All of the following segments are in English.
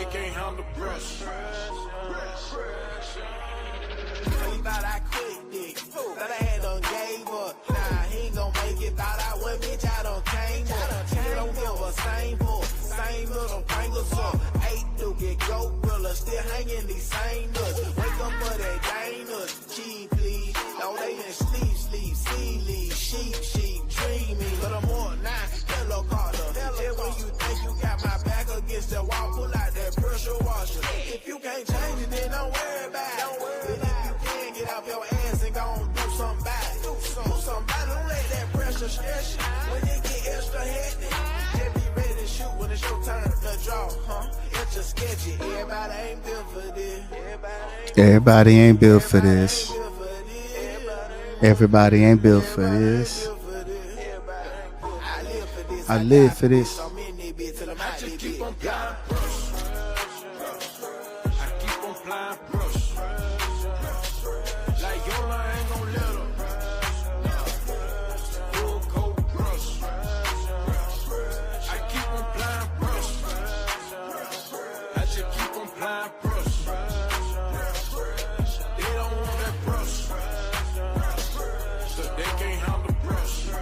they can't handle pressure. He thought I quit dick. Thought I had done gave up. Nah, he ain't gon' make it. Thought I would, bitch, I done came up. He don't give a same for. Same little Pringles up. 8 Duke, Gorilla, still hanging these same nuts. Wake up for that gang nuts. Cheap, please. No, they in sleep, silly, sheep, dreaming. But I'm more now, hello, Carter. Just when you think you got my back against the wall, pull out that pressure washer. If you can't change it, then don't worry about it. But if you can, get off your ass and go and do something about it. Do something about it. Don't let that pressure stress you. When it get extra hectic, just be ready to shoot when it's your turn to draw, It's just sketchy. Everybody ain't built for this. Everybody ain't built for this. Everybody ain't built for this. I live for this. I just keep on applying pressure. I keep on applying pressure. Like Yola ain't gon' let her. Full coat pressure. I keep on applying pressure. I just keep on applying pressure. They don't want that pressure. So they can't handle pressure.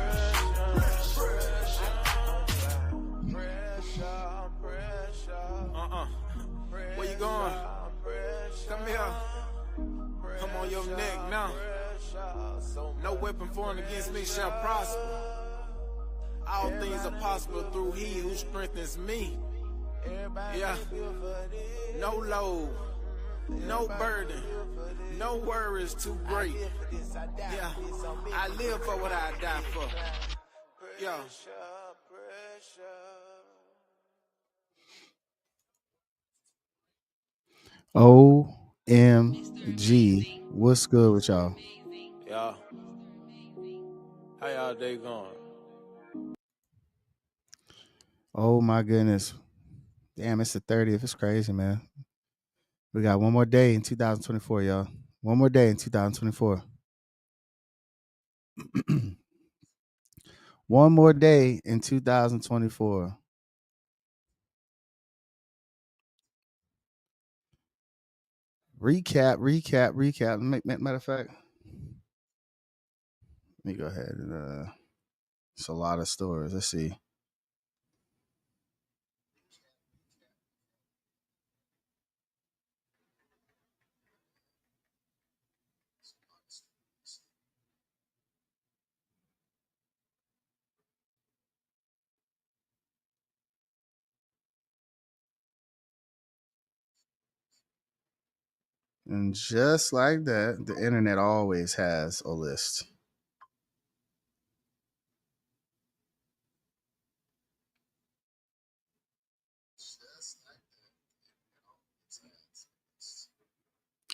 Where you going? Come here. I'm on your neck now. No weapon formed against me shall prosper. All things are possible through he who strengthens me. Yeah. No load. No burden. No worries too great. Yeah. I live for what I die for. Yeah. OMG. What's good with y'all? Yeah. How y'all day going? Oh my goodness. Damn, it's the 30th. It's crazy, man. We got one more day in 2024, y'all. One more day in 2024. One more day in 2024. Recap. Matter of fact, let me go ahead and it's a lot of stores. Let's see. And just like that, the internet always has a list.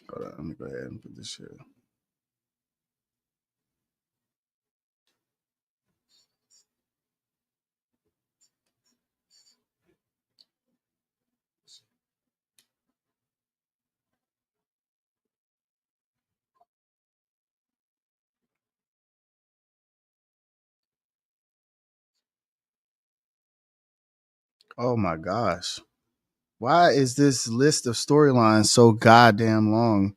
Hold on, let me go ahead and put this shit. Oh my gosh. Why is this list of storylines so goddamn long?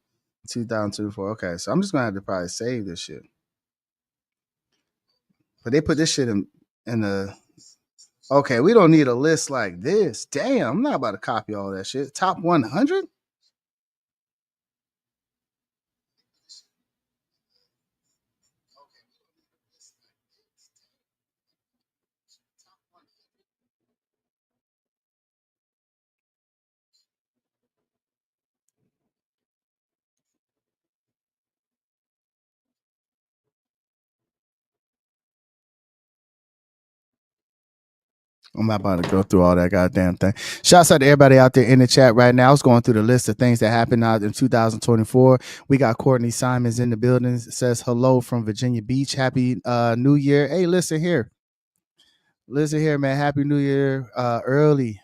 2024. Okay, so I'm just gonna have to probably save this shit. But they put this shit in the. Okay, we don't need a list like this. Damn, I'm not about to copy all that shit. Top 100? I'm not about to go through all that goddamn thing. Shouts out to everybody out there in the chat right now. I was going through the list of things that happened out in 2024. We got Courtney Simons in the building. It says hello from Virginia Beach. Happy New Year. Hey, listen here, man. Happy New Year. Early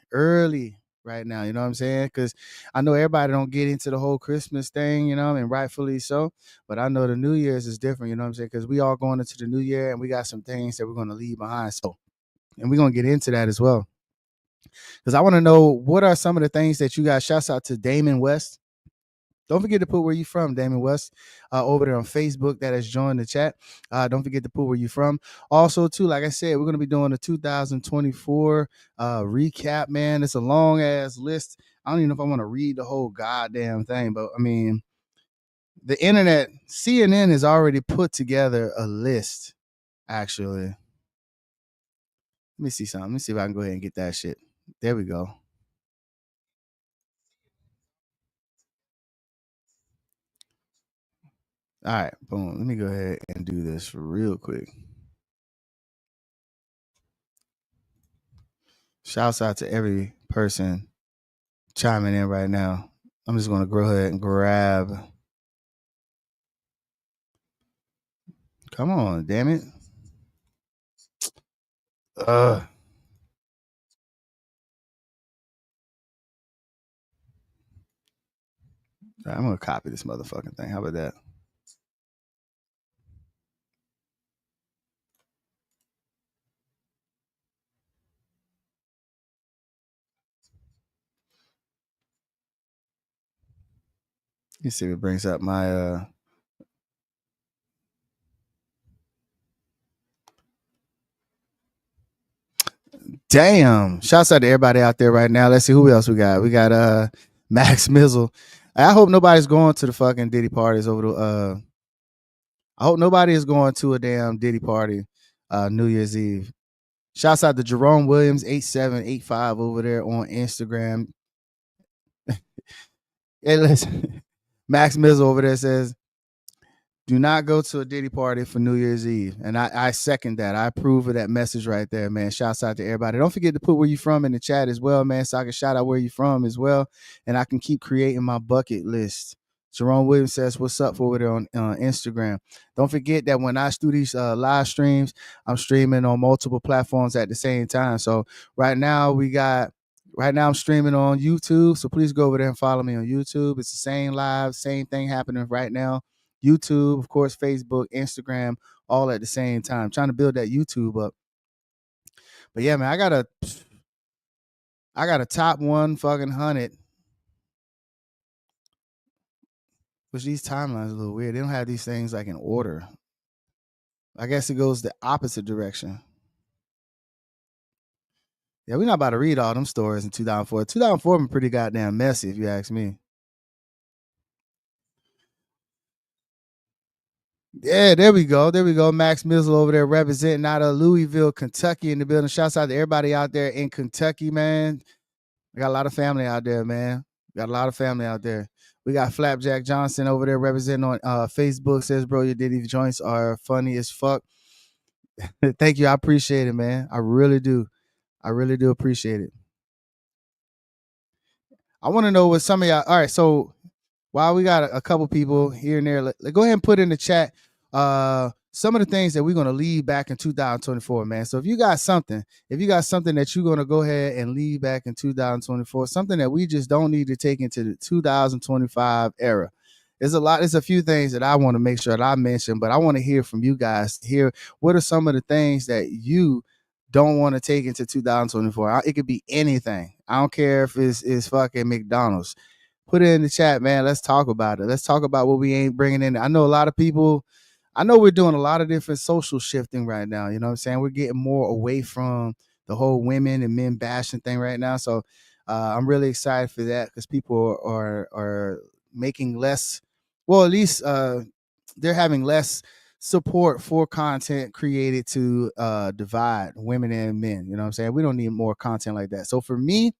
right now. You know what I'm saying? Because I know everybody don't get into the whole Christmas thing, and rightfully so. But I know the New Year's is different. You know what I'm saying? Because we all going into the New Year and we got some things that we're going to leave behind. So. And we're going to get into that as well. because I want to know what are some of the things that you guys. Shouts out to Damon West. Don't forget to put where you from, Damon West, over there on Facebook that has joined the chat. Don't forget to put where you from. Also, too, like I said, we're going to be doing a 2024 recap, man. It's a long ass list. I don't even know if I want to read the whole goddamn thing, but I mean, the internet, CNN has already put together a list, actually. Let me see something. Let me see if I can go ahead and get that shit. There we go. All right, boom. Let me go ahead and do this real quick. Shouts out to every person chiming in right now. I'm just going to go ahead and grab. Come on, damn it. I'm going to copy this motherfucking thing. How about that? You see if it brings up my damn. Shouts out to everybody out there right now. Let's see who else we got. We got Max Mizzle. I hope nobody's going to the fucking Diddy parties over the I hope nobody is going to a damn Diddy party New Year's Eve. Shouts out to Jerome Williams 8785 over there on Instagram. Hey, listen. Max Mizzle over there says, do not go to a Diddy party for New Year's Eve. And I second that. I approve of that message right there, man. Shouts out to everybody. Don't forget to put where you from in the chat as well, man, so I can shout out where you from as well. And I can keep creating my bucket list. Jerome Williams says, what's up over there on Instagram? Don't forget that when I do these live streams, I'm streaming on multiple platforms at the same time. So right now I'm streaming on YouTube. So please go over there and follow me on YouTube. It's the same live, same thing happening right now. YouTube, of course, Facebook, Instagram, all at the same time. Trying to build that YouTube up. But yeah, man, I got a top 100. Which these timelines are a little weird. They don't have these things like in order. I guess it goes the opposite direction. Yeah, we're not about to read all them stories in 2004. 2004 been pretty goddamn messy, if you ask me. Yeah, there we go. There we go. Max Mizzle over there representing out of Louisville, Kentucky in the building. Shouts out to everybody out there in Kentucky, man. We got a lot of family out there, man. Got a lot of family out there. We got Flapjack Johnson over there representing on Facebook. Says, bro, your Diddy joints are funny as fuck. Thank you. I appreciate it, man. I really do. I really do appreciate it. I want to know what some of y'all. All right, so while we got a couple people here and there, go ahead and put in the chat some of the things that we're going to leave back in 2024, man. So if you got something that you're going to go ahead and leave back in 2024, something that we just don't need to take into the 2025 era. There's a few things that I want to make sure that I mention, but I want to hear from you guys. Hear what are some of the things that you don't want to take into 2024. It could be anything. I don't care if it's fucking McDonald's. Put it in the chat, man. Let's talk about it. Let's talk about what we ain't bringing in. I know a lot of people. I know we're doing a lot of different social shifting right now. You know what I'm saying? We're getting more away from the whole women and men bashing thing right now. So I'm really excited for that because people are making less. Well, at least they're having less support for content created to divide women and men. You know what I'm saying? We don't need more content like that. So for me,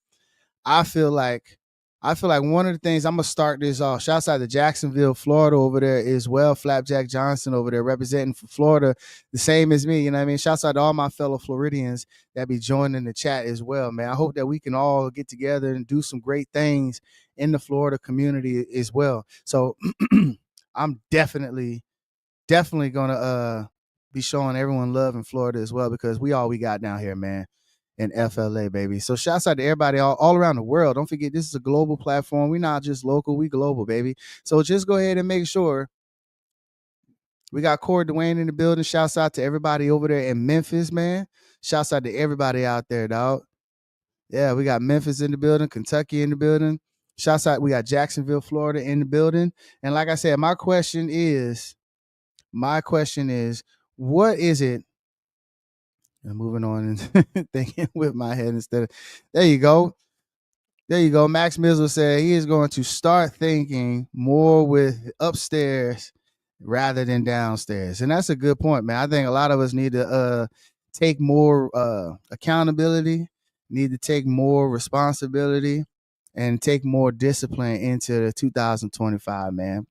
I feel like one of the things I'm gonna start this off. Shouts out to Jacksonville, Florida over there as well. Flapjack Johnson over there representing for Florida, the same as me. You know what I mean? Shouts out to all my fellow Floridians that be joining the chat as well, man. I hope that we can all get together and do some great things in the Florida community as well. So I'm definitely gonna be showing everyone love in Florida as well because we got down here, man. In FLA, baby. So shouts out to everybody all around the world. Don't forget, this is a global platform. We're not just local, we global, baby. So just go ahead and make sure. We got Corey Dwayne in the building. Shouts out to everybody over there in Memphis, man. Shouts out to everybody out there, dog. Yeah, we got Memphis in the building, Kentucky in the building. Shouts out, we got Jacksonville, Florida in the building. And like I said, my question is, what is it? And moving on and thinking with my head instead of there you go. There you go. Max Mizzle said he is going to start thinking more with upstairs rather than downstairs. And that's a good point, man. I think a lot of us need to take more accountability, need to take more responsibility, and take more discipline into the 2025, man.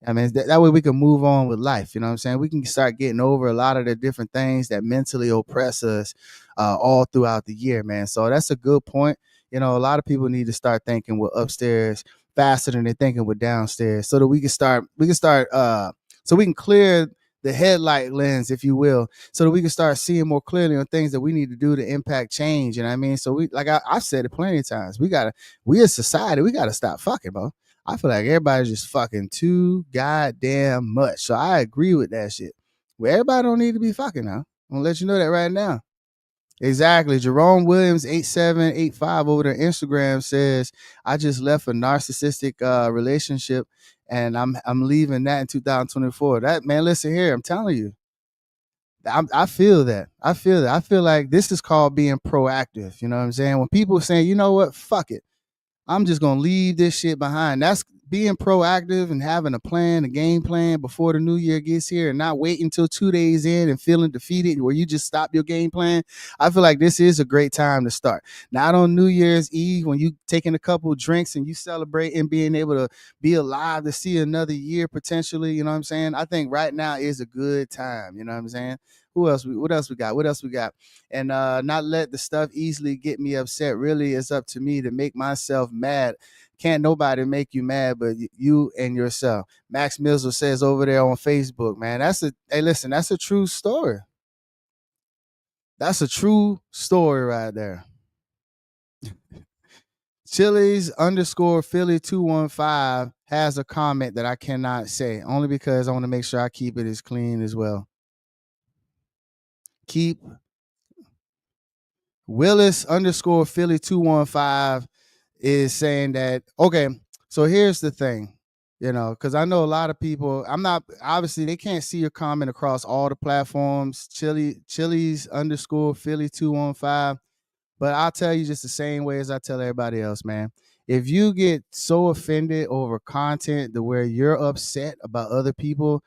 I mean, that way we can move on with life. You know what I'm saying? We can start getting over a lot of the different things that mentally oppress us all throughout the year, man. So that's a good point. You know, a lot of people need to start thinking with upstairs faster than they're thinking with downstairs, so that so we can clear the headlight lens, if you will, so that we can start seeing more clearly on things that we need to do to impact change. You know what I mean? So I've said it plenty of times. We as society, we gotta stop fucking, bro. I feel like everybody's just fucking too goddamn much. So I agree with that shit. Well, everybody don't need to be fucking now. I'm gonna let you know that right now. Exactly. Jerome Williams 8785 over there Instagram says, I just left a narcissistic relationship and I'm leaving that in 2024. That, man, listen here, I'm telling you. I feel that. I feel that. I feel like this is called being proactive. You know what I'm saying? When people are saying, you know what, fuck it, I'm just gonna leave this shit behind. That's being proactive and having a plan, a game plan before the new year gets here, and not waiting until 2 days in and feeling defeated where you just stop your game plan. I feel like this is a great time to start. Not on New Year's Eve when you taking a couple drinks and you celebrating being able to be alive to see another year potentially. You know what I'm saying? I think right now is a good time. You know what I'm saying? What else we got? What else we got? And not let the stuff easily get me upset. Really, it's up to me to make myself mad. Can't nobody make you mad but you and yourself. Max Mizzle says over there on Facebook, man. Listen, that's a true story. That's a true story right there. Chili's underscore Philly 215 has a comment that I cannot say, only because I want to make sure I keep it as clean as well. Keep Willis underscore Philly 215 is saying that, okay, so here's the thing, because I know a lot of people, I'm not, obviously they can't see your comment across all the platforms, Chili's underscore Philly 215, but I'll tell you just the same way as I tell everybody else, man. If you get so offended over content to where you're upset about other people,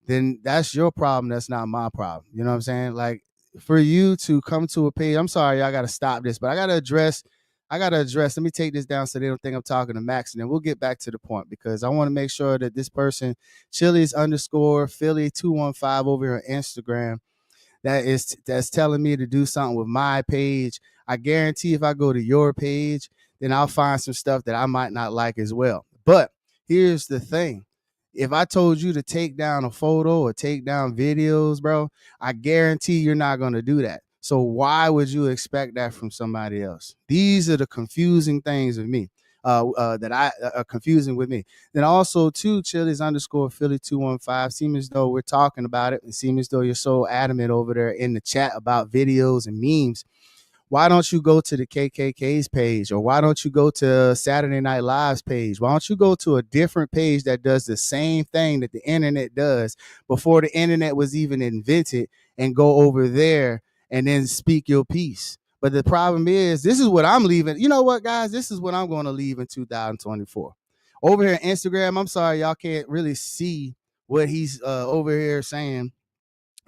then that's your problem. That's not my problem. You know what I'm saying? Like, for you to come to a page, I'm sorry, I got to stop this, but I got to address, let me take this down so they don't think I'm talking to Max, and then we'll get back to the point, because I want to make sure that this person, Chili's underscore Philly 215 over here on Instagram, that's telling me to do something with my page. I guarantee if I go to your page, then I'll find some stuff that I might not like as well. But here's the thing. If I told you to take down a photo or take down videos, bro, I guarantee you're not going to do that. So why would you expect that from somebody else? These are the confusing things of me. That I are confusing with me. Then also too, Chili's underscore Philly 215. Seems as though we're talking about it. It seems as though you're so adamant over there in the chat about videos and memes. Why don't you go to the KKK's page, or why don't you go to Saturday Night Live's page? Why don't you go to a different page that does the same thing that the internet does before the internet was even invented, and go over there and then speak your piece? But the problem is, this is what I'm leaving. You know what, guys? This is what I'm going to leave in 2024. Over here on Instagram, I'm sorry, y'all can't really see what he's over here saying,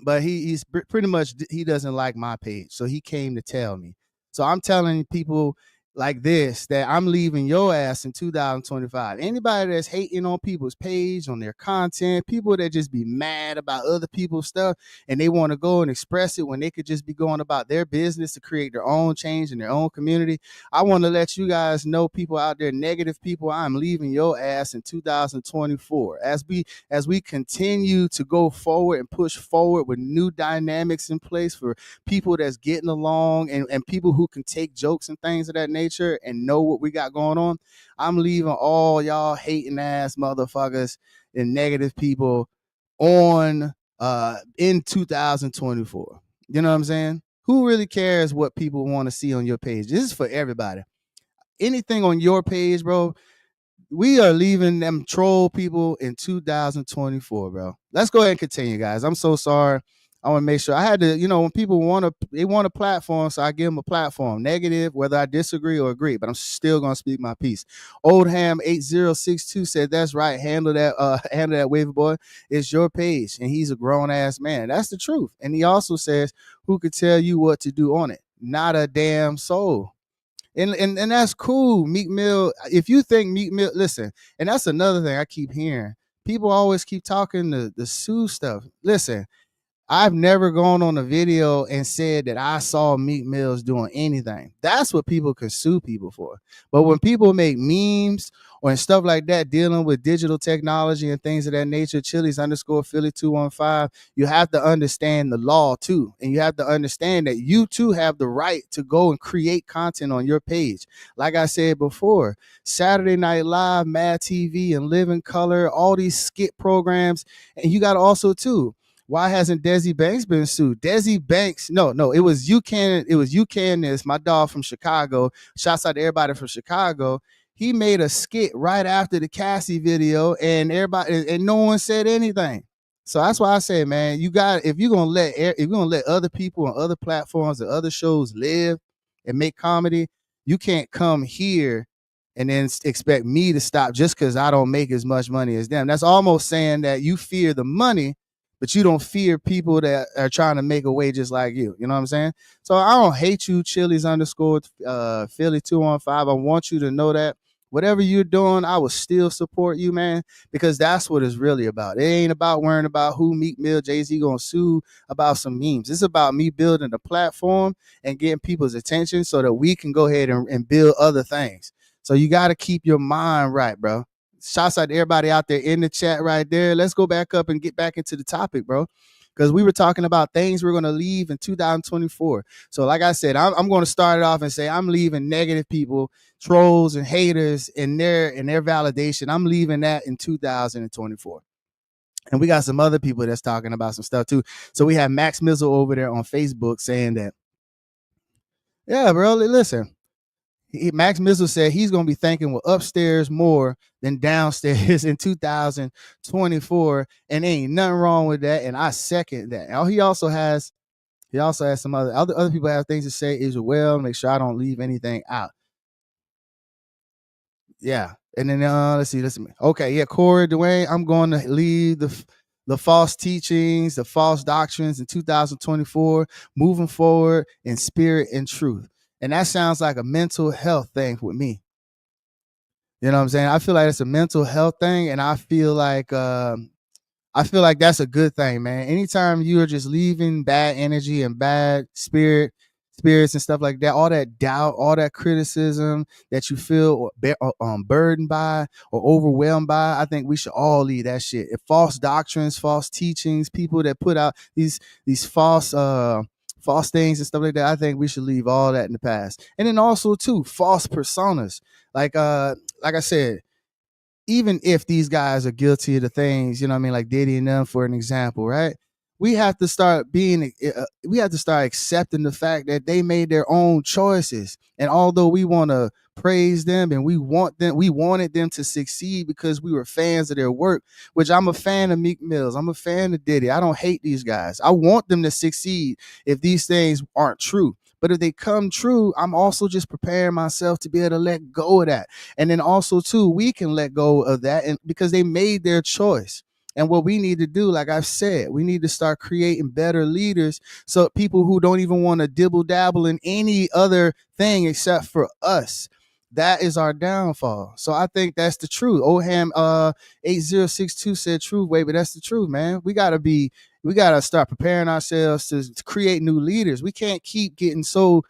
but he's pretty much, he doesn't like my page, so he came to tell me. So I'm telling people like this, that I'm leaving your ass in 2025. Anybody that's hating on people's page, on their content, people that just be mad about other people's stuff and they want to go and express it when they could just be going about their business to create their own change in their own community. I want to let you guys know, people out there, negative people, I'm leaving your ass in 2024. As we continue to go forward and push forward with new dynamics in place for people that's getting along, and people who can take jokes and things of that nature and know what we got going on, I'm leaving all y'all hating ass motherfuckers and negative people on in 2024. You know what I'm saying? who really cares what people want to see on your page? This is for everybody. Anything on your page, bro, we are leaving them troll people in 2024, bro. Let's go ahead and continue, guys. I'm so sorry. I want to make sure I had to, when people they want a platform, so I give them a platform, negative, whether I disagree or agree, but I'm still gonna speak my piece. Oldham 8062 said, "That's right. Handle that, handle that, Wavve boy. It's your page, and he's a grown ass man. That's the truth." And he also says, "Who could tell you what to do on it? Not a damn soul." And that's cool. Meek Mill, if you think Meek Mill, listen, and that's another thing I keep hearing. People always keep talking the Sue stuff. Listen, I've never gone on a video and said that I saw Meek Mills doing anything. That's what people can sue people for. But when people make memes or stuff like that, dealing with digital technology and things of that nature, Chili's _ Philly 215, you have to understand the law too. And you have to understand that you too have the right to go and create content on your page. Like I said before, Saturday Night Live, Mad TV, and Living Color, all these skit programs. And you got also too, why hasn't Desi Banks been sued? Desi Banks, no, it was this, my dog from Chicago. Shouts out to everybody from Chicago. He made a skit right after the Cassie video, and everybody and no one said anything. So that's why I say, man, if you're gonna let other people on other platforms and other shows live and make comedy, you can't come here and then expect me to stop just because I don't make as much money as them. That's almost saying that you fear the money, but you don't fear people that are trying to make a way just like you. You know what I'm saying? So I don't hate you, Chili's _ Philly 215. I want you to know that whatever you're doing, I will still support you, man, because that's what it's really about. It ain't about worrying about who Meek Mill, Jay-Z gonna sue about some memes. It's about me building a platform and getting people's attention so that we can go ahead and build other things. So you got to keep your mind right, bro. Shouts out to everybody out there in the chat right there. Let's go back up and get back into the topic, bro, because we were talking about things we're going to leave in 2024. So like I said, I'm going to start it off and say I'm leaving negative people, trolls and haters in their validation. I'm leaving that in 2024. And we got some other people that's talking about some stuff too. So we have Max Mizzle over there on Facebook saying that, yeah, bro, listen. Max Mizzle said he's going to be thanking with upstairs more than downstairs in 2024, and ain't nothing wrong with that. And I second that. Now, he also has some other people have things to say as well. Make sure I don't leave anything out. Yeah, and then let's see. Okay, yeah, Corey Dwayne, I'm going to leave the false teachings, the false doctrines in 2024, moving forward in spirit and truth. And that sounds like a mental health thing with me. You know what I'm saying? I feel like it's a mental health thing, and I feel like that's a good thing, man. Anytime you're just leaving bad energy and bad spirits and stuff like that, all that doubt, all that criticism that you feel burdened by or overwhelmed by, I think we should all leave that shit. If false doctrines, false teachings, people that put out these false things and stuff like that, I think we should leave all that in the past. And then also too, false personas. Like I said, even if these guys are guilty of the things, you know what I mean, like Diddy and them, for an example, right? We have to start accepting the fact that they made their own choices. And although we want to praise them and we wanted them to succeed because we were fans of their work, which I'm a fan of Meek Mills. I'm a fan of Diddy. I don't hate these guys. I want them to succeed if these things aren't true. But if they come true, I'm also just preparing myself to be able to let go of that. And then also too, we can let go of that, and because they made their choice. And what we need to do, like I've said, we need to start creating better leaders, so people who don't even want to dibble dabble in any other thing except for us. That is our downfall. So I think that's the truth. Oham 8062 said truth, wait, but that's the truth, man. We gotta start preparing ourselves to create new leaders. We can't keep being so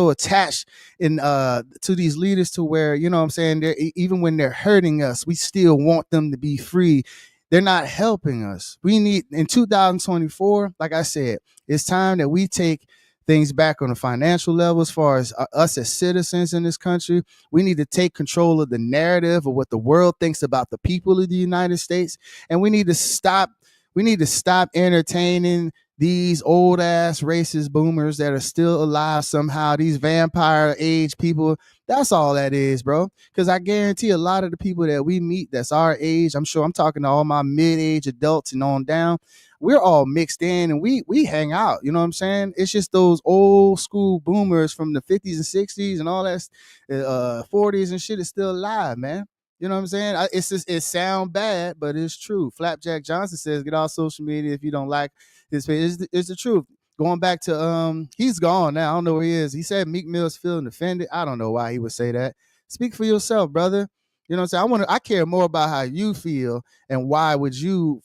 attached to these leaders to where, you know what I'm saying, even when they're hurting us, we still want them to be free. They're not helping us. We need, in 2024, like I said, it's time that we take things back on a financial level. As far as us as citizens in this country, we need to take control of the narrative of what the world thinks about the people of the United States. And we need to stop We need to stop entertaining these old ass racist boomers that are still alive somehow. These vampire age people. That's all that is, bro. Because I guarantee a lot of the people that we meet that's our age, I'm sure I'm talking to all my mid-age adults and on down, we're all mixed in and we hang out. You know what I'm saying? It's just those old school boomers from the 50s and 60s and all that 40s and shit is still alive, man. You know what I'm saying? It's just, it sound bad, but it's true. Flapjack Johnson says, get off social media if you don't like his page. It's the truth. Going back to he's gone now. I don't know where he is. He said Meek Mill's feeling offended. I don't know why he would say that. Speak for yourself, brother. You know what I'm saying? I care more about how you feel and why do you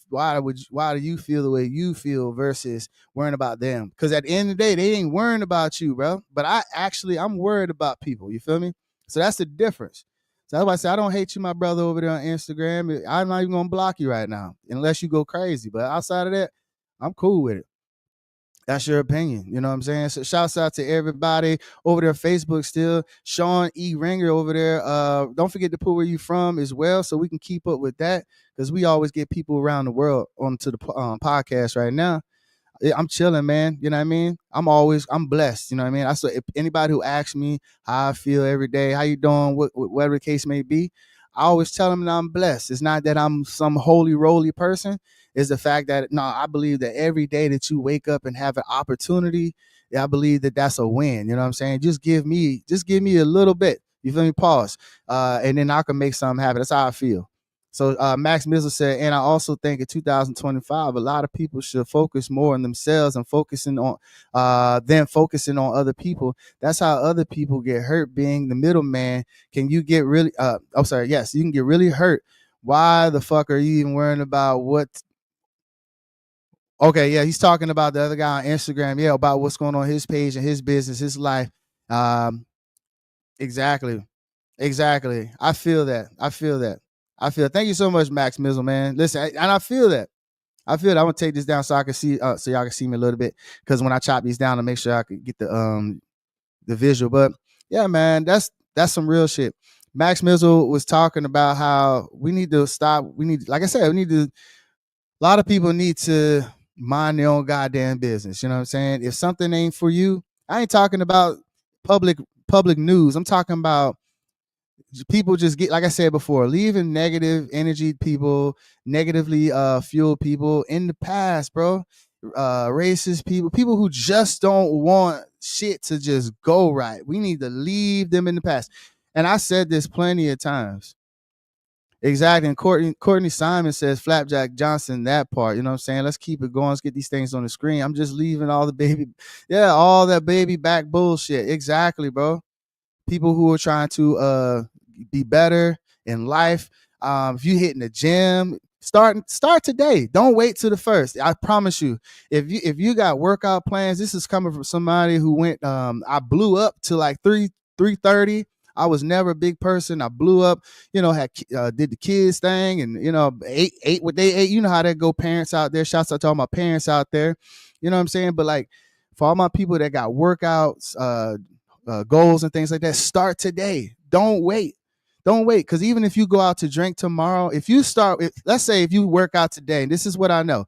feel the way you feel versus worrying about them? Because at the end of the day, they ain't worrying about you, bro. But I'm worried about people. You feel me? So that's the difference. So that's why I say I don't hate you, my brother, over there on Instagram. I'm not even gonna block you right now unless you go crazy. But outside of that, I'm cool with it. That's your opinion. You know what I'm saying? So shouts out to everybody over there, Facebook still. Sean E. Ringer over there. Don't forget to put where you from as well so we can keep up with that because we always get people around the world onto the podcast right now. I'm chilling, man. You know what I mean? I'm blessed. You know what I mean? If anybody who asks me how I feel every day, how you doing, whatever the case may be, I always tell them that I'm blessed. It's not that I'm some holy roly person. It's the fact that no, I believe that every day that you wake up and have an opportunity, I believe that that's a win. You know what I'm saying? Just give me a little bit. You feel me? Pause, and then I can make something happen. That's how I feel. So Max Mizzle said, and I also think in 2025, a lot of people should focus more on themselves and focusing on other people. That's how other people get hurt. Being the middleman, can you get really? Yes, you can get really hurt. Why the fuck are you even worrying about what? Okay, yeah, he's talking about the other guy on Instagram. Yeah, about what's going on his page and his business, his life. Exactly. Exactly. I feel that. Thank you so much, Max Mizzle, man. Listen, and I feel that. I'm gonna take this down so I can see, so y'all can see me a little bit. Because when I chop these down, to make sure I can get the visual. But yeah, man, that's some real shit. Max Mizzle was talking about how we need to stop. Like I said, a lot of people need to mind their own goddamn business. You know what I'm saying? If something ain't for you, I ain't talking about public news. I'm talking about people just get, like I said before, leaving negative energy people, negatively fueled people in the past, bro. Racist people who just don't want shit to just go right. We need to leave them in the past. And I said this plenty of times. Exactly. And Courtney Simon says Flapjack Johnson, that part. You know what I'm saying? Let's keep it going. Let's get these things on the screen. I'm just leaving all that baby back bullshit. Exactly, bro. People who are trying to be better in life. If you hitting the gym, start today. Don't wait till the first. I promise you, if you got workout plans, this is coming from somebody who went. I blew up to like 3:30. I was never a big person. I blew up, had did the kids thing and ate what they ate. You know how that go, parents out there. Shouts out to all my parents out there. You know what I'm saying? But like for all my people that got workouts, goals and things like that, start today. Don't wait. Because even if you go out to drink tomorrow, let's say if you work out today, and this is what I know,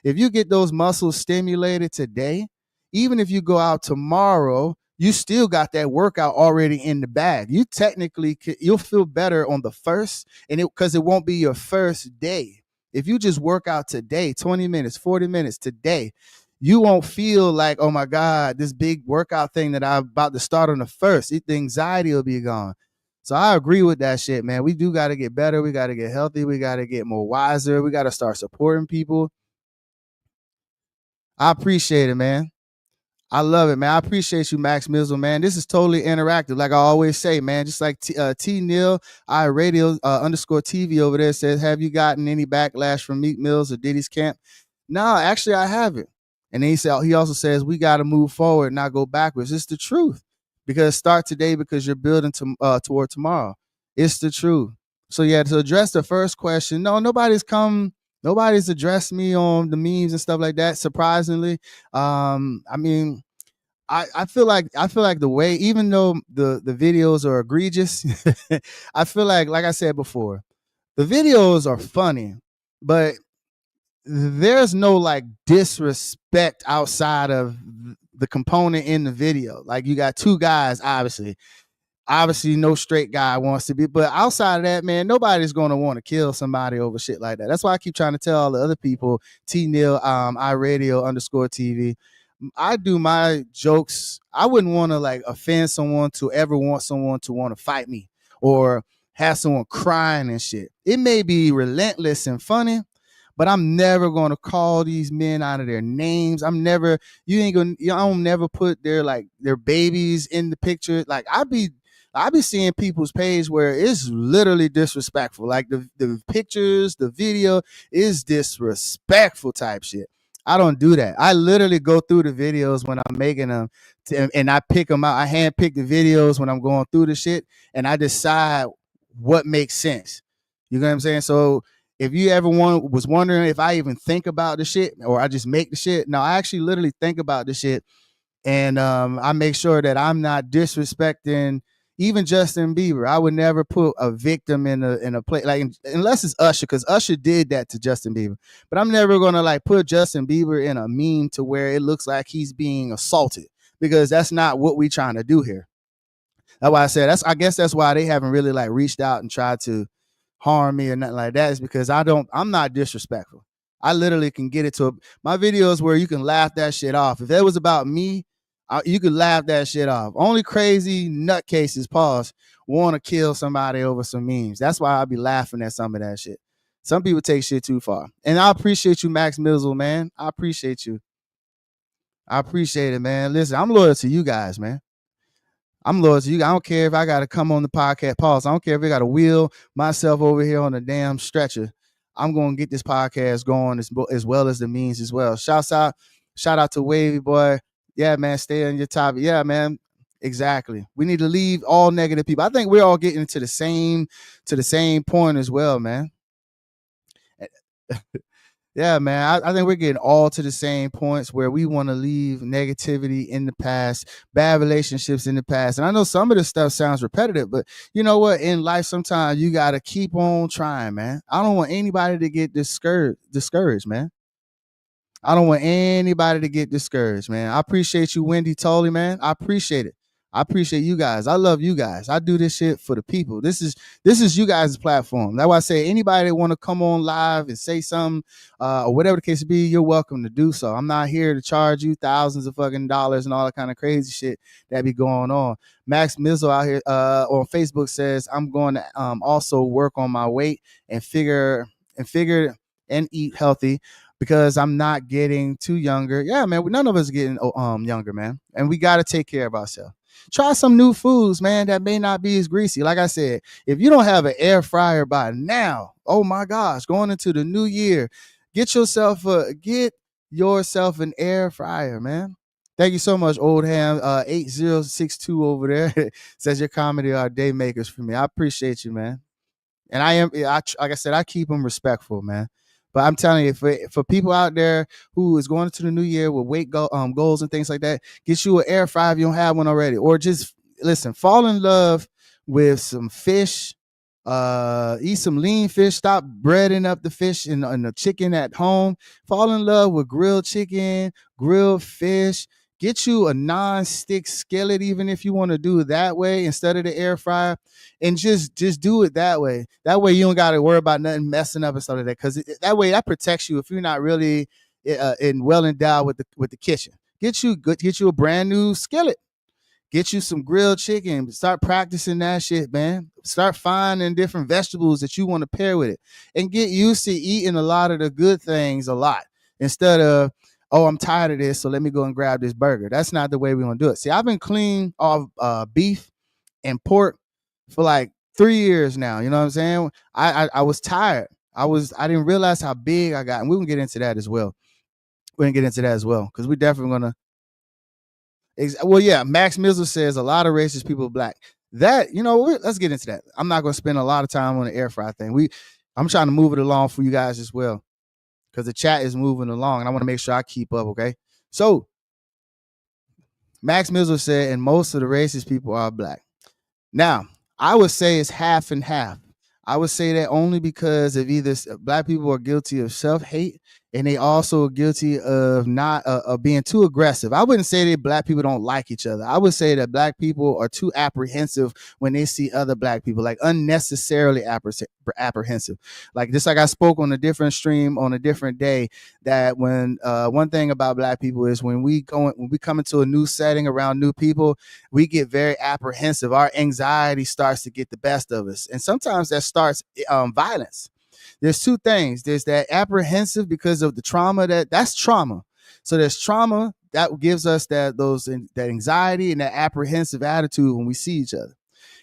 if you get those muscles stimulated today, even if you go out tomorrow, you still got that workout already in the bag. You technically you'll feel better on the first, and because it won't be your first day. If you just work out today, 20 minutes, 40 minutes today, you won't feel like, oh my God, this big workout thing that I'm about to start on the first. The anxiety will be gone. So I agree with that shit, man. We do got to get better. We got to get healthy. We got to get more wiser. We got to start supporting people. I appreciate it, man. I love it, man. I appreciate you, Max Mizzle, man. This is totally interactive. Like I always say, man, just like T Neil, iRadio _ TV over there says, have you gotten any backlash from Meek Mills or Diddy's camp? No, actually, I haven't. And then he also says, we got to move forward, not go backwards. It's the truth. Because start today because you're building toward tomorrow. It's the truth. So yeah, to address the first question, no, nobody's addressed me on the memes and stuff like that. Surprisingly, I mean, I feel like the way, even though the videos are egregious, I feel like I said before, the videos are funny, but there's no like disrespect outside of the component in the video. Like you got two guys, obviously no straight guy wants to be, but outside of that, man, nobody's going to want to kill somebody over shit like that. That's why I keep trying to tell all the other people, T Neil, iRadio_TV. I do my jokes. I wouldn't want to like offend someone to ever want someone to want to fight me or have someone crying and shit. It may be relentless and funny, but I'm never going to call these men out of their names. I'm never, you ain't gonna, I don't never put their babies in the picture. Like I be seeing people's page where it's literally disrespectful. Like the pictures, the video is disrespectful type shit. I don't do that. I literally go through the videos when I'm making them and I pick them out. I hand pick the videos when I'm going through the shit and I decide what makes sense. You know what I'm saying? So if you ever was wondering if I even think about the shit or I just make the shit, no, I actually literally think about the shit and I make sure that I'm not disrespecting even Justin Bieber. I would never put a victim in a place like unless it's Usher, because Usher did that to Justin Bieber. But I'm never gonna like put Justin Bieber in a meme to where it looks like he's being assaulted, because that's not what we trying to do here. That's why I said I guess that's why they haven't really like reached out and tried to harm me or nothing like that, is because I'm not disrespectful. I literally can get it to my videos where you can laugh that shit off. If it was about me, you could laugh that shit off. Only crazy nutcases, pause, want to kill somebody over some memes. That's why I'll be laughing at some of that shit. Some people take shit too far. And I appreciate you, Max Mizzle, man. I appreciate you. I appreciate it, man. Listen, I'm loyal to you guys, man. I'm loyal to you. I don't care if I got to come on the podcast. Pause. I don't care if I got to wheel myself over here on a damn stretcher. I'm going to get this podcast going as well as the means as well. Shout out to Wavy boy. Yeah, man. Stay on your topic. Yeah, man. Exactly. We need to leave all negative people. I think we're all getting to the same point as well, man. Yeah, man. I think we're getting all to the same points where we want to leave negativity in the past, bad relationships in the past. And I know some of this stuff sounds repetitive, but you know what? In life, sometimes you got to keep on trying, man. I don't want anybody to get discouraged, man. I don't want anybody to get discouraged, man. I appreciate you, Wendy Tolley, man. I appreciate it. I appreciate you guys. I love you guys. I do this shit for the people. This is you guys' platform. That's why I say anybody that want to come on live and say something or whatever the case be, you're welcome to do so. I'm not here to charge you thousands of fucking dollars and all that kind of crazy shit that be going on. Max Mizzle out here on Facebook says, I'm going to also work on my weight and figure and eat healthy, because I'm not getting too younger. Yeah, man, none of us are getting younger, man. And we got to take care of ourselves. Try some new foods, man, that may not be as greasy. Like I said, if you don't have an air fryer by now, oh my gosh, going into the new year, get yourself an air fryer, man. Thank you so much, Old Ham 8062 over there. Says your comedy are day makers for me. I appreciate you, man. And like I said, I keep them respectful, man. But I'm telling you, for people out there who is going into the new year with weight goals and things like that, get you an air fryer if you don't have one already. Or just, listen, fall in love with some fish. Eat some lean fish. Stop breading up the fish and the chicken at home. Fall in love with grilled chicken, grilled fish. Get you a non-stick skillet, even if you want to do it that way instead of the air fryer, and just do it that way. That way you don't got to worry about nothing messing up and stuff like that, because that way that protects you if you're not really well endowed with the kitchen. Get you a brand new skillet. Get you some grilled chicken. Start practicing that shit, man. Start finding different vegetables that you want to pair with it, and get used to eating a lot of the good things a lot instead of, oh, I'm tired of this, so let me go and grab this burger. That's not the way we want to do it. See, I've been clean off beef and pork for like 3 years now. You know what I'm saying? I was tired. I didn't realize how big I got, and we're gonna get into that as well. Because we're definitely gonna. Well, yeah, Max Mizzle says a lot of racist people are black. That, let's get into that. I'm not gonna spend a lot of time on the air fry thing. I'm trying to move it along for you guys as well, because the chat is moving along and I want to make sure I keep up, okay? So, Max Mizzle said, and most of the racist people are black. Now, I would say it's half and half. I would say that only because of either black people are guilty of self-hate and they also are guilty of not of being too aggressive. I wouldn't say that black people don't like each other. I would say that black people are too apprehensive when they see other black people, like unnecessarily apprehensive. Like just like I spoke on a different stream on a different day, that when one thing about black people is when we come into a new setting around new people, we get very apprehensive. Our anxiety starts to get the best of us, and sometimes that starts violence. There's two things. There's that apprehensive because of the trauma that's trauma. So there's trauma that gives us that anxiety and that apprehensive attitude when we see each other.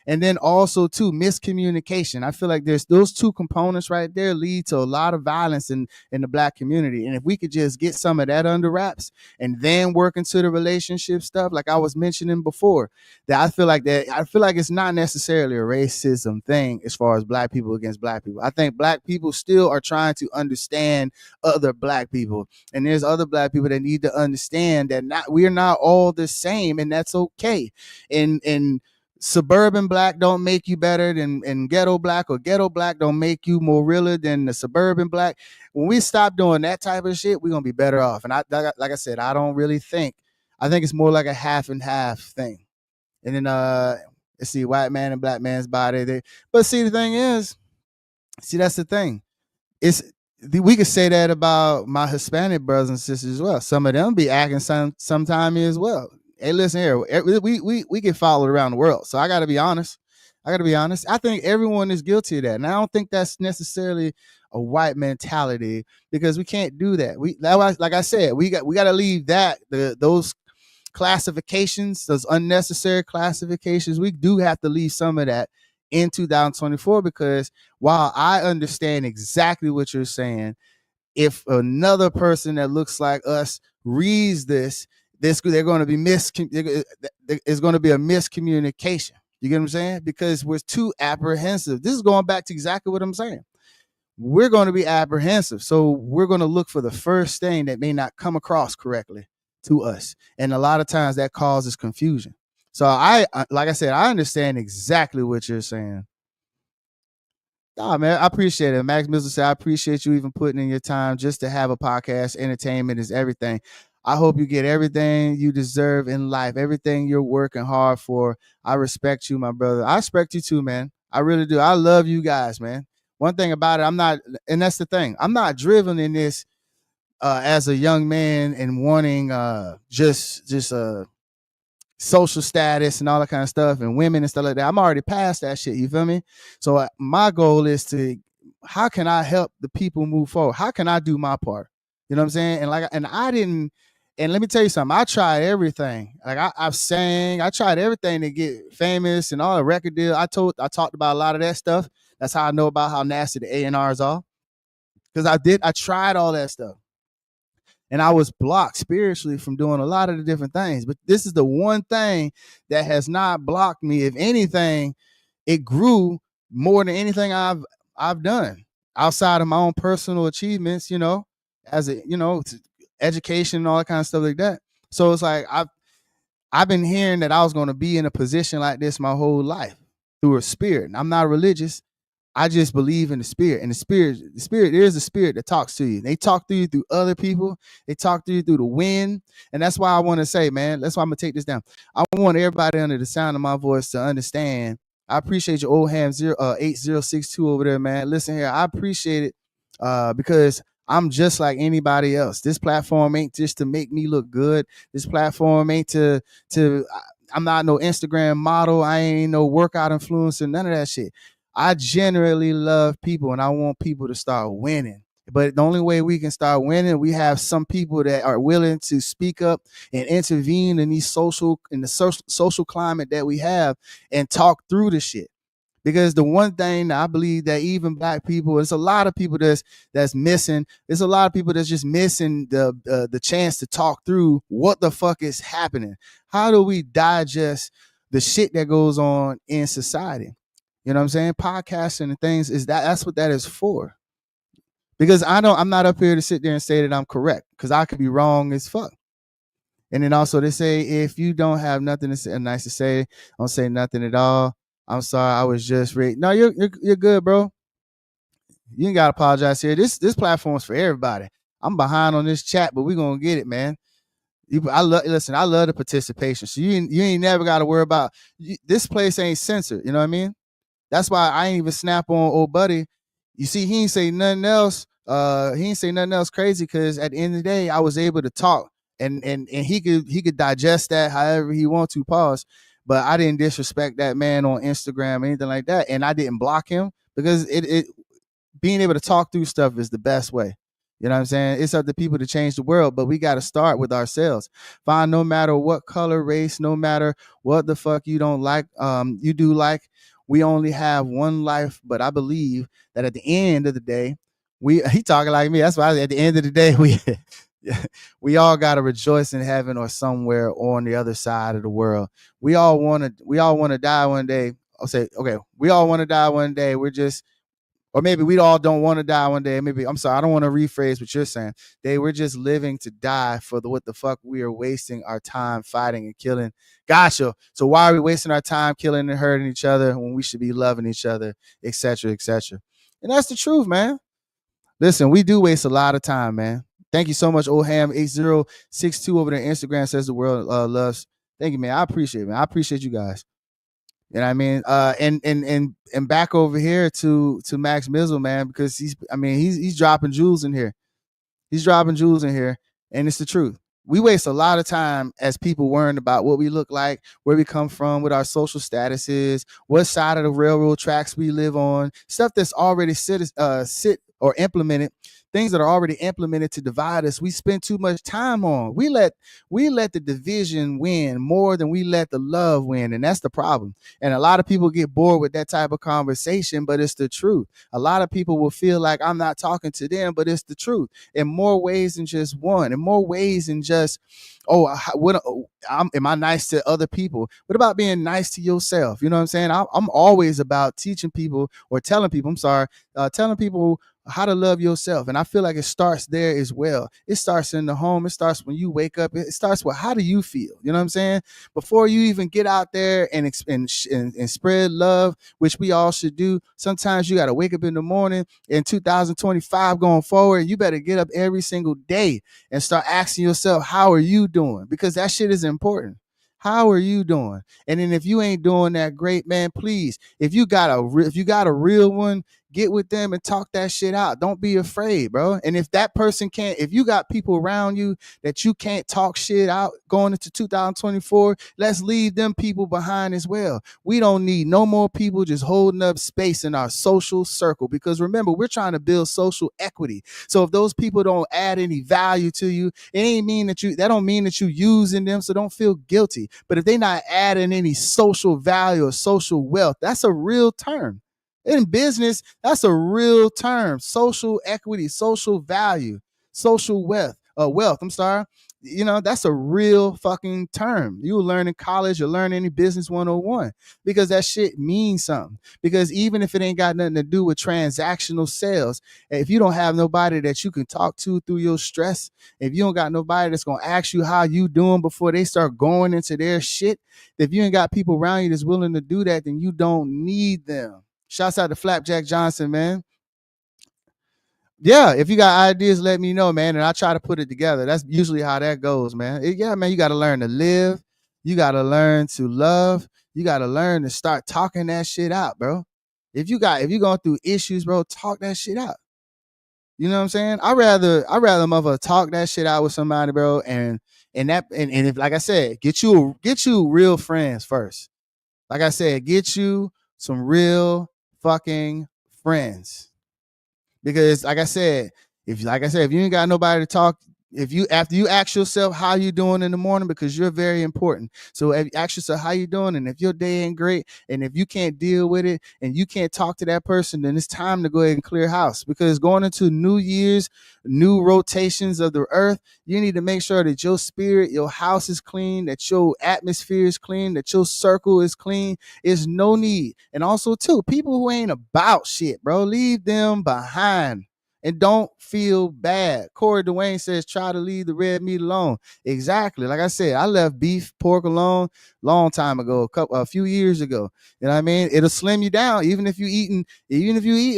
And then also too, miscommunication. I feel like there's those two components right there lead to a lot of violence in the black community. And if we could just get some of that under wraps and then work into the relationship stuff, like I was mentioning before, I feel like it's not necessarily a racism thing as far as black people against black people. I think black people still are trying to understand other black people, and there's other black people that need to understand that we're not all the same, and that's okay. And suburban black don't make you better than ghetto black, or ghetto black don't make you more realer than the suburban black. When we stop doing that type of shit, we're gonna be better off. And like I said, I don't really think. I think it's more like a half and half thing. And then let's see, white man and black man's body. But see, the thing is, that's the thing. We could say that about my Hispanic brothers and sisters as well. Some of them be acting sometime as well. Hey, listen here, we get followed around the world. So I got to be honest. I think everyone is guilty of that. And I don't think that's necessarily a white mentality, because we can't do that. Like I said, we got to leave those classifications, those unnecessary classifications. We do have to leave some of that in 2024, because while I understand exactly what you're saying, if another person that looks like us reads this, they're going to be it's going to be a miscommunication. You get what I'm saying? Because we're too apprehensive. This is going back to exactly what I'm saying. We're going to be apprehensive. So we're going to look for the first thing that may not come across correctly to us. And a lot of times that causes confusion. So like I said, I understand exactly what you're saying. Oh man, I appreciate it. Max Missile said, I appreciate you even putting in your time just to have a podcast. Entertainment is everything. I hope you get everything you deserve in life, everything you're working hard for. I respect you, my brother. I respect you too, man. I really do. I love you guys, man. One thing about it, and that's the thing, I'm not driven in this as a young man and wanting just social status and all that kind of stuff, and women and stuff like that. I'm already past that shit. You feel me? So my goal is how can I help the people move forward? How can I do my part? You know what I'm saying? And let me tell you something. I tried everything. Like I've sang, I tried everything to get famous and all the record deal. I talked about a lot of that stuff. That's how I know about how nasty the A&Rs are. Because I tried all that stuff. And I was blocked spiritually from doing a lot of the different things. But this is the one thing that has not blocked me. If anything, it grew more than anything I've done outside of my own personal achievements, as education and all that kind of stuff like that. So it's like I've been hearing that I was going to be in a position like this my whole life through a spirit. And I'm not religious. I just believe in the spirit, and the spirit is the spirit that talks to you. They talk to you through other people. They talk to you through the wind. And that's why I want to say, man, that's why I'm going to take this down. I want everybody under the sound of my voice to understand. I appreciate your old ham 8062 over there, man. Listen here. I appreciate it because I'm just like anybody else. This platform ain't just to make me look good. This platform ain't to I'm not no Instagram model. I ain't no workout influencer, none of that shit. I generally love people, and I want people to start winning. But the only way we can start winning, we have some people that are willing to speak up and intervene in the social climate that we have and talk through the shit. Because the one thing that I believe that even black people, there's a lot of people that's missing. There's a lot of people that's just missing the chance to talk through what the fuck is happening. How do we digest the shit that goes on in society? You know what I'm saying? Podcasting and things that's what that is for. Because I'm not up here to sit there and say that I'm correct, because I could be wrong as fuck. And then also they say, if you don't have nothing nice to say, don't say nothing at all. I'm sorry, I was just ready. No, you're good, bro. You ain't gotta apologize here. This platform's for everybody. I'm behind on this chat, but we gonna get it, man. Listen. I love the participation. So you ain't never got to worry about this place ain't censored. You know what I mean? That's why I ain't even snap on old buddy. You see, he ain't say nothing else. He ain't say nothing else crazy because at the end of the day, I was able to talk and he could digest that however he want to. Pause. But I didn't disrespect that man on Instagram or anything like that, and I didn't block him because it being able to talk through stuff is the best way. You know what I'm saying? It's up to people to change the world, but we got to start with ourselves. Find no matter what color, race, no matter what the fuck you don't like, you do like. We only have one life, but I believe that at the end of the day, he talking like me. That's why at the end of the day, we all got to rejoice in heaven or somewhere on the other side of the world. We all want to die one day. I'll say, okay, we all want to die one day. Or maybe we all don't want to die one day. Maybe, I'm sorry, I don't want to rephrase what you're saying. We're just living to die for what the fuck we are wasting our time fighting and killing. Gotcha. So why are we wasting our time killing and hurting each other when we should be loving each other, etc., etc.? And that's the truth, man. Listen, we do waste a lot of time, man. Thank you so much, Oham8062 over there. Instagram says the world loves. Thank you, man. I appreciate it, man. I appreciate you guys. You know what I mean? And back over here to Max Mizzle, man, because he's dropping jewels in here. He's dropping jewels in here, and it's the truth. We waste a lot of time as people worrying about what we look like, where we come from, what our social status is, what side of the railroad tracks we live on, stuff that's already sit or implemented, things that are already implemented to divide us. We spend too much time on. We let the division win more than we let the love win, and that's the problem. And a lot of people get bored with that type of conversation, but it's the truth. A lot of people will feel like I'm not talking to them, but it's the truth in more ways than just one, in more ways than just, am I nice to other people? What about being nice to yourself? You know what I'm saying? I'm always about teaching people or telling people, telling people how to love yourself. And I feel like it starts there as well. It starts in the home. It starts when you wake up. It starts with, how do you feel? You know what I'm saying? Before you even get out there and spread love, which we all should do. Sometimes you got to wake up in the morning in 2025 going forward. You better get up every single day and start asking yourself, how are you doing? Because that shit is important. How are you doing? And then if you ain't doing that great, man, please, if you got a real one, get with them and talk that shit out. Don't be afraid, bro. And if that person can't, if you got people around you that you can't talk shit out going into 2024, let's leave them people behind as well. We don't need no more people just holding up space in our social circle, because remember, we're trying to build social equity. So if those people don't add any value to you, that don't mean that you using them, so don't feel guilty. But if they not adding any social value or social wealth, that's a real term. In business, that's a real term. Social equity, social value, social wealth. I'm sorry. That's a real fucking term. You will learn in college, you'll learn any business 101, because that shit means something. Because even if it ain't got nothing to do with transactional sales, if you don't have nobody that you can talk to through your stress, if you don't got nobody that's going to ask you how you doing before they start going into their shit, if you ain't got people around you that's willing to do that, then you don't need them. Shouts out to Flapjack Johnson, man. Yeah, if you got ideas, let me know, man, and I try to put it together. That's usually how that goes, man. Man, you got to learn to live. You got to learn to love. You got to learn to start talking that shit out, bro. If you're going through issues, bro, talk that shit out. You know what I'm saying? I rather mother talk that shit out with somebody, bro, and if, like I said, get you real friends first. Like I said, get you some real fucking friends. Because like I said, if you ain't got nobody to talk, after you ask yourself how you doing in the morning, because you're very important. So if you ask yourself how you doing, and if your day ain't great, and if you can't deal with it and you can't talk to that person, then it's time to go ahead and clear house. Because going into New Year's, new rotations of the earth, you need to make sure that your spirit, your house is clean, that your atmosphere is clean, that your circle is clean. Is no need. And also too, people who ain't about shit, bro, leave them behind. and don't feel bad. Corey Dwayne says, try to leave the red meat alone. Exactly. Like I said, I left beef, pork alone long time ago, a few years ago. You know what I mean? It'll slim you down. Even if you eating,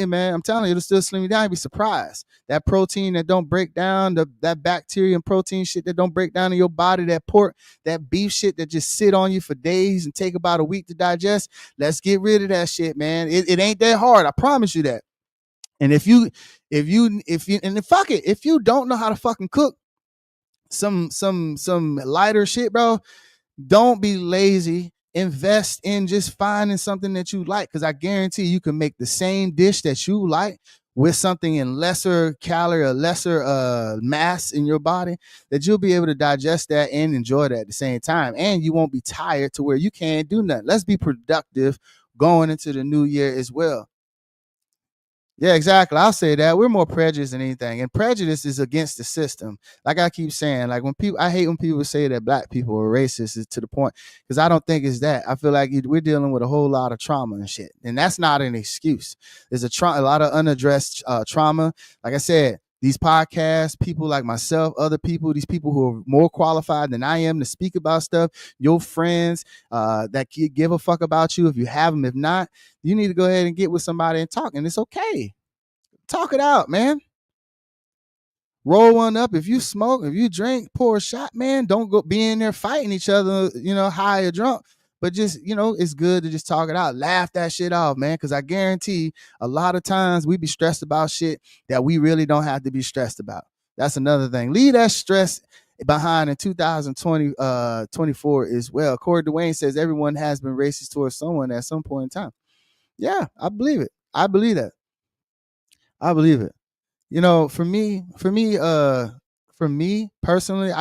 man, I'm telling you, it'll still slim you down. You'll be surprised. That protein that don't break down, that bacteria and protein shit that don't break down in your body, that pork, that beef shit that just sit on you for days and take about a week to digest. Let's get rid of that shit, man. It ain't that hard. I promise you that. And if you and fuck it, if you don't know how to fucking cook some lighter shit, bro, don't be lazy. Invest in just finding something that you like, because I guarantee you can make the same dish that you like with something in lesser calorie or lesser mass in your body, that you'll be able to digest that and enjoy that at the same time. And you won't be tired to where you can't do nothing. Let's be productive going into the new year as well. Yeah, exactly. I'll say that we're more prejudiced than anything, and prejudice is against the system. Like I keep saying, like I hate when people say that black people are racist, to the point, because I don't think it's that. I feel like we're dealing with a whole lot of trauma and shit, and that's not an excuse. There's a lot of unaddressed trauma. Like I said, these podcasts, people like myself, other people, these people who are more qualified than I am to speak about stuff, your friends that give a fuck about you, if you have them. If not, you need to go ahead and get with somebody and talk, and it's okay. Talk it out, man. Roll one up. If you smoke, if you drink, pour a shot, man. Don't go be in there fighting each other, high or drunk. But just, it's good to just talk it out. Laugh that shit off, man. Because I guarantee a lot of times we be stressed about shit that we really don't have to be stressed about. That's another thing. Leave that stress behind in 2024 as well. Corey Dwayne says everyone has been racist towards someone at some point in time. Yeah, I believe it. I believe that. I believe it. For me personally,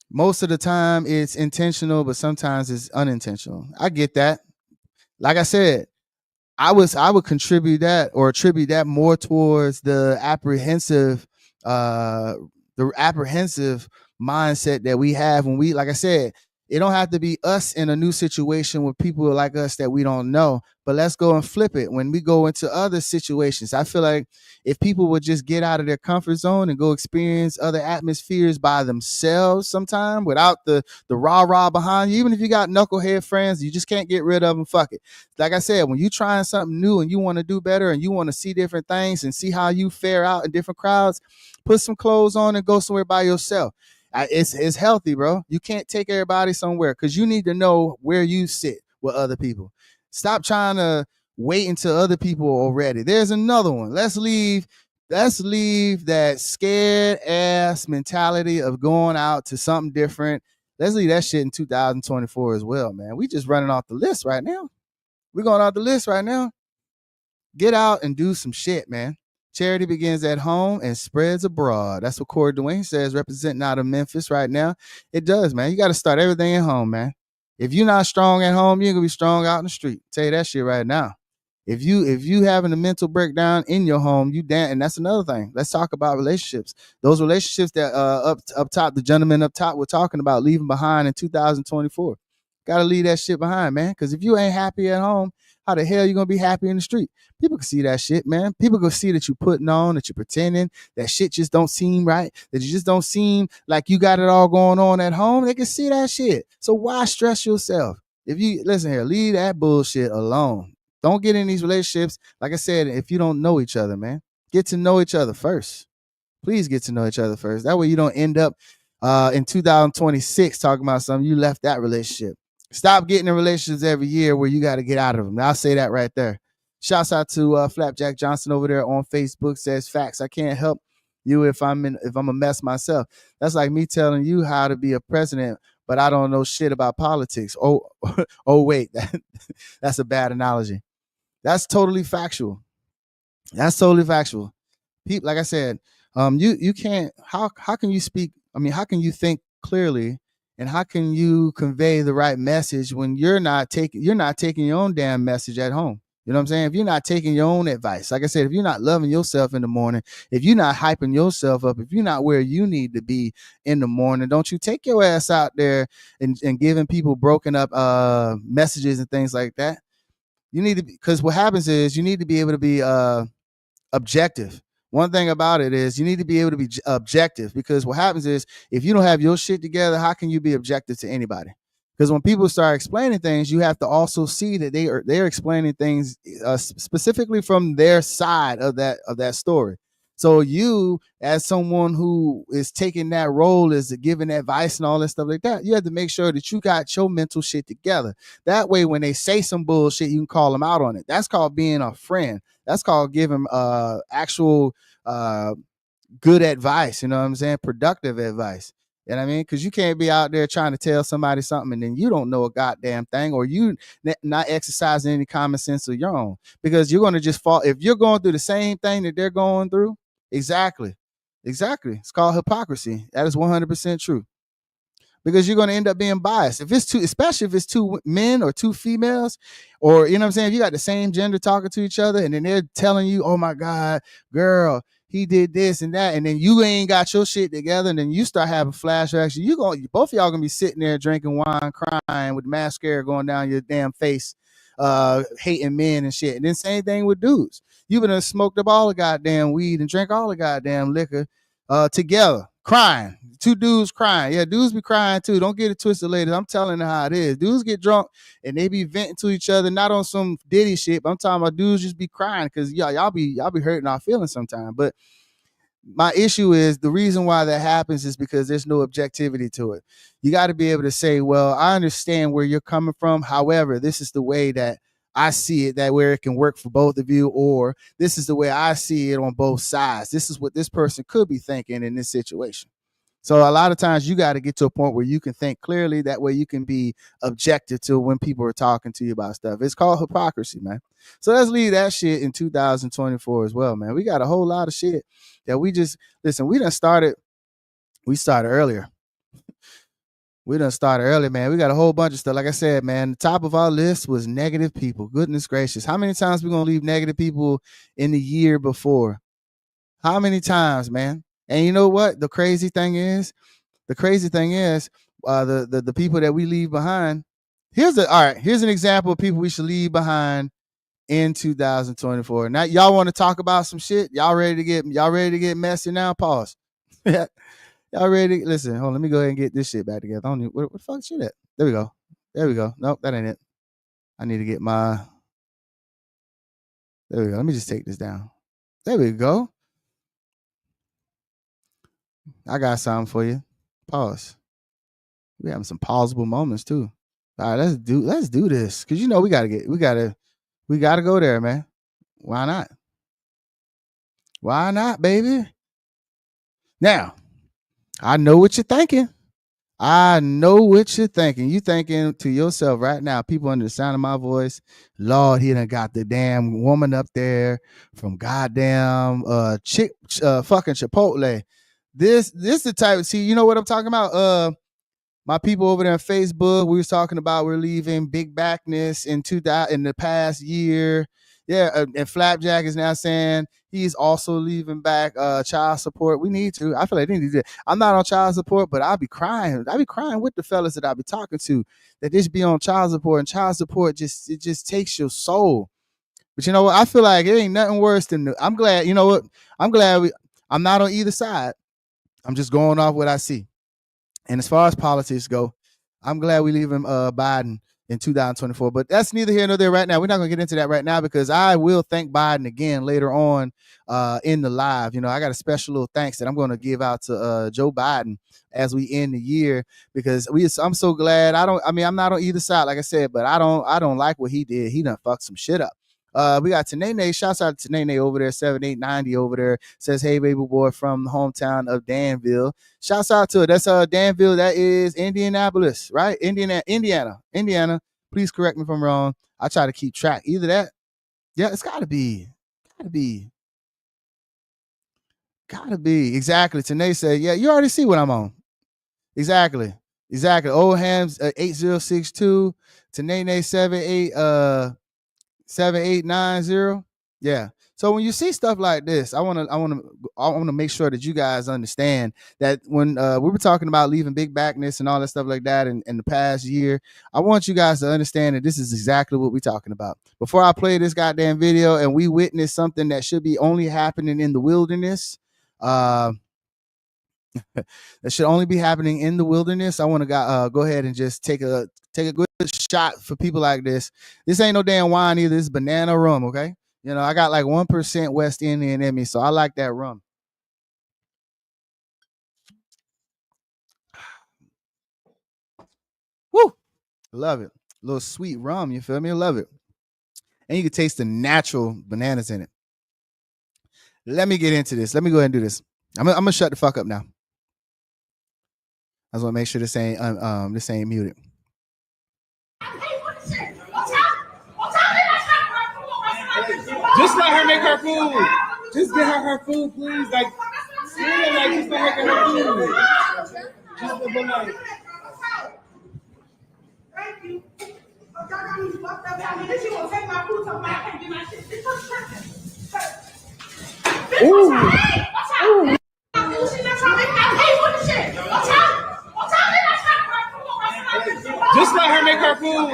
most of the time it's intentional, but sometimes it's unintentional. I get that. Like I said, I would contribute that or attribute that more towards the apprehensive mindset that we have when we, like I said, it don't have to be us in a new situation with people like us that we don't know, but let's go and flip it when we go into other situations. I feel like if people would just get out of their comfort zone and go experience other atmospheres by themselves sometime without the rah-rah behind you, even if you got knucklehead friends, you just can't get rid of them, fuck it. Like I said, when you're trying something new and you want to do better and you want to see different things and see how you fare out in different crowds, put some clothes on and go somewhere by yourself. It's healthy, bro. You can't take everybody somewhere because you need to know where you sit with other people. Stop trying to wait until other people are ready. There's another one. Let's leave that scared ass mentality of going out to something different. Let's leave that shit in 2024 as well, man. We just running off the list right now. We're going off the list right now. Get out and do some shit, man. Charity begins at home and spreads abroad. That's what Corey Dwayne says, representing out of Memphis right now. It does, man. You got to start everything at home, man. If you're not strong at home, you're going to be strong out in the street. I'll tell you that shit right now. If you having a mental breakdown in your home, and that's another thing. Let's talk about relationships. Those relationships that up top, the gentleman up top were talking about leaving behind in 2024. Got to leave that shit behind, man. Because if you ain't happy at home, how the hell you gonna be happy in the street? People can see that shit, man. People can see that you putting on, that you're pretending, that shit just don't seem right, that you just don't seem like you got it all going on at home. They can see that shit. So why stress yourself? If you listen here, leave that bullshit alone. Don't get in these relationships. Like I said, if you don't know each other, man, get to know each other first. Please get to know each other first. That way you don't end up in 2026 talking about something you left that relationship. Stop getting in relationships every year where you got to get out of them. I'll say that right there. Shouts out to Flapjack Johnson over there on Facebook. Says facts. I can't help you if I'm a mess myself. That's like me telling you how to be a president, but I don't know shit about politics. Oh wait, that's a bad analogy. That's totally factual. That's totally factual. People, like I said, you can't. How can you speak? I mean, how can you think clearly? And how can you convey the right message when you're not taking your own damn message at home? You know what I'm saying? If you're not taking your own advice, like I said, if you're not loving yourself in the morning, if you're not hyping yourself up, if you're not where you need to be in the morning, don't you take your ass out there and giving people broken up messages and things like that. You need to, because what happens is you need to be able to be objective. One thing about it is you need to be able to be objective, because what happens is if you don't have your shit together, how can you be objective to anybody? Because when people start explaining things, you have to also see that they're explaining things specifically from their side of that story. So you, as someone who is taking that role as giving advice and all that stuff like that, you have to make sure that you got your mental shit together. That way, when they say some bullshit, you can call them out on it. That's called being a friend. That's called giving actual good advice. You know what I'm saying? Productive advice. You know what I mean? Because you can't be out there trying to tell somebody something and then you don't know a goddamn thing, or you not exercising any common sense of your own, because you're going to just fall if you're going through the same thing that they're going through. Exactly. It's called hypocrisy. That is 100% true, because you're going to end up being biased. If it's two, especially if it's two men or two females, or you know what I'm saying, if you got the same gender talking to each other and then they're telling you, oh my God, girl, he did this and that, and then you ain't got your shit together, and then you start having flashbacks, both of y'all gonna be sitting there drinking wine, crying with mascara going down your damn face, hating men and shit. And then same thing with dudes. You been smoked up all the goddamn weed and drank all the goddamn liquor together, crying. Two dudes crying. Yeah, dudes be crying too. Don't get it twisted, ladies. I'm telling you how it is. Dudes get drunk and they be venting to each other, not on some Diddy shit, but I'm talking about dudes just be crying because y'all be hurting our feelings sometimes. But my issue is the reason why that happens is because there's no objectivity to it. You got to be able to say, well, I understand where you're coming from. However, this is the way that I see it, that where it can work for both of you, or this is the way I see it on both sides. This is what this person could be thinking in this situation. So a lot of times you got to get to a point where you can think clearly. That way you can be objective to when people are talking to you about stuff. It's called hypocrisy, man. So let's leave that shit in 2024 as well, man. We got a whole lot of shit that we just, listen, we started earlier. We done started early, man. We got a whole bunch of stuff. Like I said, man, the top of our list was negative people. Goodness gracious. How many times we going to leave negative people in the year before? How many times, man? And you know what? The crazy thing is, the people that we leave behind. Here's an example of people we should leave behind in 2024. Now, y'all want to talk about some shit? Y'all ready to get messy now? Pause. Y'all ready? Listen, hold on. Let me go ahead and get this shit back together. I don't need, what the fuck shit at? There we go. Nope, that ain't it. I need to get my. There we go. Let me just take this down. There we go. I got something for you. Pause. We having some pausable moments too. All right, let's do this, because you know we gotta go there, man. Why not? Why not, baby? Now, I know what you're thinking. You thinking to yourself right now, people under the sound of my voice, Lord, he done got the damn woman up there from goddamn fucking Chipotle. This the type. See, you know what I'm talking about? My people over there on Facebook, we was talking about we're leaving big backness in the past year. Yeah, and Flapjack is now saying he's also leaving back child support. We need to. I feel like they need to do that. I'm not on child support, but I'll be crying. I'll be crying with the fellas that I'll be talking to that just be on child support, and child support just takes your soul. But you know what? I feel like it ain't nothing worse than I'm glad. You know what? I'm not on either side. I'm just going off what I see. And as far as politics go, I'm glad we leaving Biden in 2024. But that's neither here nor there right now. We're not going to get into that right now, because I will thank Biden again later on in the live. You know, I got a special little thanks that I'm going to give out to Joe Biden as we end the year, because I'm so glad. I'm not on either side, like I said, but I don't like what he did. He done fucked some shit up. We got Tanene. Shouts out to Tanene over there, 7890 over there. Says, hey, baby boy from the hometown of Danville. Shouts out to it. That's Danville. That is Indianapolis, right? Indiana. Please correct me if I'm wrong. I try to keep track. Either that. Yeah, it's gotta be. Exactly. Tanene said, yeah, you already see what I'm on. Exactly. Old Hams 8062. Tanene 7890. Yeah. So when you see stuff like this, I want to make sure that you guys understand that when we were talking about leaving big backness and all that stuff like that in the past year, I want you guys to understand that this is exactly what we're talking about. Before I play this goddamn video and we witness something that should be only happening in the wilderness, that should only be happening in the wilderness. I want to go ahead and just take a good shot for people like this. This ain't no damn wine either. This is banana rum, okay? You know, I got like 1% West Indian in me, so I like that rum. Woo! Love it. A little sweet rum, you feel me? I love it. And you can taste the natural bananas in it. Let me get into this. Let me go ahead and do this. I'm gonna shut the fuck up now. I just want to make sure this ain't muted. Just let her make her food. Just get her food, please. Like, yeah, like just let her get her food. Just the banana. Thank you. Y'all got me fucked up out here. Then she gonna take my food, so I can't get my shit. It's just tripping. Ooh. Watch out. Ooh. She just trying to make that pay for the shit. Watch out. Watch out. Just let her make her food.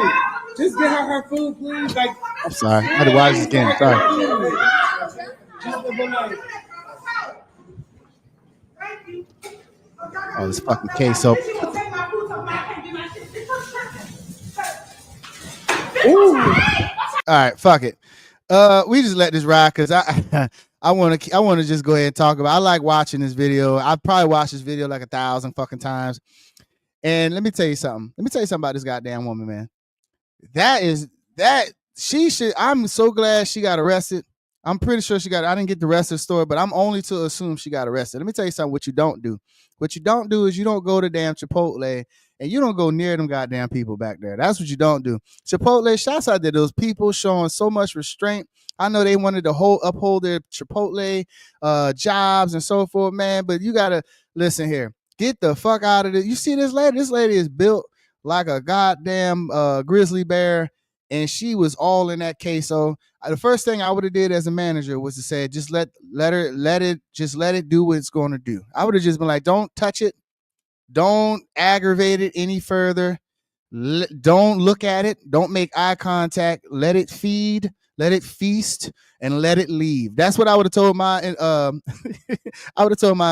Just get her food, please. Like, I'm sorry. I had to watch this again. Sorry. Just the banana. Oh, this fucking queso. Ooh. All right, fuck it. We just let this ride because I want to just go ahead and talk about. I like watching this video. I've probably watched this video like 1,000 fucking times. And let me tell you something. Let me tell you something about this goddamn woman, man. She should. I'm so glad she got arrested. I'm pretty sure I didn't get the rest of the story, but I'm only to assume she got arrested. Let me tell you something. What you don't do. What you don't do is you don't go to damn Chipotle and you don't go near them goddamn people back there. That's what you don't do. Chipotle, shouts out to those people showing so much restraint. I know they wanted to uphold their Chipotle jobs and so forth, man. But you gotta listen here. Get the fuck out of it. You see this lady? This lady is built like a goddamn grizzly bear, and she was all in that queso. The first thing I would have did as a manager was to say, just let it do what it's going to do. I would have just been like, don't touch it, don't aggravate it any further, don't look at it, don't make eye contact, let it feed, let it feast, and let it leave. That's what I would have told my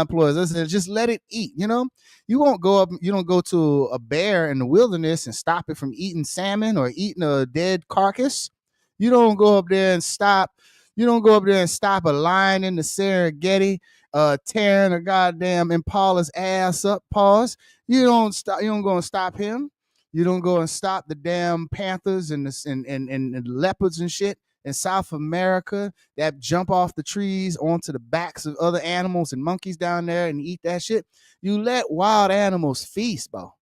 employees. I said, just let it eat. You know, you won't go up. You don't go to a bear in the wilderness and stop it from eating salmon or eating a dead carcass. You don't go up there and stop. You don't go up there and stop a lion in the Serengeti tearing a goddamn impala's ass up. Pause. You don't stop. You don't go and stop him. You don't go and stop the damn panthers and the leopards and shit in South America that jump off the trees onto the backs of other animals and monkeys down there and eat that shit. You let wild animals feast, bro.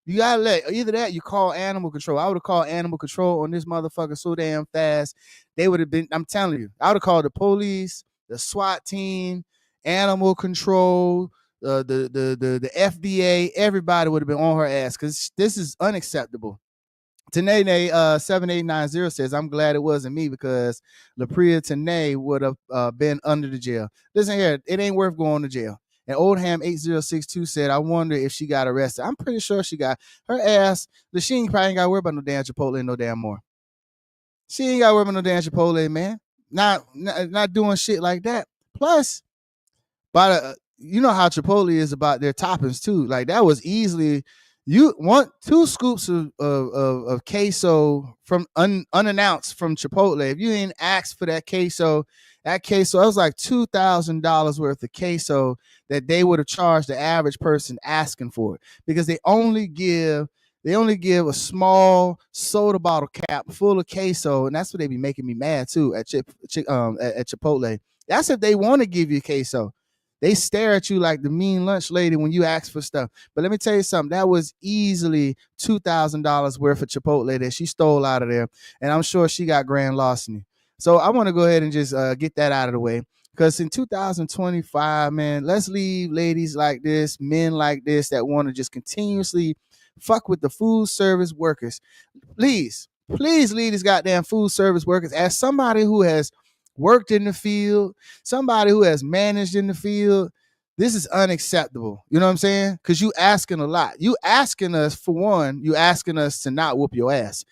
You gotta let either that you call animal control. I would have called animal control on this motherfucker so damn fast. They would have been, I'm telling you, I would have called the police, the SWAT team, animal control, the FDA, everybody would have been on her ass because this is unacceptable. Tanene 7890 says, I'm glad it wasn't me because LaPria Tanay would have been under the jail. Listen here, it ain't worth going to jail. And Oldham 8062 said, I wonder if she got arrested. I'm pretty sure she got her ass. She ain't probably ain't got to worry about no damn Chipotle no damn more. She ain't got to worry about no damn Chipotle, man. Not doing shit like that. Plus, you know how Chipotle is about their toppings too. Like that was easily, you want 2 scoops of queso from unannounced from Chipotle. If you ain't asked for that queso, that was like $2,000 worth of queso that they would have charged the average person asking for it, because they only give a small soda bottle cap full of queso, and that's what they be making me mad too at Chipotle. That's if they want to give you queso. They stare at you like the mean lunch lady when you ask for stuff. But let me tell you something. That was easily $2,000 worth of Chipotle that she stole out of there, and I'm sure she got grand larceny. So I want to go ahead and just get that out of the way, because in 2025, man, let's leave ladies like this, men like this that want to just continuously fuck with the food service workers. Please leave these goddamn food service workers. As somebody who has worked in the field, somebody who has managed in the field, this is unacceptable. You know what I'm saying? Because you asking a lot. You asking us, for one, you asking us to not whoop your ass.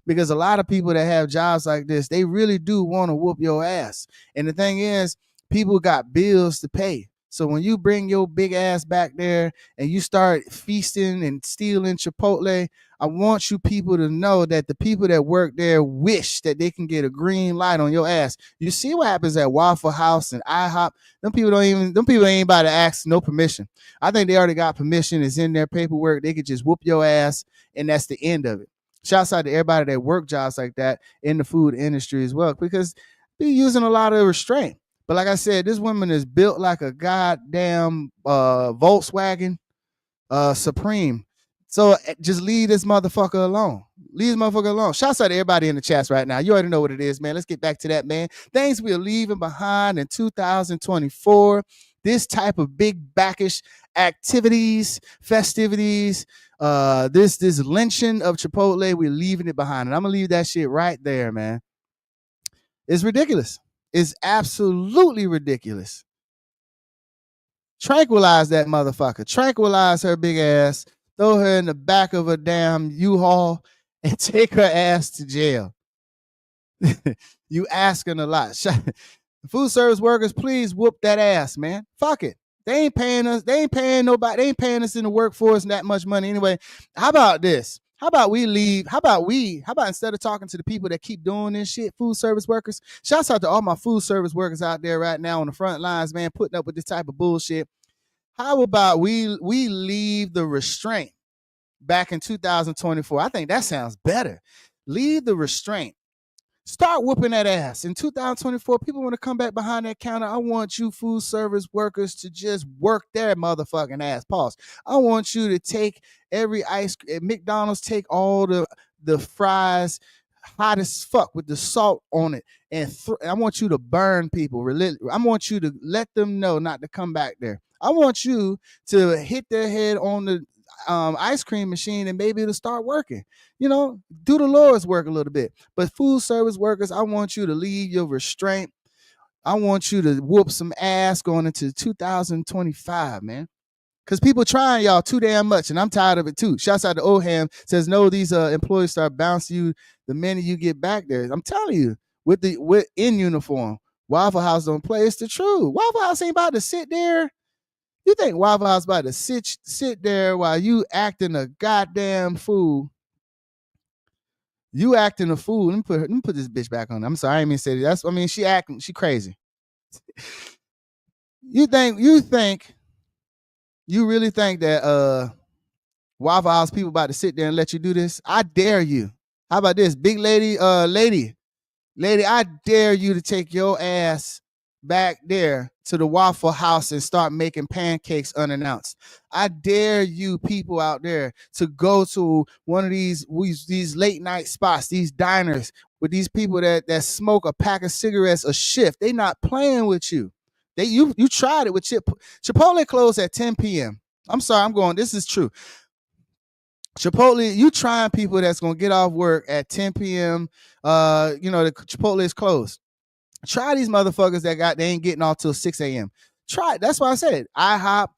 Because a lot of people that have jobs like this, they really do want to whoop your ass. And the thing is, people got bills to pay. So when you bring your big ass back there and you start feasting and stealing Chipotle, I want you people to know that the people that work there wish that they can get a green light on your ass. You see what happens at Waffle House and IHOP? Them people ain't about to ask no permission. I think they already got permission. It's in their paperwork. They could just whoop your ass, and that's the end of it. Shouts out to everybody that work jobs like that in the food industry as well, because they're using a lot of restraint. But like I said, this woman is built like a goddamn Volkswagen Supreme. So just leave this motherfucker alone. Leave this motherfucker alone. Shouts out to everybody in the chats right now. You already know what it is, man. Let's get back to that, man. Things we're leaving behind in 2024. This type of big backish activities, festivities, this lynching of Chipotle, we're leaving it behind. And I'm gonna leave that shit right there, man. It's ridiculous. It's absolutely ridiculous. Tranquilize that motherfucker. Tranquilize her big ass. Throw her in the back of a damn U-Haul and take her ass to jail. You asking a lot. Food service workers, please whoop that ass, man. Fuck it. They ain't paying us. They ain't paying nobody. They ain't paying us in the workforce that much money anyway. How about this? How about we leave? How about instead of talking to the people that keep doing this shit, food service workers? Shouts out to all my food service workers out there right now on the front lines, man, putting up with this type of bullshit. How about we leave the restraint back in 2024? I think that sounds better. Leave the restraint. Start whooping that ass. In 2024, people want to come back behind that counter. I want you food service workers to just work their motherfucking ass. Pause. I want you to take every ice at McDonald's, take all the fries hot as fuck with the salt on it, and I want you to burn people. I want you to let them know not to come back there. I want you to hit their head on the ice cream machine, and maybe it'll start working. You know, do the Lord's work a little bit. But food service workers, I want you to leave your restraint. I want you to whoop some ass going into 2025, man. Because people trying y'all too damn much, and I'm tired of it too. Shouts out to Oham, says no, these employees start bouncing you the minute you get back there. I'm telling you, with in uniform, Waffle House don't play. It's the truth. Waffle House ain't about to sit there. You think Waffle House about to sit there while you acting a goddamn fool? You acting a fool. Let me put this bitch back on. I'm sorry, I didn't mean to say that. She crazy. You really think that Waffle House people about to sit there and let you do this? I dare you. How about this? Big lady, I dare you to take your ass back there to the Waffle House and start making pancakes unannounced. I dare you people out there to go to one of these late night spots, these diners with these people that smoke a pack of cigarettes a shift. They not playing with you. You tried it with Chipotle closed at 10 p.m. I'm sorry, this is true. Chipotle, you trying people that's gonna get off work at 10 p.m. The Chipotle is closed. Try these motherfuckers they ain't getting off till 6 a.m. Try. That's why I said IHOP,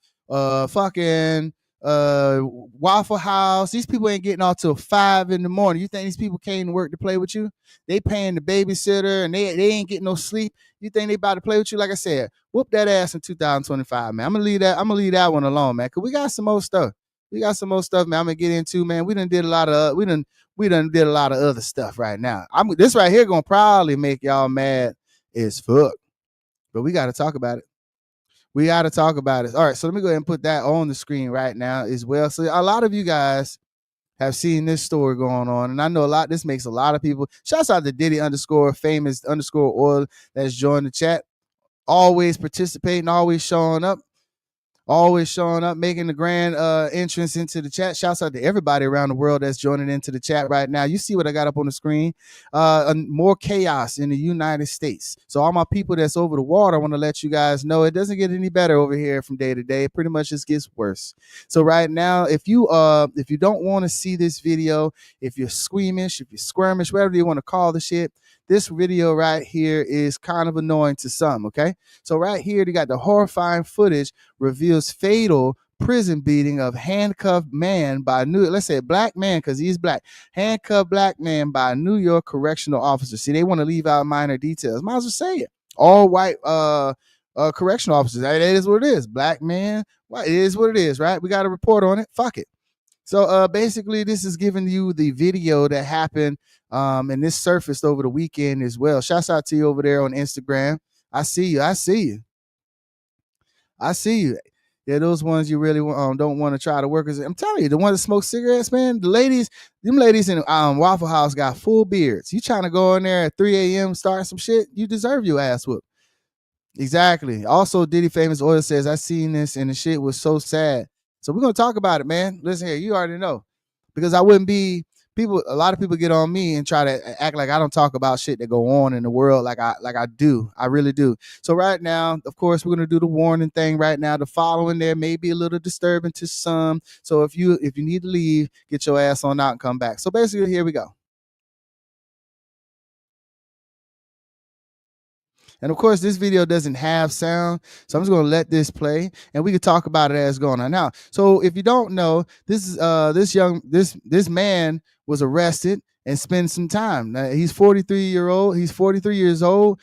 fucking Waffle House. These people ain't getting off till 5 in the morning. You think these people came to work to play with you? They paying the babysitter and they ain't getting no sleep. You think they about to play with you? Like I said, whoop that ass in 2025, man. I'm gonna leave that one alone, man. Cause we got some more stuff. Man. I'm gonna get into, man. We done did a lot of other stuff right now. This right here gonna probably make y'all mad as fuck, but we got to talk about it. All right, so let me go ahead and put that on the screen right now as well. So a lot of you guys have seen this story going on, and I know this makes a lot of people. Shouts out to Diddy _famous_oil that's joined the chat, always participating, always showing up, always showing up, making the grand entrance into the chat. Shouts out to everybody around the world that's joining into the chat right now. You see what I got up on the screen. More chaos in the United States. So all my people that's over the water, I want to let you guys know it doesn't get any better over here from day to day. It pretty much just gets worse. So right now, if you don't want to see this video, if you're squeamish, if you're squirmish, whatever you want to call the shit, this video right here is kind of annoying to some, okay? So right here, they got the horrifying footage reveals fatal prison beating of handcuffed man by let's say black man, because he's black, handcuffed black man by a New York correctional officer. See, they want to leave out minor details. Might as well say it. All white correctional officers. That is what it is. Black man. Well, it is what it is, right? We got a report on it. Fuck it. So basically, this is giving you the video that happened, and this surfaced over the weekend as well. Shouts out to you over there on Instagram. I see you. I see you. I see you. Yeah, those ones you really don't want to try to work. I'm telling you, the ones that smoke cigarettes, man, them ladies in Waffle House got full beards. You trying to go in there at 3 a.m. start some shit, you deserve your ass whoop. Exactly. Also, Diddy Famous Oil says, I seen this and the shit was so sad. So we're going to talk about it, man. Listen here, you already know. Because I wouldn't be, a lot of people get on me and try to act like I don't talk about shit that go on in the world like I do. I really do. So right now, of course, we're going to do the warning thing right now. The following there may be a little disturbing to some. So if you need to leave, get your ass on out and come back. So basically, here we go. And of course, this video doesn't have sound, so I'm just going to let this play, and we can talk about it as going on now. So if you don't know, this is this man was arrested and spent some time. Now, he's 43 years old.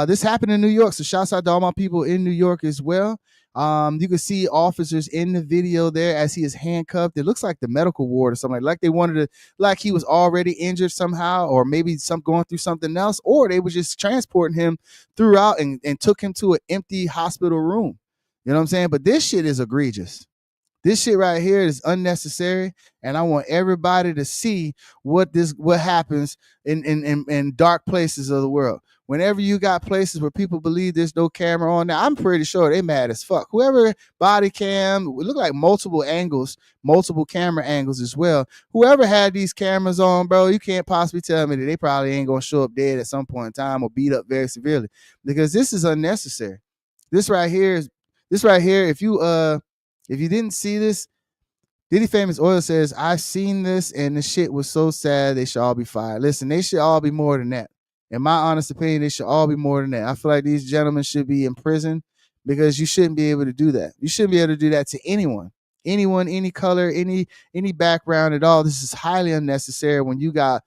This happened in New York, so shouts out to all my people in New York as well. You can see officers in the video there as he is handcuffed. It looks like the medical ward or something, like they wanted to, like he was already injured somehow, or maybe going through something else, or they were just transporting him throughout and took him to an empty hospital room. You know what I'm saying? But this shit is egregious. This shit right here is unnecessary, and I want everybody to see what happens in dark places of the world. Whenever you got places where people believe there's no camera on there, I'm pretty sure they mad as fuck. Whoever body cam, it look like multiple camera angles as well. Whoever had these cameras on, bro, you can't possibly tell me that they probably ain't gonna show up dead at some point in time or beat up very severely, because this is unnecessary. This right here, if you didn't see this, Diddy Famous Oil says, I've seen this and the shit was so sad, they should all be fired. Listen, they should all be more than that. In my honest opinion, they should all be more than that. I feel like these gentlemen should be in prison, because you shouldn't be able to do that. You shouldn't be able to do that to anyone, any color, any background at all. This is highly unnecessary when you got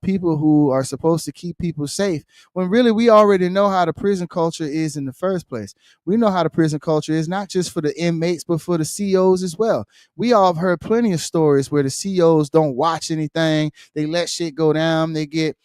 people who are supposed to keep people safe, when really we already know how the prison culture is in the first place. We know how the prison culture is, not just for the inmates, but for the COs as well. We all have heard plenty of stories where the COs don't watch anything. They let shit go down. They get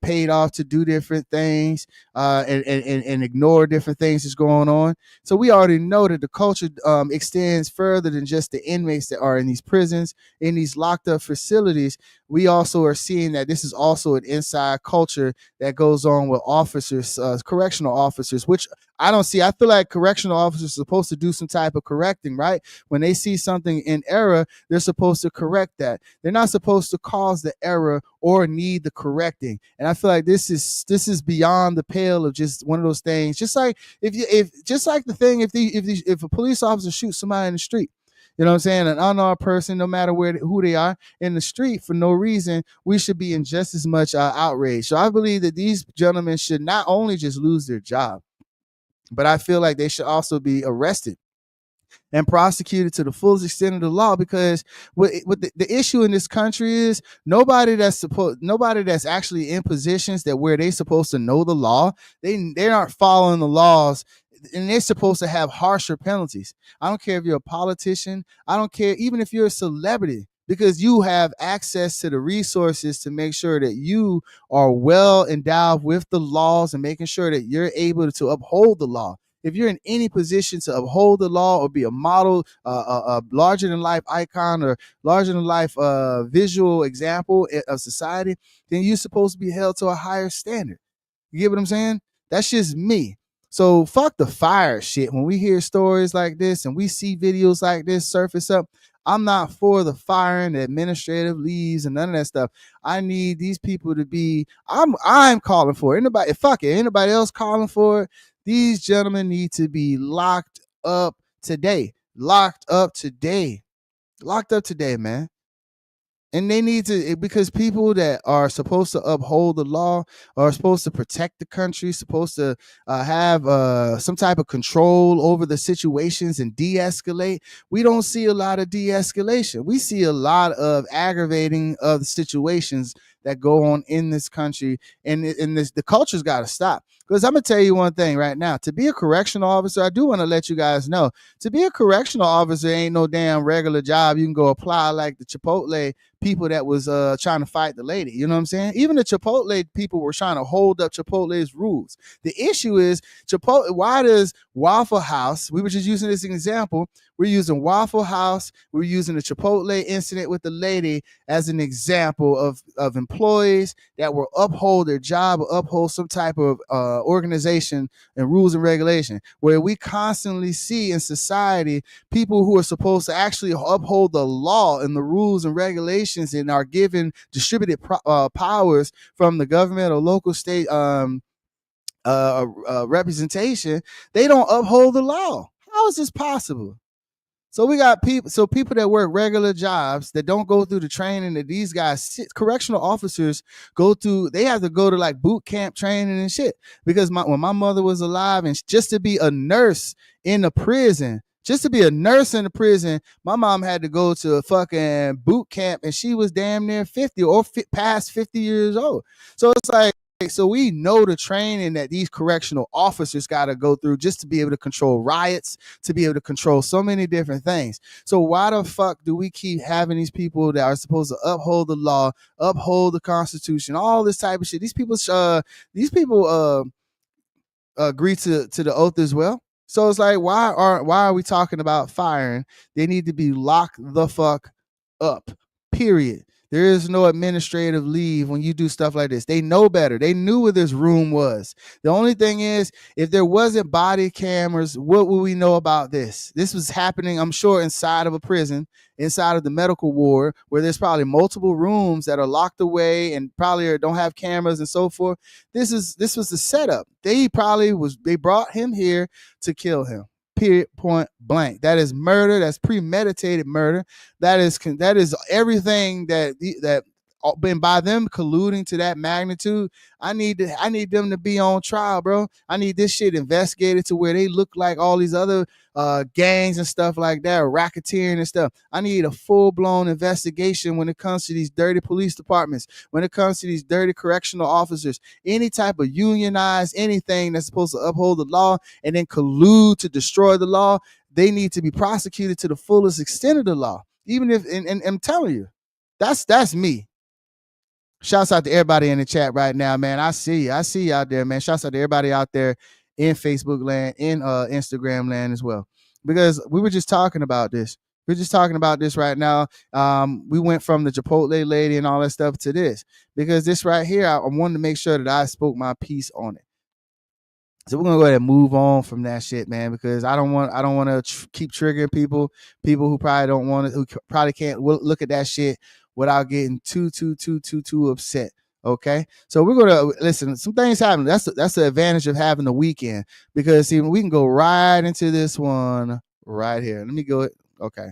paid off to do different things and ignore different things that's going on. So we already know that the culture extends further than just the inmates that are in these prisons, in these locked up facilities. We also are seeing that this is also an inside culture that goes on with officers, correctional officers, which I don't see. I feel like correctional officers are supposed to do some type of correcting, right? When they see something in error, they're supposed to correct that. They're not supposed to cause the error or need the correcting. And I feel like this is beyond the pale of just one of those things. Just like if a police officer shoots somebody in the street, you know what I'm saying, an unarmed person, no matter who they are in the street for no reason, we should be in just as much outrage. So I believe that these gentlemen should not only just lose their job, but I feel like they should also be arrested and prosecuted to the fullest extent of the law, because what the issue in this country is nobody that's actually in positions that where they supposed to know the law, they aren't following the laws, and they're supposed to have harsher penalties. I don't care if you're a politician. I don't care even if you're a celebrity, because you have access to the resources to make sure that you are well endowed with the laws and making sure that you're able to uphold the law. If you're in any position to uphold the law or be a model, a larger than life icon or larger than life visual example of society, then you're supposed to be held to a higher standard. You get what I'm saying? That's just me. So fuck the fire shit. When we hear stories like this and we see videos like this surface up, I'm not for the firing, the administrative leaves, and none of that stuff. I need these people to be. I'm calling for it. Anybody, fuck it. Anybody else calling for it? These gentlemen need to be locked up today. Locked up today. Locked up today, man. And they need to, because people that are supposed to uphold the law, are supposed to protect the country, supposed to have some type of control over the situations and de-escalate. We don't see a lot of de-escalation. We see a lot of aggravating of the situations that go on in this country, and the culture's got to stop. Because I'm gonna tell you one thing right now: to be a correctional officer, I do want to let you guys know, to be a correctional officer ain't no damn regular job. You can go apply like the Chipotle people that was trying to fight the lady. You know what I'm saying? Even the Chipotle people were trying to hold up Chipotle's rules. The issue is Chipotle. Why does Waffle House? We were just using this example. We're using Waffle House. We're using the Chipotle incident with the lady as an example of employees that will uphold their job, or uphold some type of organization and rules and regulation. Where we constantly see in society people who are supposed to actually uphold the law and the rules and regulations and are given distributed powers from the government or local state representation, they don't uphold the law. How is this possible? So we got people that work regular jobs that don't go through the training that these guys, correctional officers, go through. They have to go to like boot camp training and shit. Because when my mother was alive, and just to be a nurse in a prison, my mom had to go to a fucking boot camp, and she was damn near 50 or past 50 years old. So it's like, so we know the training that these correctional officers got to go through just to be able to control riots, to be able to control so many different things. So why the fuck do we keep having these people that are supposed to uphold the law, uphold the Constitution, all this type of shit? These people agree to the oath as well. So it's like, why are we talking about firing? They need to be locked the fuck up. Period. There is no administrative leave when you do stuff like this. They know better. They knew where this room was. The only thing is, if there wasn't body cameras, what would we know about this? This was happening, I'm sure, inside of a prison, inside of the medical ward, where there's probably multiple rooms that are locked away and probably don't have cameras and so forth. This was the setup. They brought him here to kill him. Period, point blank. That is murder. That's premeditated murder. That is everything that been by them colluding to that magnitude. I need them to be on trial, bro. I need this shit investigated to where they look like all these other gangs and stuff like that, racketeering and stuff. I need a full-blown investigation when it comes to these dirty police departments, when it comes to these dirty correctional officers, any type of unionized anything that's supposed to uphold the law and then collude to destroy the law. They need to be prosecuted to the fullest extent of the law. Even if, and I'm telling you, that's me. Shouts out to everybody in the chat right now, man. I see you out there, man. Shouts out to everybody out there in Facebook land, in Instagram land as well. Because we were just talking about this. We're just talking about this right now. We went from the Chipotle lady and all that stuff to this. Because this right here, I wanted to make sure that I spoke my piece on it. So we're gonna go ahead and move on from that shit, man, because I don't want to keep triggering people who probably don't want it, who probably can't look at that shit without getting too upset. Okay, so we're gonna listen. Some things happen. That's the advantage of having the weekend, because see, we can go right into this one right here. Let me go. Okay,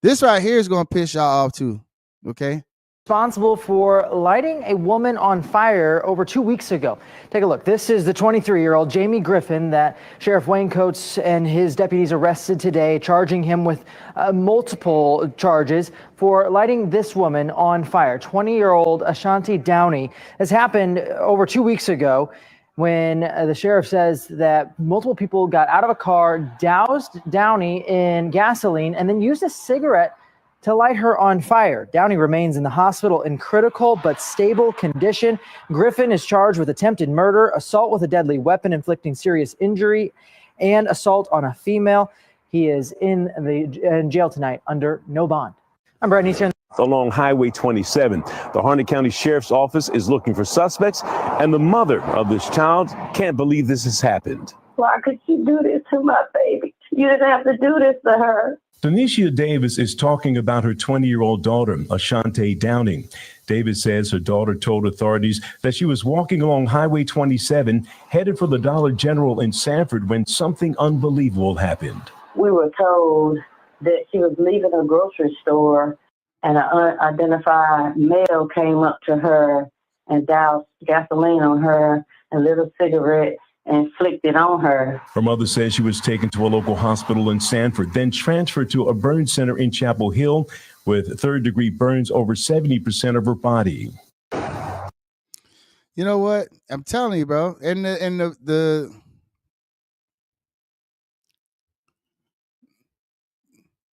this right here is gonna piss y'all off too. Okay. Responsible for lighting a woman on fire over 2 weeks ago. Take a look. This is the 23-year-old Jamie Griffin that Sheriff Wayne Coates and his deputies arrested today, charging him with multiple charges for lighting this woman on fire. 20-year-old Ashanti Downey. Has happened over 2 weeks ago, when the sheriff says that multiple people got out of a car, doused Downey in gasoline, and then used a cigarette to light her on fire. Downey remains in the hospital in critical but stable condition. Griffin is charged with attempted murder, assault with a deadly weapon inflicting serious injury, and assault on a female. He is in jail tonight under no bond. I'm Brad Neeson. along Highway 27. The Harnett County Sheriff's Office is looking for suspects, and the mother of this child can't believe this has happened. Why could you do this to my baby? You didn't have to do this to her. Tanisha Davis is talking about her 20-year-old daughter, Ashante Downing. Davis says her daughter told authorities that she was walking along Highway 27, headed for the Dollar General in Sanford, when something unbelievable happened. We were told that she was leaving a grocery store, and an unidentified male came up to her and doused gasoline on her and lit a cigarette and flicked it on her. Her mother says she was taken to a local hospital in Sanford, then transferred to a burn center in Chapel Hill with third-degree burns over 70% of her body. You know what? I'm telling you, bro. And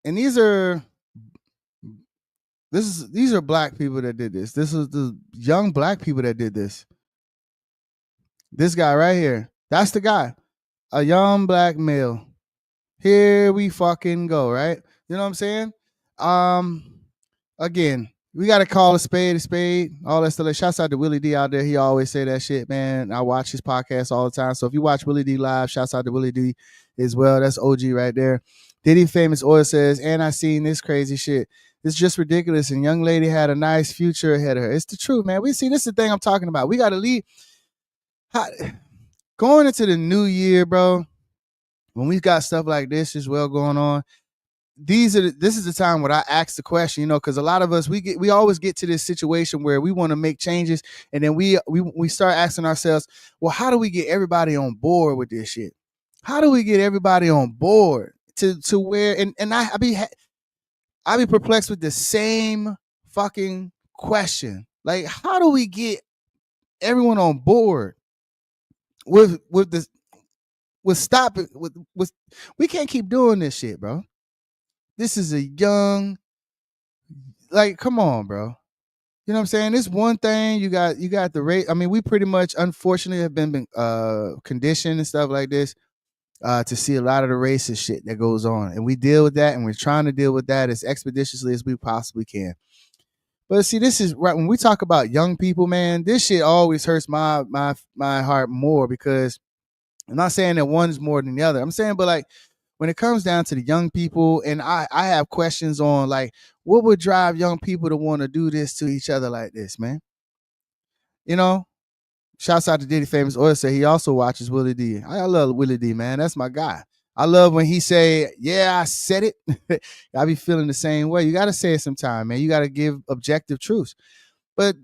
these are black people that did this. This is the young black people that did this. This guy right here. That's the guy. A young black male. Here we fucking go, right? You know what I'm saying? Again, we got to call a spade, all that stuff. Like, shouts out to Willie D out there. He always say that shit, man. I watch his podcast all the time. So if you watch Willie D live, shouts out to Willie D as well. That's OG right there. Diddy Famous Oil says, and I seen this crazy shit. It's just ridiculous. And young lady had a nice future ahead of her. It's the truth, man. We see, this is the thing I'm talking about. We got to leave. Going into the new year, bro, when we've got stuff like this as well going on, this is the time where I ask the question, you know, because a lot of us, we always get to this situation where we want to make changes, and then we start asking ourselves, well, how do we get everybody on board with this shit? How do we get everybody on board to where, and I be perplexed with the same fucking question. Like, how do we get everyone on board with this? We can't keep doing this shit, bro. This is a young, like, come on, bro. You know what I'm saying? This one thing, you got the rate. I mean, we pretty much, unfortunately, have been conditioned and stuff like this to see a lot of the racist shit that goes on. And we deal with that, and we're trying to deal with that as expeditiously as we possibly can. But see, this is right when we talk about young people, man, this shit always hurts my heart more, because I'm not saying that one is more than the other. I'm saying, but like, when it comes down to the young people, and I have questions on, like, what would drive young people to want to do this to each other like this, man? You know, shouts out to Diddy Famous Oil say he also watches Willie D. I love Willie D, man. That's my guy. I love when he say, yeah, I said it. I be feeling the same way. You got to say it sometime, man. You got to give objective truths. But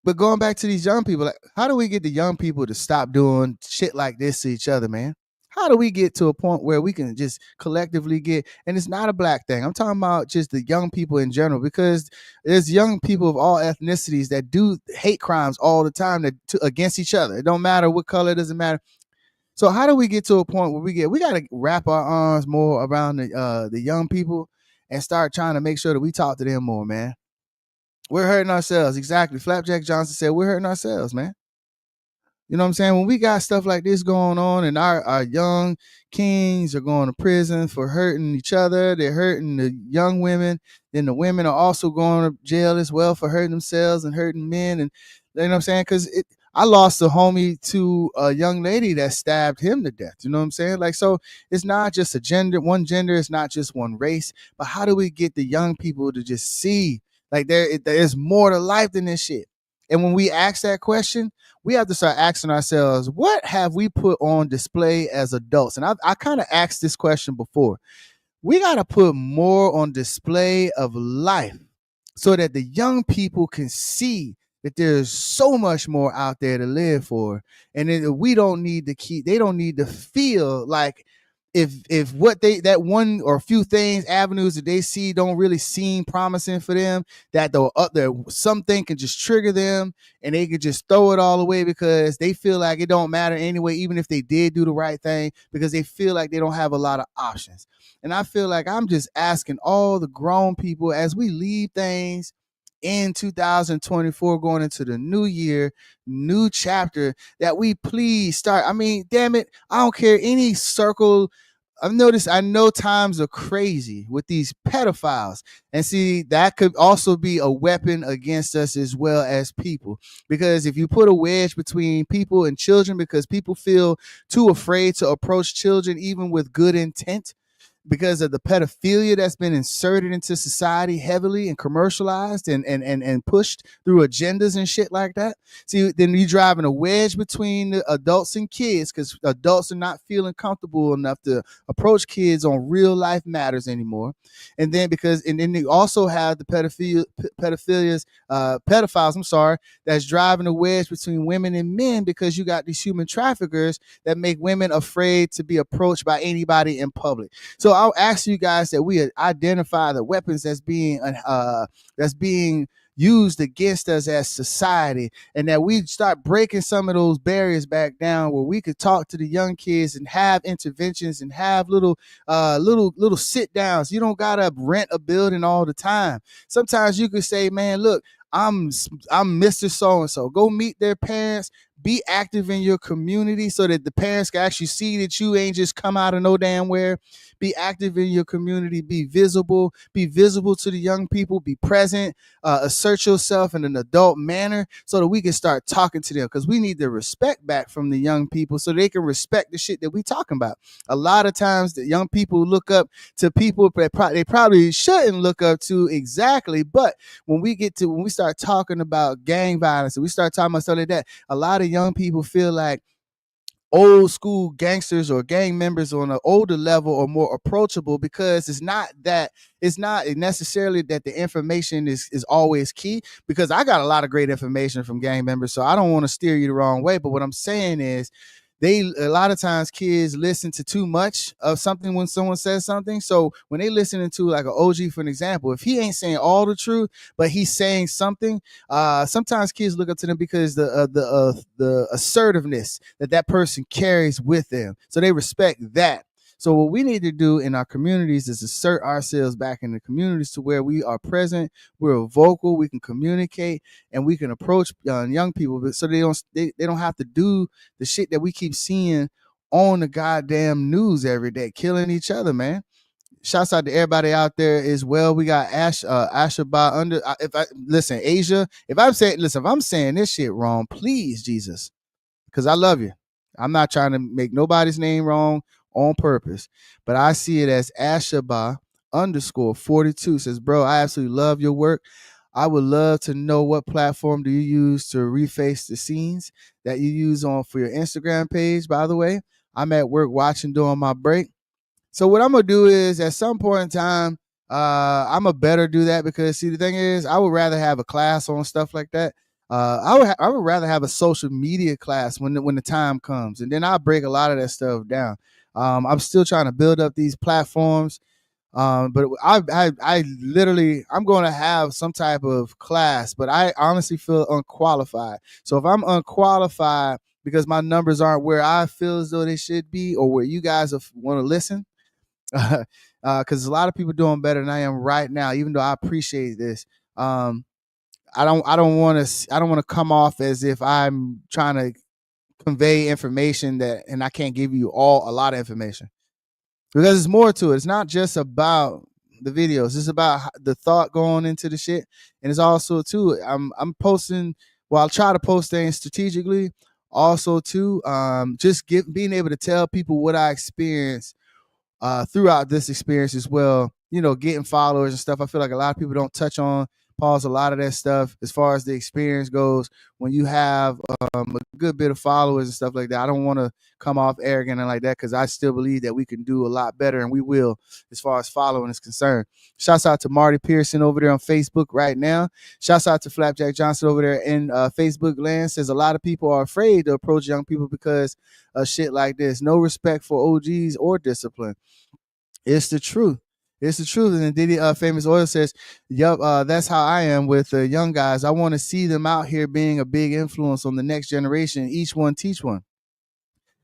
But going back to these young people, like, how do we get the young people to stop doing shit like this to each other, man? How do we get to a point where we can just collectively get, and it's not a black thing, I'm talking about just the young people in general, because there's young people of all ethnicities that do hate crimes all the time against each other. It don't matter what color, it doesn't matter. So how do we get to a point where we got to wrap our arms more around the young people and start trying to make sure that we talk to them more, man? We're hurting ourselves. Exactly. Flapjack Johnson said, we're hurting ourselves, man. You know what I'm saying? When we got stuff like this going on, and our young kings are going to prison for hurting each other, they're hurting the young women, then the women are also going to jail as well for hurting themselves and hurting men. And you know what I'm saying? Because I lost a homie to a young lady that stabbed him to death. You know what I'm saying? Like, so it's not just one gender, it's not just one race, but how do we get the young people to just see, like, there's more to life than this shit? And when we ask that question, we have to start asking ourselves, what have we put on display as adults? And I kind of asked this question before. We got to put more on display of life so that the young people can see that there's so much more out there to live for. And we don't need to they don't need to feel like if what that one or a few things, avenues that they see don't really seem promising for them, that something can just trigger them and they could just throw it all away because they feel like it don't matter anyway, even if they did do the right thing, because they feel like they don't have a lot of options. And I feel like I'm just asking all the grown people, as we leave things in 2024, going into the new year, new chapter, that we please start. I mean, damn it, I don't care any circle I've noticed, I know times are crazy with these pedophiles. And see, that could also be a weapon against us as well as people. Because if you put a wedge between people and children, because people feel too afraid to approach children, even with good intent, because of the pedophilia that's been inserted into society heavily and commercialized and pushed through agendas and shit like that. See, then you driving a wedge between the adults and kids because adults are not feeling comfortable enough to approach kids on real life matters anymore. And then you also have the pedophiles, I'm sorry, that's driving a wedge between women and men because you got these human traffickers that make women afraid to be approached by anybody in public. So I'll ask you guys that we identify the weapons that's being used against us as society, and that we start breaking some of those barriers back down, where we could talk to the young kids and have interventions and have little sit downs. You don't gotta rent a building all the time. Sometimes you could say, man, look, I'm Mr. So-and-so. Go meet their parents. Be active in your community so that the parents can actually see that you ain't just come out of no damn where. Be active in your community. Be visible to the young people. Be present. Assert yourself in an adult manner so that we can start talking to them, because we need the respect back from the young people so they can respect the shit that we talking about. A lot of times the young people look up to people that they probably shouldn't look up to exactly, but when we start talking about gang violence and we start talking about stuff like that, a lot of young people feel like old school gangsters or gang members on an older level are more approachable, because it's not necessarily that the information is always key, because I got a lot of great information from gang members, so I don't want to steer you the wrong way. But what I'm saying is, a lot of times kids listen to too much of something when someone says something. So when they listening to like an OG, for an example, if he ain't saying all the truth, but he's saying something, sometimes kids look up to them because the assertiveness that person carries with them. So they respect that. So what we need to do in our communities is assert ourselves back in the communities to where we are present, we're vocal, we can communicate, and we can approach young people, so they don't have to do the shit that we keep seeing on the goddamn news every day, killing each other, man. Shouts out to everybody out there as well. We got Ashabah under. Asia. If I'm saying this shit wrong, please, Jesus, because I love you. I'm not trying to make nobody's name wrong on purpose, but I see it as Ashabah _42 says, bro, I absolutely love your work. I would love to know what platform do you use to reface the scenes that you use for your Instagram page. By the way, I'm at work watching during my break. So what I'm gonna do is, at some point in time, I'm gonna better do that, because see, the thing is, I would rather have a class on stuff like that. I would rather have a social media class when the time comes, and then I'll break a lot of that stuff down. I'm still trying to build up these platforms, but I literally, I'm going to have some type of class, but I honestly feel unqualified. So if I'm unqualified because my numbers aren't where I feel as though they should be, or where you guys want to listen, because a lot of people doing better than I am right now, even though I appreciate this. I don't want to come off as if I'm trying to convey information and I can't give you a lot of information, because it's more to it. It's not just about the videos. It's about the thought going into the shit, and it's also too. I'm posting. Well, I'll try to post things strategically. Also too, just being able to tell people what I experienced throughout this experience as well. Getting followers and stuff. I feel like a lot of people don't touch on a lot of that stuff as far as the experience goes. When you have a good bit of followers and stuff like that, I don't want to come off arrogant and like that, because I still believe that we can do a lot better, and we will, as far as following is concerned. Shouts out to Marty Pearson over there on Facebook right now. Shouts out to Flapjack Johnson over there in Facebook land. Says a lot of people are afraid to approach young people because of shit like this. No respect for OGs or discipline. It's the truth. It's the truth. And then Diddy Famous Oil says, yup, that's how I am with young guys. I want to see them out here being a big influence on the next generation. Each one teach one.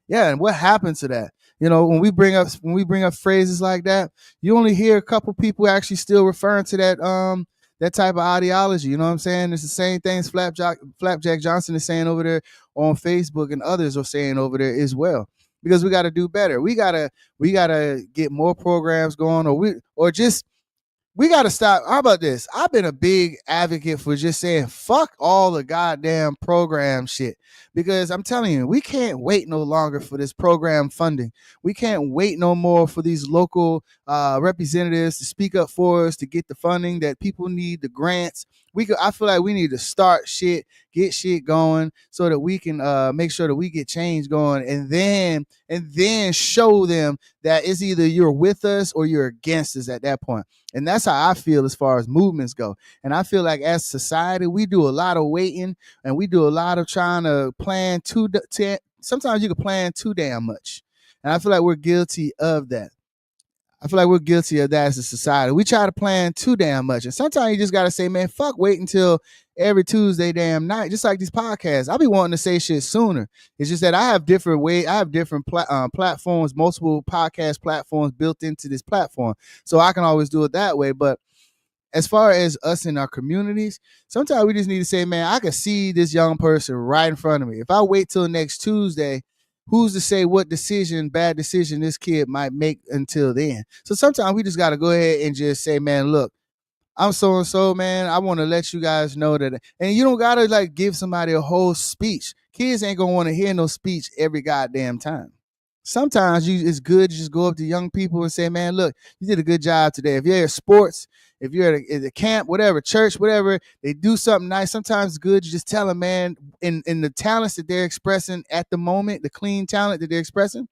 Yeah, and what happened to that? When we bring up phrases like that, you only hear a couple people actually still referring to that type of ideology. You know what I'm saying? It's the same things Flapjack Johnson is saying over there on Facebook, and others are saying over there as well. because we got to do better. We gotta get more programs going, or just we got to stop. How about this? I've been a big advocate for just saying fuck all the goddamn program shit, because I'm telling you, we can't wait no longer for this program funding. We can't wait no more for these local representatives to speak up for us, to get the funding that people need, the grants. I feel like we need to start shit, get shit going, so that we can make sure that we get change going, and then show them that it's either you're with us or you're against us at that point. And that's how I feel as far as movements go. And I feel like as society, we do a lot of waiting, and we do a lot of trying to plan sometimes you can plan too damn much. And I feel like we're guilty of that. I feel like we're guilty of that as a society. We try to plan too damn much. And sometimes you just got to say, man, fuck, wait until every Tuesday damn night. Just like these podcasts. I'll be wanting to say shit sooner. It's just that I have different platforms, multiple podcast platforms built into this platform. So I can always do it that way. But as far as us in our communities, sometimes we just need to say, man, I can see this young person right in front of me. If I wait till next Tuesday, who's to say what bad decision this kid might make until then? So sometimes we just got to go ahead and just say, man, look, I'm so-and-so, man. I want to let you guys know that. And you don't got to like give somebody a whole speech. Kids ain't going to want to hear no speech every goddamn time. Sometimes it's good to just go up to young people and say, man, look, you did a good job today. If you're at sports, if you're at a camp, whatever, church, whatever, they do something nice. Sometimes it's good to just tell them, man, in the talents that they're expressing at the moment, the clean talent that they're expressing,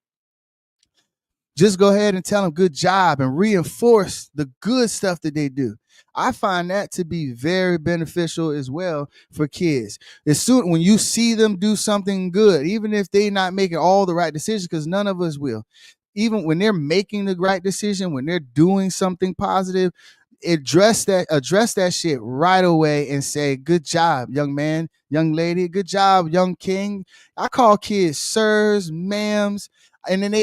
just go ahead and tell them good job and reinforce the good stuff that they do. I find that to be very beneficial as well for kids. As soon when you see them do something good, even if they're not making all the right decisions, because none of us will, even when they're making the right decision, when they're doing something positive, address that shit right away and say, good job, young man, young lady, good job, young king. I call kids sirs, ma'ams, and then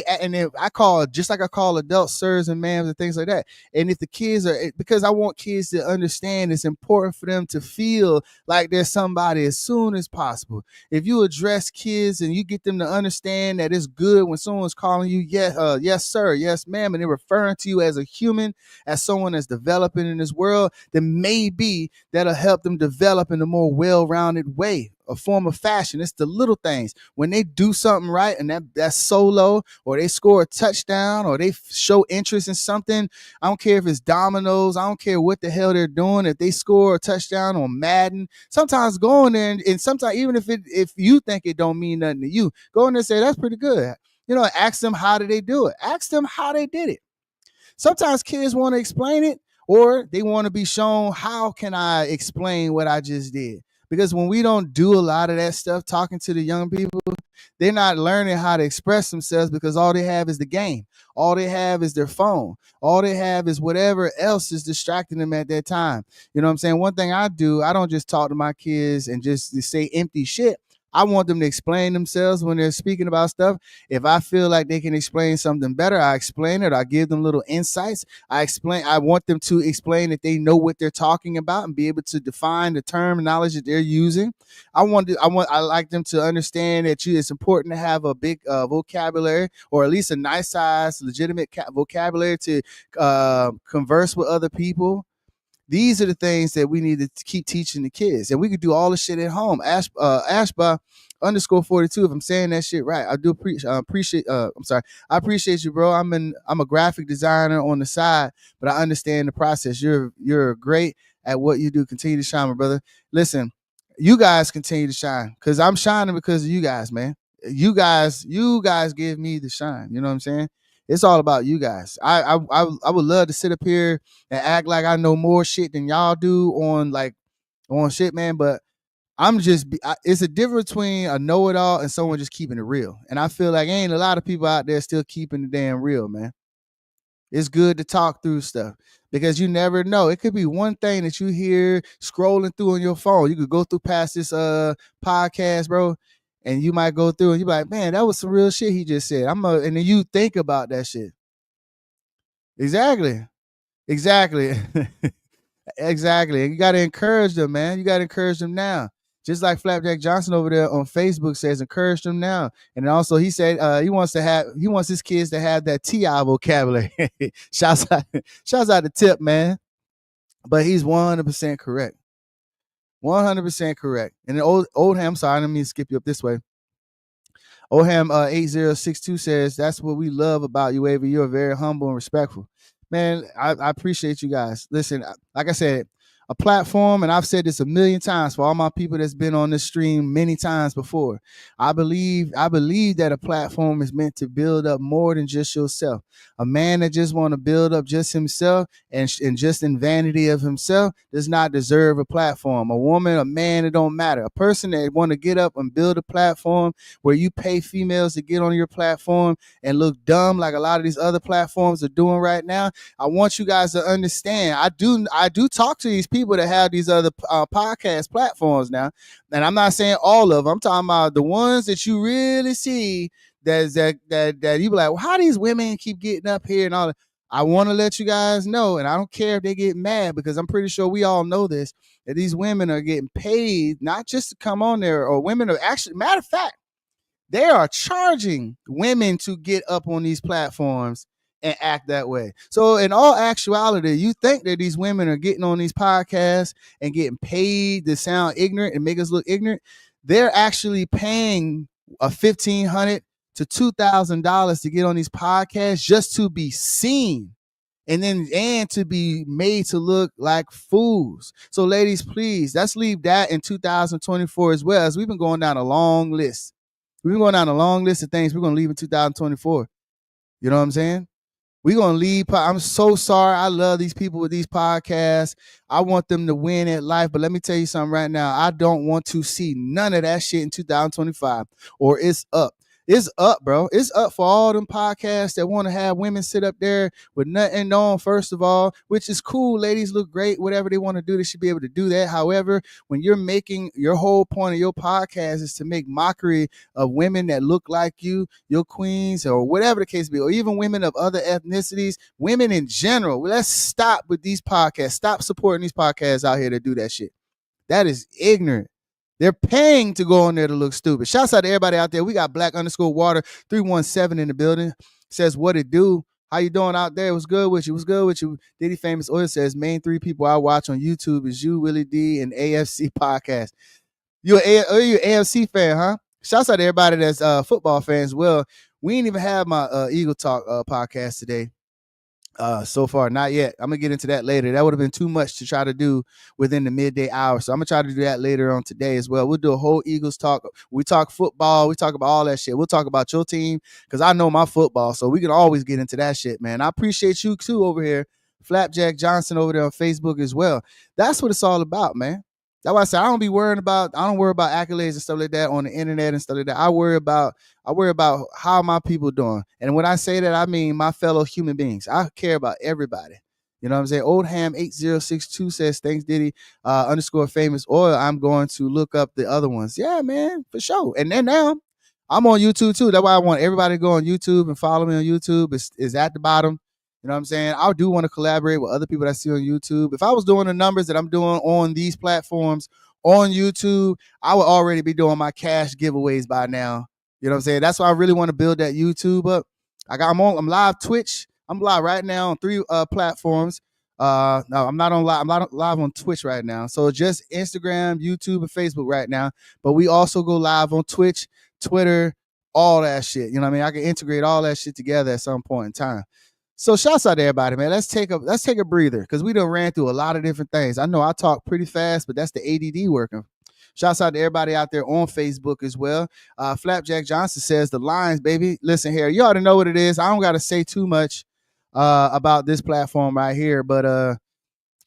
I call, just like I call adults sirs and ma'ams and things like that. And if the kids because I want kids to understand it's important for them to feel like there's somebody as soon as possible. If you address kids and you get them to understand that it's good when someone's calling you yes sir, yes ma'am, and they're referring to you as a human, as someone that's developing in this world, then maybe that'll help them develop in a more well-rounded way, a form of fashion. It's the little things. When they do something right and that's solo, or they score a touchdown, or they show interest in something, I don't care if it's dominoes, I don't care what the hell they're doing. If they score a touchdown on Madden, sometimes go in there and sometimes even if you think it don't mean nothing to you, go in there and say, that's pretty good. Ask them how did they do it. Ask them how they did it. Sometimes kids want to explain it, or they want to be shown, how can I explain what I just did? Because when we don't do a lot of that stuff, talking to the young people, they're not learning how to express themselves, because all they have is the game. All they have is their phone. All they have is whatever else is distracting them at that time. You know what I'm saying? One thing I do, I don't just talk to my kids and just say empty shit. I want them to explain themselves when they're speaking about stuff. If I feel like they can explain something better, I explain it. I give them little insights. I want them to explain that they know what they're talking about and be able to define the terminology that they're using. I like them to understand that it's important to have a big vocabulary, or at least a nice size, legitimate vocabulary to converse with other people. These are the things that we need to keep teaching the kids, and we could do all the shit at home. Ashba _42. If I'm saying that shit right, I do appreciate. I'm sorry. I appreciate you, bro. I'm a graphic designer on the side, but I understand the process. You're great at what you do. Continue to shine, my brother. Listen, you guys continue to shine, because I'm shining because of you guys, man. You guys give me the shine. You know what I'm saying? It's all about you guys. I would love to sit up here and act like I know more shit than y'all do on shit, man. But it's a difference between a know-it-all and someone just keeping it real. And I feel like ain't a lot of people out there still keeping it damn real, man. It's good to talk through stuff, because you never know. It could be one thing that you hear scrolling through on your phone. You could go through past this podcast, bro, and you might go through and you be like, man, that was some real shit he just said. And then you think about that shit. Exactly. Exactly. You got to encourage them, man. You got to encourage them now. Just like Flapjack Johnson over there on Facebook says, encourage them now. And also he said he wants his kids to have that T.I. vocabulary. Shouts out to Tip, man. But he's 100% correct. 100% correct. And then Oldham, sorry, let me skip you up this way. Oham 8062 says, that's what we love about you, Wavve. You're very humble and respectful. Man, I appreciate you guys. Listen, like I said, a platform, and I've said this a million times for all my people that's been on this stream many times before. I believe that a platform is meant to build up more than just yourself. A man that just want to build up just himself and just in vanity of himself does not deserve a platform. A woman, a man, it don't matter. A person that want to get up and build a platform where you pay females to get on your platform and look dumb like a lot of these other platforms are doing right now. I want you guys to understand. I do talk to these people that have these other podcast platforms now, and I'm not saying all of them. I'm talking about the ones that you really see that you be like, well, how these women keep getting up here and all that. I want to let you guys know, and I don't care if they get mad, because I'm pretty sure we all know this, that these women are getting paid not just to come on there, or women are actually, matter of fact, they are charging women to get up on these platforms and act that way. So in all actuality, you think that these women are getting on these podcasts and getting paid to sound ignorant and make us look ignorant. They're actually paying $1,500 to $2,000 to get on these podcasts just to be seen. And to be made to look like fools. So ladies, please, let's leave that in 2024 as well, as we've been going down a long list. We've been going down a long list of things we're going to leave in 2024. You know what I'm saying? We're going to leave. I'm so sorry. I love these people with these podcasts. I want them to win at life. But let me tell you something right now. I don't want to see none of that shit in 2025, or it's up. It's up, bro. It's up for all them podcasts that want to have women sit up there with nothing on, first of all, which is cool. Ladies look great. Whatever they want to do, they should be able to do that. However, when you're making your whole point of your podcast is to make mockery of women that look like you, your queens, or whatever the case be, or even women of other ethnicities, women in general, let's stop with these podcasts. Stop supporting these podcasts out here that do that shit. That is ignorant. They're paying to go on there to look stupid. Shouts out to everybody out there. We got Black_Water 317 in the building. Says, what it do? How you doing out there? What's good with you? What's good with you? Diddy Famous Oil says, main 3 people I watch on YouTube is you, Willie D, and AFC Podcast. You're an AFC fan, huh? Shouts out to everybody that's football fans. Well, we ain't even have my Eagle Talk podcast today. So far, not yet. I'm gonna get into that later. That would have been too much to try to do within the midday hour. So I'm gonna try to do that later on today as well. We'll do a whole Eagles talk. We talk football. We talk about all that shit. We'll talk about your team, because I know my football. So we can always get into that shit, man. I appreciate you too over here, Flapjack Johnson over there on Facebook as well. That's what it's all about, man. That's why I say I don't worry about accolades and stuff like that on the internet and stuff like that. I worry about how my people doing. And when I say that, I mean my fellow human beings. I care about everybody. You know what I'm saying? Oldham 8062 says, thanks, Diddy, _famous oil. I'm going to look up the other ones. Yeah, man, for sure. And then now I'm on YouTube too. That's why I want everybody to go on YouTube and follow me on YouTube. It's at the bottom. You know what I'm saying? I do want to collaborate with other people that I see on YouTube. If I was doing the numbers that I'm doing on these platforms on YouTube, I would already be doing my cash giveaways by now. You know what I'm saying? That's why I really want to build that YouTube up. I'm live Twitch. I'm live right now on 3 platforms. No, I'm not on live. I'm not live on Twitch right now. So just Instagram, YouTube, and Facebook right now. But we also go live on Twitch, Twitter, all that shit. You know what I mean? I can integrate all that shit together at some point in time. So shouts out to everybody, man. Let's take a breather, because we done ran through a lot of different things. I know I talk pretty fast, but that's the ADD working. Shouts out to everybody out there on Facebook as well. Flapjack Johnson says, the lines, baby. Listen here, you already know what it is. I don't got to say too much about this platform right here, but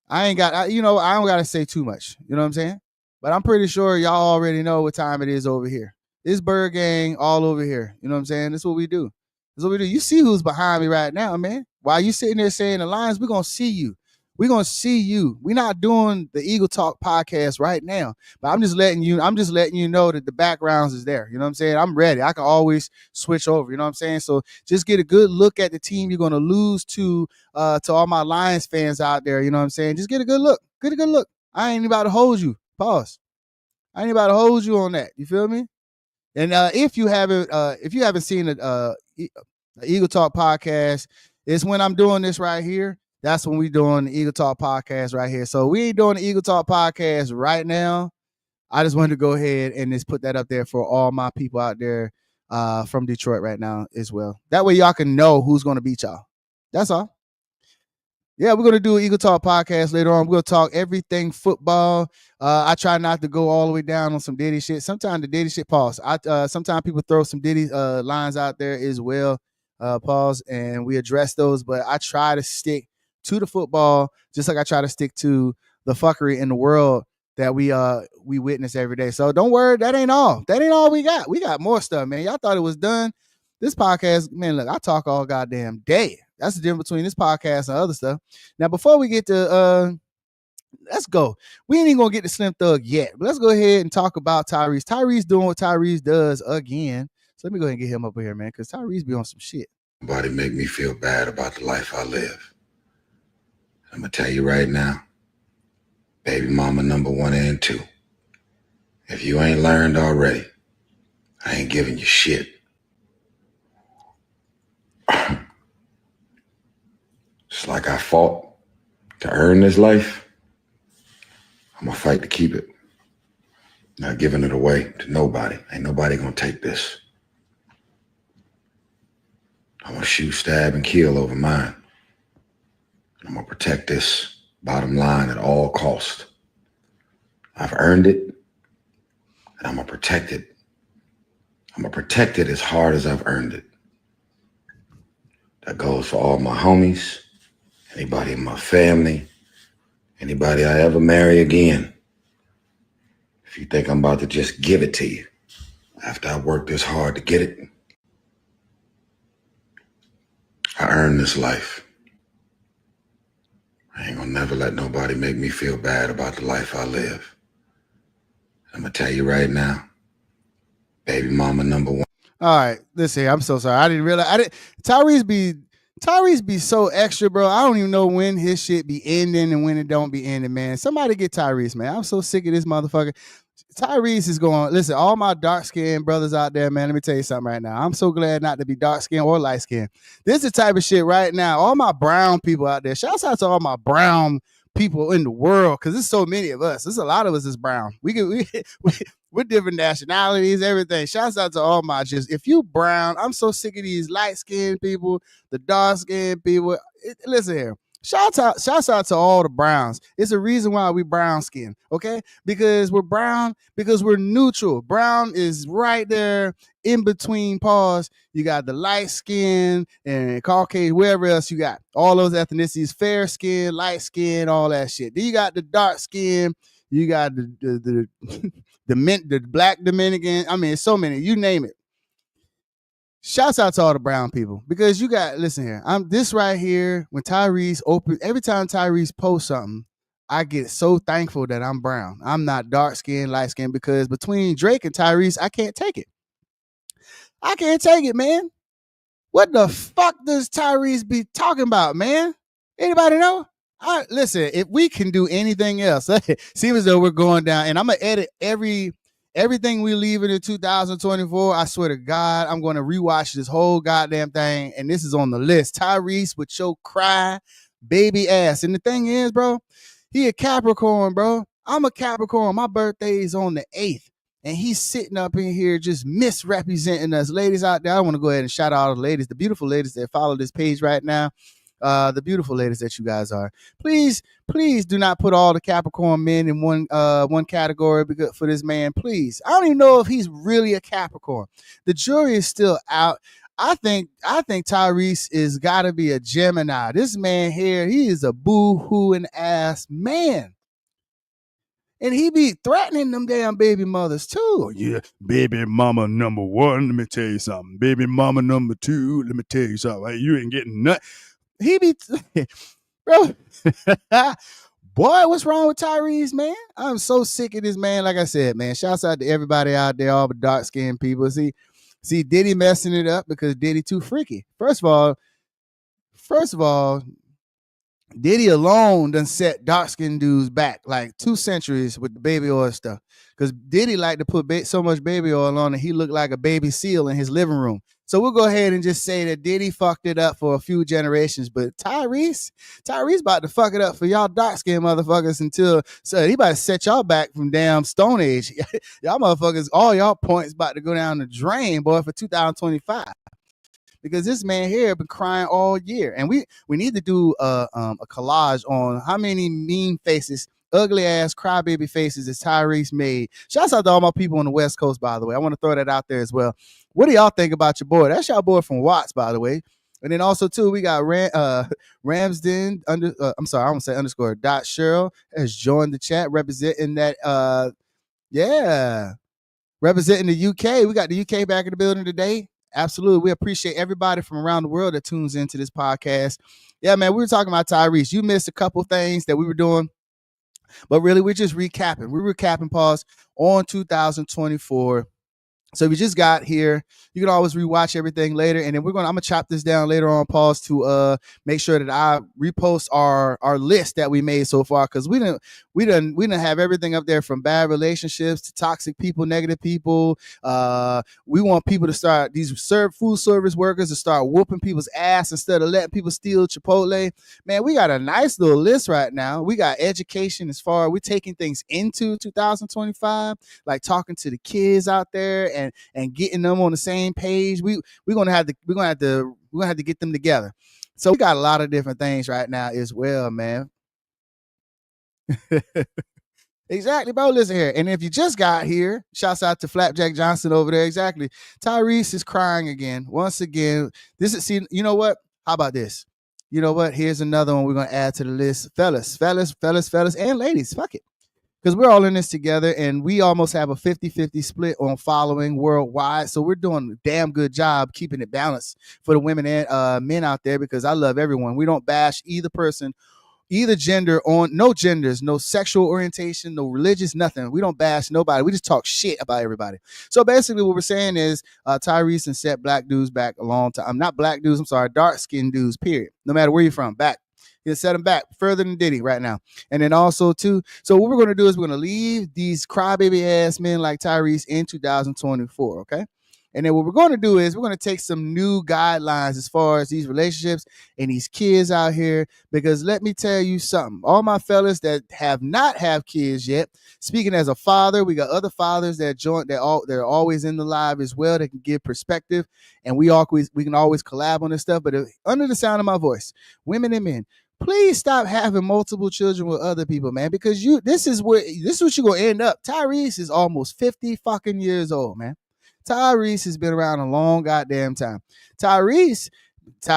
I don't got to say too much. You know what I'm saying? But I'm pretty sure y'all already know what time it is over here. It's Bird Gang all over here. You know what I'm saying? That's what we do. That's what we do. You see who's behind me right now, man. While you sitting there saying the lines, we're going to see you. We're going to see you. We're not doing the Eagle Talk podcast right now, but I'm just letting you know that the backgrounds is there. You know what I'm saying? I'm ready. I can always switch over. You know what I'm saying? So just get a good look at the team you're going to lose to all my Lions fans out there. You know what I'm saying? Just get a good look. Get a good look. I ain't about to hold you. Pause. I ain't about to hold you on that. You feel me? And if you haven't seen a Eagle Talk podcast, it's when I'm doing this right here. That's when we doing the Eagle Talk podcast right here. So we ain't doing the Eagle Talk podcast right now. I just wanted to go ahead and just put that up there for all my people out there from Detroit right now as well. That way y'all can know who's going to beat y'all. That's all. Yeah, we're going to do an Eagle Talk podcast later on. We're going to talk everything football. I try not to go all the way down on some Diddy shit. Sometimes the Diddy shit pause. Sometimes people throw some Diddy lines out there as well, pause, and we address those. But I try to stick to the football, just like I try to stick to the fuckery in the world that we witness every day. So don't worry, that ain't all. That ain't all we got. We got more stuff, man. Y'all thought it was done. This podcast, man, look, I talk all goddamn day. That's the difference between this podcast and other stuff. Now, before we get to let's go. We ain't even gonna get to Slim Thug yet, but let's go ahead and talk about Tyrese. Tyrese doing what Tyrese does again. So let me go ahead and get him up here, man, because Tyrese be on some shit. Nobody make me feel bad about the life I live. I'm gonna tell you right now, baby mama number 1 and 2. If you ain't learned already, I ain't giving you shit. Just like I fought to earn this life, I'm gonna fight to keep it. Not giving it away to nobody. Ain't nobody gonna take this. I'm gonna shoot, stab, and kill over mine. I'm gonna protect this bottom line at all costs. I've earned it, and I'm gonna protect it. I'm gonna protect it as hard as I've earned it. That goes for all my homies, anybody in my family, anybody I ever marry again. If you think I'm about to just give it to you after I worked this hard to get it, I earned this life. I ain't gonna never let nobody make me feel bad about the life I live. I'm gonna tell you right now, baby mama number 1. All right, listen here. I'm so sorry. I didn't realize. Tyrese be so extra, bro. I don't even know when his shit be ending and when it don't be ending, man. Somebody get Tyrese, man. I'm so sick of this motherfucker. Tyrese is going, listen, all my dark-skinned brothers out there, man, let me tell you something right now. I'm so glad not to be dark-skinned or light-skinned. This is the type of shit right now. All my brown people out there, shouts out to all my brown people in the world, because there's so many of us. There's a lot of us is brown. We're different nationalities, everything. Shouts out to all my if you brown, I'm so sick of these light-skinned people, the dark-skinned people. Listen here. Shouts out to all the browns. It's a reason why we brown skin, okay? Because we're brown, because we're neutral. Brown is right there in between pause. You got the light skin and Caucasian, wherever else you got. All those ethnicities, fair skin, light skin, all that shit. Then you got the dark skin. You got the black Dominican. I mean, it's so many. You name it. Shouts out to all the brown people, because you got, listen here, I'm this right here. When Tyrese every time Tyrese posts something, I get so thankful that I'm brown. I'm not dark skinned, light skinned, because between Drake and Tyrese, I can't take it. I can't take it, man. What the fuck does Tyrese be talking about, man? Anybody know? Listen, if we can do anything else, seems as though we're going down, and I'm gonna edit everything we leaving in 2024, I swear to God, I'm going to rewatch this whole goddamn thing, and this is on the list. Tyrese with your cry baby ass. And the thing is, bro, he a Capricorn, bro. I'm a Capricorn. My birthday is on the 8th, and he's sitting up in here just misrepresenting us. Ladies out there, I want to go ahead and shout out all the ladies, the beautiful ladies that follow this page right now. The beautiful ladies that you guys are. Please do not put all the Capricorn men in one category for this man. Please. I don't even know if he's really a Capricorn. The jury is still out. I think Tyrese is gotta be a Gemini. This man here, he is a boo-hooing ass man. And he be threatening them damn baby mothers too. Yeah, baby mama number 1, let me tell you something. Baby mama number 2, let me tell you something. Hey, you ain't getting nothing. He be, bro, boy, what's wrong with Tyrese, man? I'm so sick of this man. Like I said, man, shouts out to everybody out there, all the dark-skinned people. See Diddy messing it up because Diddy too freaky. First of all, Diddy alone done set dark skinned dudes back like 2 centuries with the baby oil stuff. Because Diddy liked to put so much baby oil on it, he looked like a baby seal in his living room. So we'll go ahead and just say that Diddy fucked it up for a few generations. But Tyrese about to fuck it up for y'all dark skinned motherfuckers so he about to set y'all back from damn Stone Age. Y'all motherfuckers, all y'all points about to go down the drain, boy, for 2025. Because this man here been crying all year, and we need to do a collage on how many mean faces, ugly ass crybaby faces that Tyrese made. Shouts out to all my people on the West Coast, by the way. I want to throw that out there as well. What do y'all think about your boy? That's y'all boy from Watts, by the way. And then also too, we got Ramsden I'm sorry, I won't say underscore dot Cheryl has joined the chat representing that representing the UK. We got the UK back in the building today. Absolutely. We appreciate everybody from around the world that tunes into this podcast. Yeah, man, we were talking about Tyrese. You missed a couple things that we were doing, but really we're just recapping. We're recapping, pause, on 2024. So if you just got here, you can always rewatch everything later. And then I'm gonna chop this down later on, pause, to make sure that I repost our list that we made so far, because we didn't have everything up there from bad relationships to toxic people, negative people. We want people to start, these food service workers, to start whooping people's ass instead of letting people steal Chipotle. Man, we got a nice little list right now. We got education as far, we're taking things into 2025, like talking to the kids out there and getting them on the same page. We're gonna have to get them together. So we got a lot of different things right now as well, man. Exactly, bro. Listen here. And if you just got here, shouts out to Flapjack Johnson over there. Exactly. Tyrese is crying again. Once again. You know what? How about this? You know what? Here's another one we're gonna add to the list. Fellas, and ladies. Fuck it. Because we're all in this together, and we almost have a 50-50 split on following worldwide. So we're doing a damn good job keeping it balanced for the women and men out there, because I love everyone. We don't bash either person, either gender, on no genders, no sexual orientation, no religious, nothing. We don't bash nobody. We just talk shit about everybody. So basically what we're saying is Tyrese and set black dudes back a long time. Not black dudes, I'm sorry, dark-skinned dudes, period. No matter where you're from, back. He'll set them back further than Diddy right now. And then also too, so what we're going to do is we're going to leave these crybaby ass men like Tyrese in 2024, okay? And then what we're going to do is we're going to take some new guidelines as far as these relationships and these kids out here, because let me tell you something. All my fellas that have not have kids yet, speaking as a father, we got other fathers that they're always in the live as well, that can give perspective, and we can always collab on this stuff. But under the sound of my voice, women and men, please stop having multiple children with other people, man, because this is what you're going to end up. Tyrese is almost 50 fucking years old, man. Tyrese has been around a long goddamn time. Tyrese, it's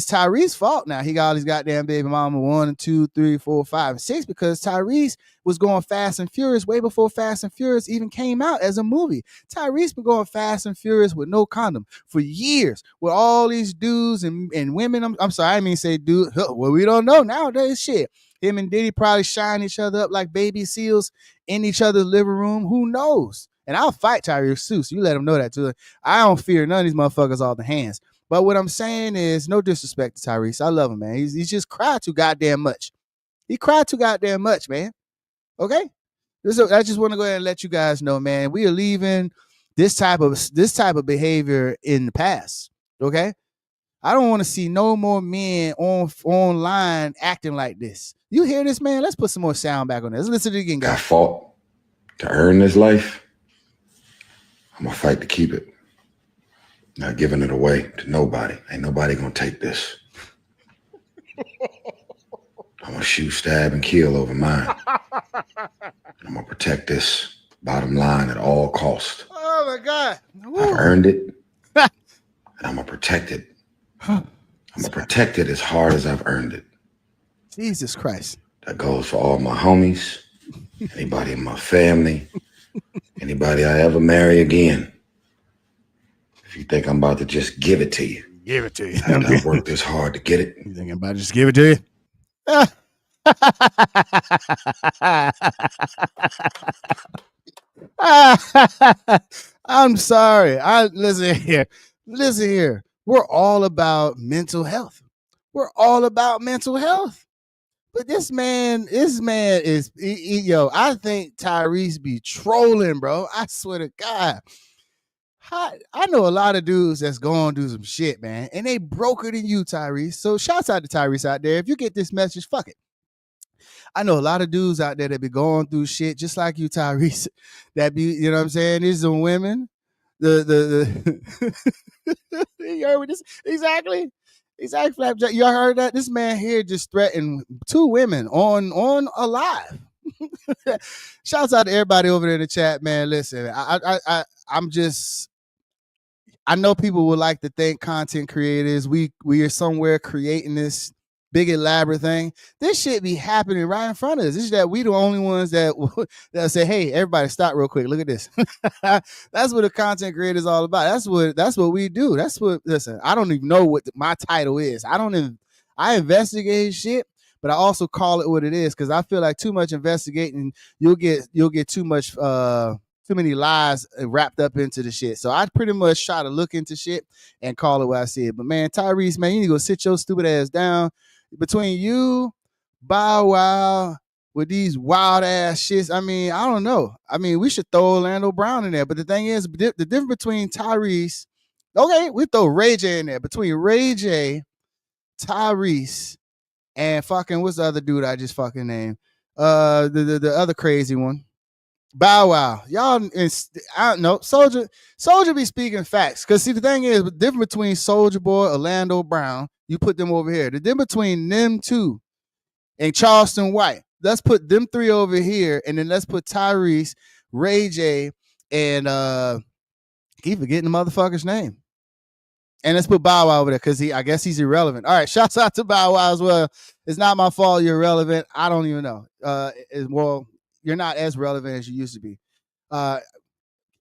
Tyrese's fault now. He got all these goddamn baby mama 1, 2, 3, 4, 5, and 6, because Tyrese was going Fast and Furious way before Fast and Furious even came out as a movie. Tyrese been going Fast and Furious with no condom for years, with all these dudes and women. I'm sorry, I didn't mean to say dude. Well, we don't know nowadays. Shit. Him and Diddy probably shine each other up like baby seals in each other's living room. Who knows? And I'll fight Tyrese too, so you let him know that too. I don't fear none of these motherfuckers off the hands. But what I'm saying is, no disrespect to Tyrese. I love him, man. He's just cried too goddamn much. He cried too goddamn much, man. Okay? I just want to go ahead and let you guys know, man, we are leaving this type of behavior in the past. Okay? I don't want to see no more men online acting like this. You hear this, man? Let's put some more sound back on this. Let's listen to it again, guys. I fought to earn this life. I'm gonna fight to keep it. Not giving it away to nobody. Ain't nobody gonna take this. I'm gonna shoot, stab, and kill over mine. I'm gonna protect this bottom line at all costs. Oh my God. I've earned it, and I'm gonna protect it. I'm gonna protect it as hard as I've earned it. Jesus Christ. That goes for all my homies, anybody in my family, anybody I ever marry again. If you think I'm about to just give it to you, after I worked this hard to get it. You think I'm about to just give it to you? I'm sorry. Listen here. We're all about mental health. But this man is yo. I think Tyrese be trolling, bro. I swear to God. I know a lot of dudes that's going to do some shit, man, and they broker than you, Tyrese. So shouts out to Tyrese out there. If you get this message, fuck it. I know a lot of dudes out there that be going through shit just like you, Tyrese. That be, you know what I'm saying? These are women. The you heard this exactly. Exactly, Flapjack. You heard that? This man here just threatened 2 women on a live. Shouts out to everybody over there in the chat, man. Listen, I'm just. I know people would like to think content creators. We are somewhere creating this big elaborate thing. This shit be happening right in front of us. It's just that we the only ones that say, "Hey, everybody, stop real quick. Look at this." That's what a content creator is all about. That's what we do. That's what. Listen, I don't even know what my title is. I investigate shit, but I also call it what it is because I feel like too much investigating, you'll get too much. Too many lies wrapped up into the shit. So I pretty much try to look into shit and call it what I see it. But man, Tyrese, man, you need to go sit your stupid ass down. Between you, Bow Wow, with these wild ass shits, I mean, I don't know. I mean, we should throw Orlando Brown in there. But the thing is, the difference between Tyrese, okay, we throw Ray J in there. Between Ray J, Tyrese, and fucking, what's the other dude I just fucking named? The other crazy one. Bow Wow, y'all, I don't know. Soldier be speaking facts. Cause see, the thing is, the difference between Soldier Boy, Orlando Brown, you put them over here. The difference between them 2 and Charleston White, let's put them 3 over here, and then let's put Tyrese, Ray J, and keep forgetting the motherfucker's name. And let's put Bow Wow over there because I guess he's irrelevant. All right, shouts out to Bow Wow as well. It's not my fault you're irrelevant. I don't even know. Well, you're not as relevant as you used to be.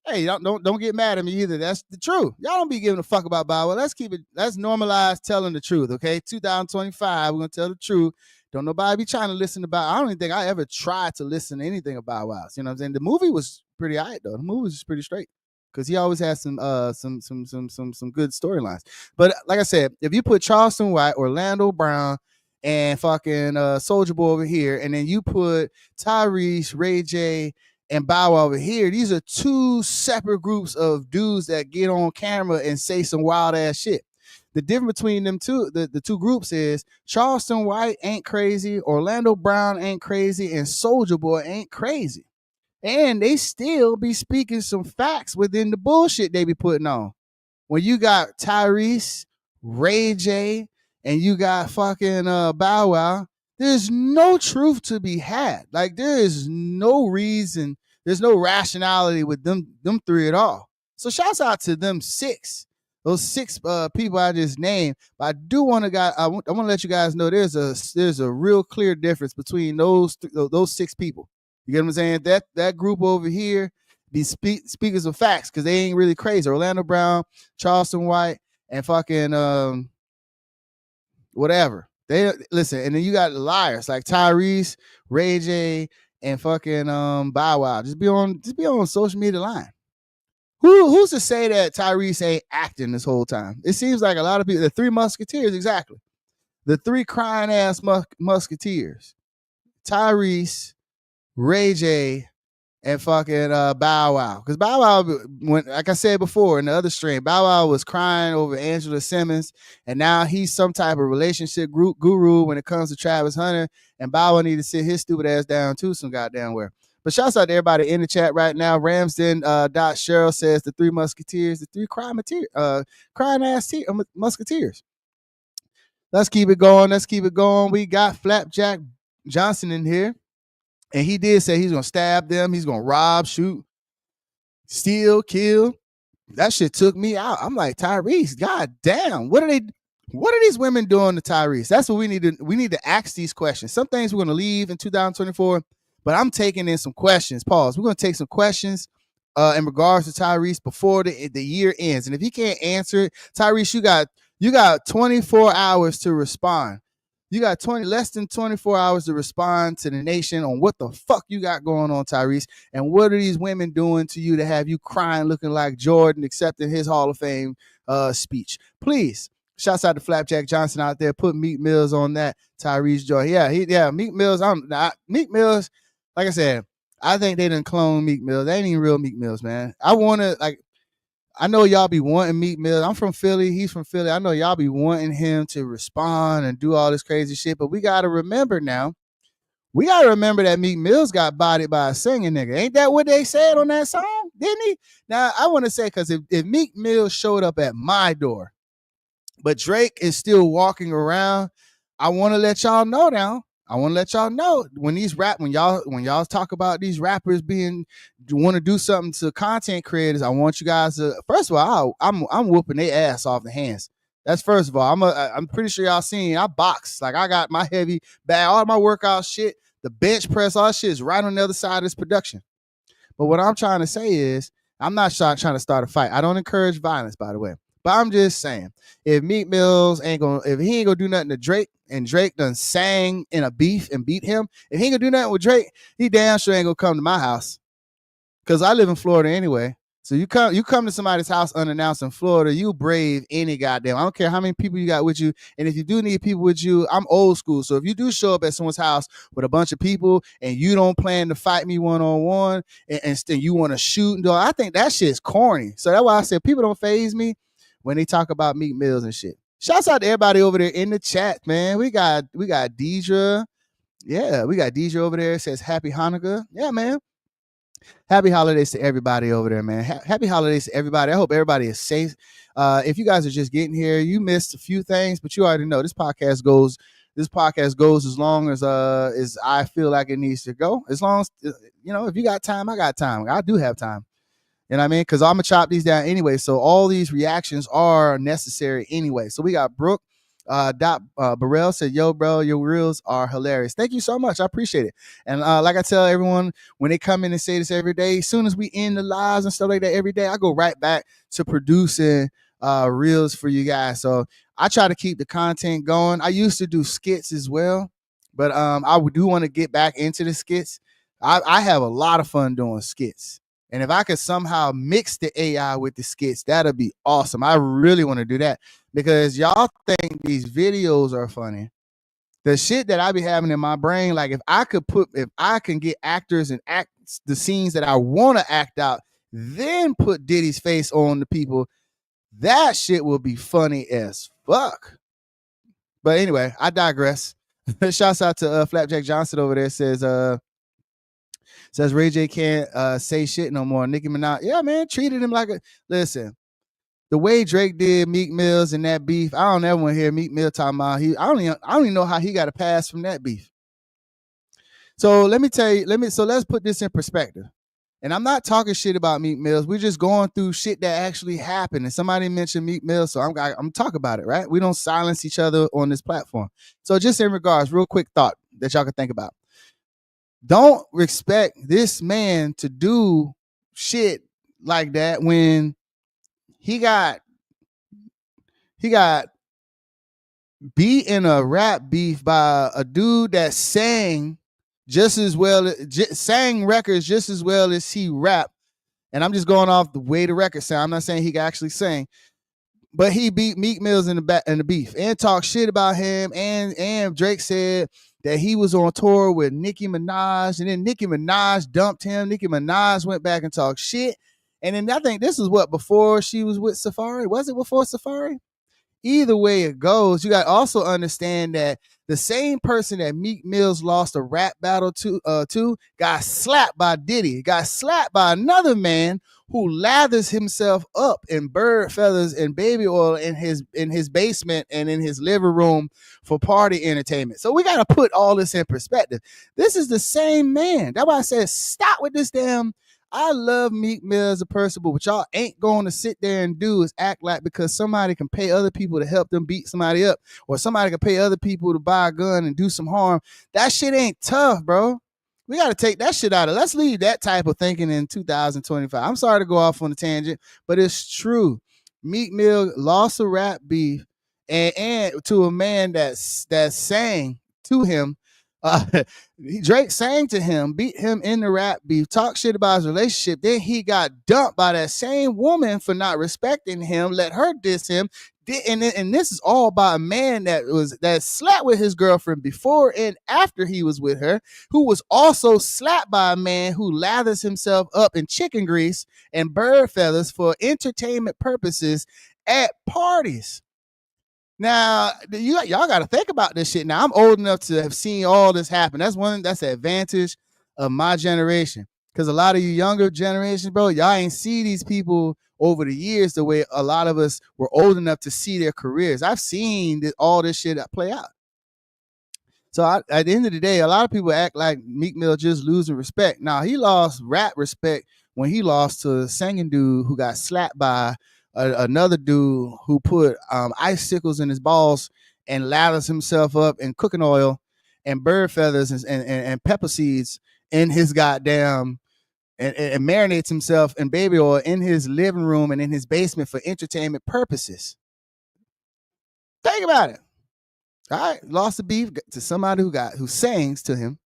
Hey, don't get mad at me either. That's the truth. Y'all don't be giving a fuck about Bow Wow. Let's normalize telling the truth, okay? 2025, we're gonna tell the truth. Don't nobody be trying to listen to Bow Wow. I don't even think I ever tried to listen to anything about Bow Wow. You know what I'm saying? The movie was pretty all right though. The movie was pretty straight. Because he always has some good storylines. But like I said, if you put Charleston White, Orlando Brown, and fucking Soldier Boy over here, and then you put Tyrese, Ray J, and Bow Wow over here, these are 2 separate groups of dudes that get on camera and say some wild ass shit. The difference between them two, the 2 groups is Charleston White ain't crazy, Orlando Brown ain't crazy, and Soldier Boy ain't crazy. And they still be speaking some facts within the bullshit they be putting on. When you got Tyrese, Ray J, and you got fucking Bow Wow, there's no truth to be had. Like there is no reason, there's no rationality with them 3 at all. So shouts out to them 6. Those 6 people I just named. But I do want I want to let you guys know there's a real clear difference between those 6 people. You get what I'm saying? That group over here be speakers of facts because they ain't really crazy. Orlando Brown, Charleston White, and fucking whatever. They listen, and then you got liars like Tyrese, Ray J, and fucking Bow Wow. Just be on social media line. Who's to say that Tyrese ain't acting this whole time? It seems like a lot of people. The 3 Musketeers, exactly. The 3 crying ass Musketeers. Tyrese, Ray J, and fucking Bow Wow. Because Bow Wow, like I said before in the other stream, Bow Wow was crying over Angela Simmons, and now he's some type of relationship guru when it comes to Travis Hunter, and Bow Wow need to sit his stupid ass down too some goddamn where. But shouts out to everybody in the chat right now. Ramsden Cheryl says the 3 Musketeers, the 3 crying ass Musketeers. Let's keep it going. We got Flapjack Johnson in here. And he did say he's going to stab them. He's going to rob, shoot, steal, kill. That shit took me out. I'm like, Tyrese, god damn. What are these women doing to Tyrese? That's what we need to ask these questions. Some things we're going to leave in 2024, but I'm taking in some questions. Pause. We're going to take some questions in regards to Tyrese before the year ends. And if he can't answer it, Tyrese, you got 24 hours to respond. You got less than 24 hours to respond to the nation on what the fuck you got going on, Tyrese, and what are these women doing to you to have you crying, looking like Jordan, accepting his Hall of Fame speech. Please Shouts out to Flapjack Johnson out there. Put Meek Mills on that. Tyrese Joy. Yeah, Meek Mills. Meek Mills, like I said, I think they done clone Meek Mills. They ain't even real Meek Mills, man. I know y'all be wanting Meek Mills. I'm from Philly. He's from Philly. I know y'all be wanting him to respond and do all this crazy shit, but we got to remember now. We got to remember that Meek Mills got bodied by a singing nigga. Ain't that what they said on that song? Didn't he? Now, I want to say, because if Meek Mills showed up at my door, but Drake is still walking around, I want to let y'all know now. I want to let y'all know when y'all talk about these rappers want to do something to content creators. I want you guys to, first of all, I'm whooping their ass off the hands. That's first of all. I'm pretty sure y'all seen I box. Like I got my heavy bag, all my workout shit, the bench press, all that shit is right on the other side of this production. But what I'm trying to say is, I'm not trying to start a fight. I don't encourage violence, by the way. But I'm just saying, if Meek Mills if he ain't gonna do nothing to Drake, and Drake done sang in a beef and beat him, if he ain't gonna do nothing with Drake, he damn sure ain't gonna come to my house. Cause I live in Florida anyway. So you come to somebody's house unannounced in Florida, you brave any goddamn. I don't care how many people you got with you. And if you do need people with you, I'm old school. So if you do show up at someone's house with a bunch of people and you don't plan to fight me one-on-one and you want to shoot and do, I think that shit's corny. So that's why I said people don't faze me when they talk about Meek Mills and shit. Shouts out to everybody over there in the chat, man. We got Deidre. Yeah, we got Deidre over there. It says happy Hanukkah. Yeah, man. Happy holidays to everybody over there, man. Happy holidays to everybody. I hope everybody is safe. If you guys are just getting here, you missed a few things, but you already know this podcast goes as long as I feel like it needs to go. As long as, if you got time, I got time. I do have time. You know what I mean? Because I'm going to chop these down anyway. So all these reactions are necessary anyway. So we got Brooke. Burrell said, yo, bro, your reels are hilarious. Thank you so much. I appreciate it. And like I tell everyone, when they come in and say this every day, as soon as we end the lives and stuff like that every day, I go right back to producing reels for you guys. So I try to keep the content going. I used to do skits as well, but I do want to get back into the skits. I have a lot of fun doing skits. And if I could somehow mix the AI with the skits, that'd be awesome. I really want to do that because y'all think these videos are funny. The shit that I be having in my brain, like if I can get actors and act the scenes that I want to act out, then put Diddy's face on the people, that shit will be funny as fuck. But anyway, I digress. Shouts out to Flapjack Johnson over there. Says Ray J can't say shit no more. Nicki Minaj, yeah, man, treated him like a. Listen, the way Drake did Meek Mills and that beef, I don't ever want to hear Meek Mill talking about I don't even know how he got a pass from that beef. So let me tell you, so let's put this in perspective. And I'm not talking shit about Meek Mills. We're just going through shit that actually happened. And somebody mentioned Meek Mills, so I'm talking about it, right? We don't silence each other on this platform. So just in regards, real quick thought that y'all can think about. Don't expect this man to do shit like that when he got beat in a rap beef by a dude that sang just as well, sang records just as well as he rapped. And I'm just going off the way the record sound. I'm not saying he can actually sing, but he beat Meek Mills in the beef and talked shit about him. And Drake said that he was on tour with Nicki Minaj, and then Nicki Minaj dumped him. Nicki Minaj went back and talked shit. And then I think this is before she was with Safari. Was it before Safari? Either way it goes, you got to also understand that the same person that Meek Mills lost a rap battle to got slapped by Diddy, got slapped by another man who lathers himself up in bird feathers and baby oil in his basement and in his living room for party entertainment. So we got to put all this in perspective. This is the same man. That's why I said stop with this damn. I love Meek Mill as a person, but what y'all ain't going to sit there and do is act like because somebody can pay other people to help them beat somebody up, or somebody can pay other people to buy a gun and do some harm. That shit ain't tough, bro. We got to take that shit out of. Let's leave that type of thinking in 2025. I'm sorry to go off on a tangent, but it's true. Meek Mill lost a rap beef and to a man that sang to him Drake sang to him, beat him in the rap beef, talk shit about his relationship. Then he got dumped by that same woman for not respecting him, let her diss him. And this is all by a man that slept with his girlfriend before and after he was with her, who was also slapped by a man who lathers himself up in chicken grease and bird feathers for entertainment purposes at parties. Now, y'all got to think about this shit. Now, I'm old enough to have seen all this happen. That's the advantage of my generation. Because a lot of you younger generations, bro, y'all ain't see these people over the years the way a lot of us were old enough to see their careers. I've seen all this shit play out. So at the end of the day, a lot of people act like Meek Mill just losing respect. Now, he lost rap respect when he lost to a singing dude who got slapped by another dude who put icicles in his balls and lathers himself up in cooking oil and bird feathers and pepper seeds in his goddamn and marinates himself in baby oil in his living room and in his basement for entertainment purposes. Think about it. All right, lost the beef to somebody who sings to him,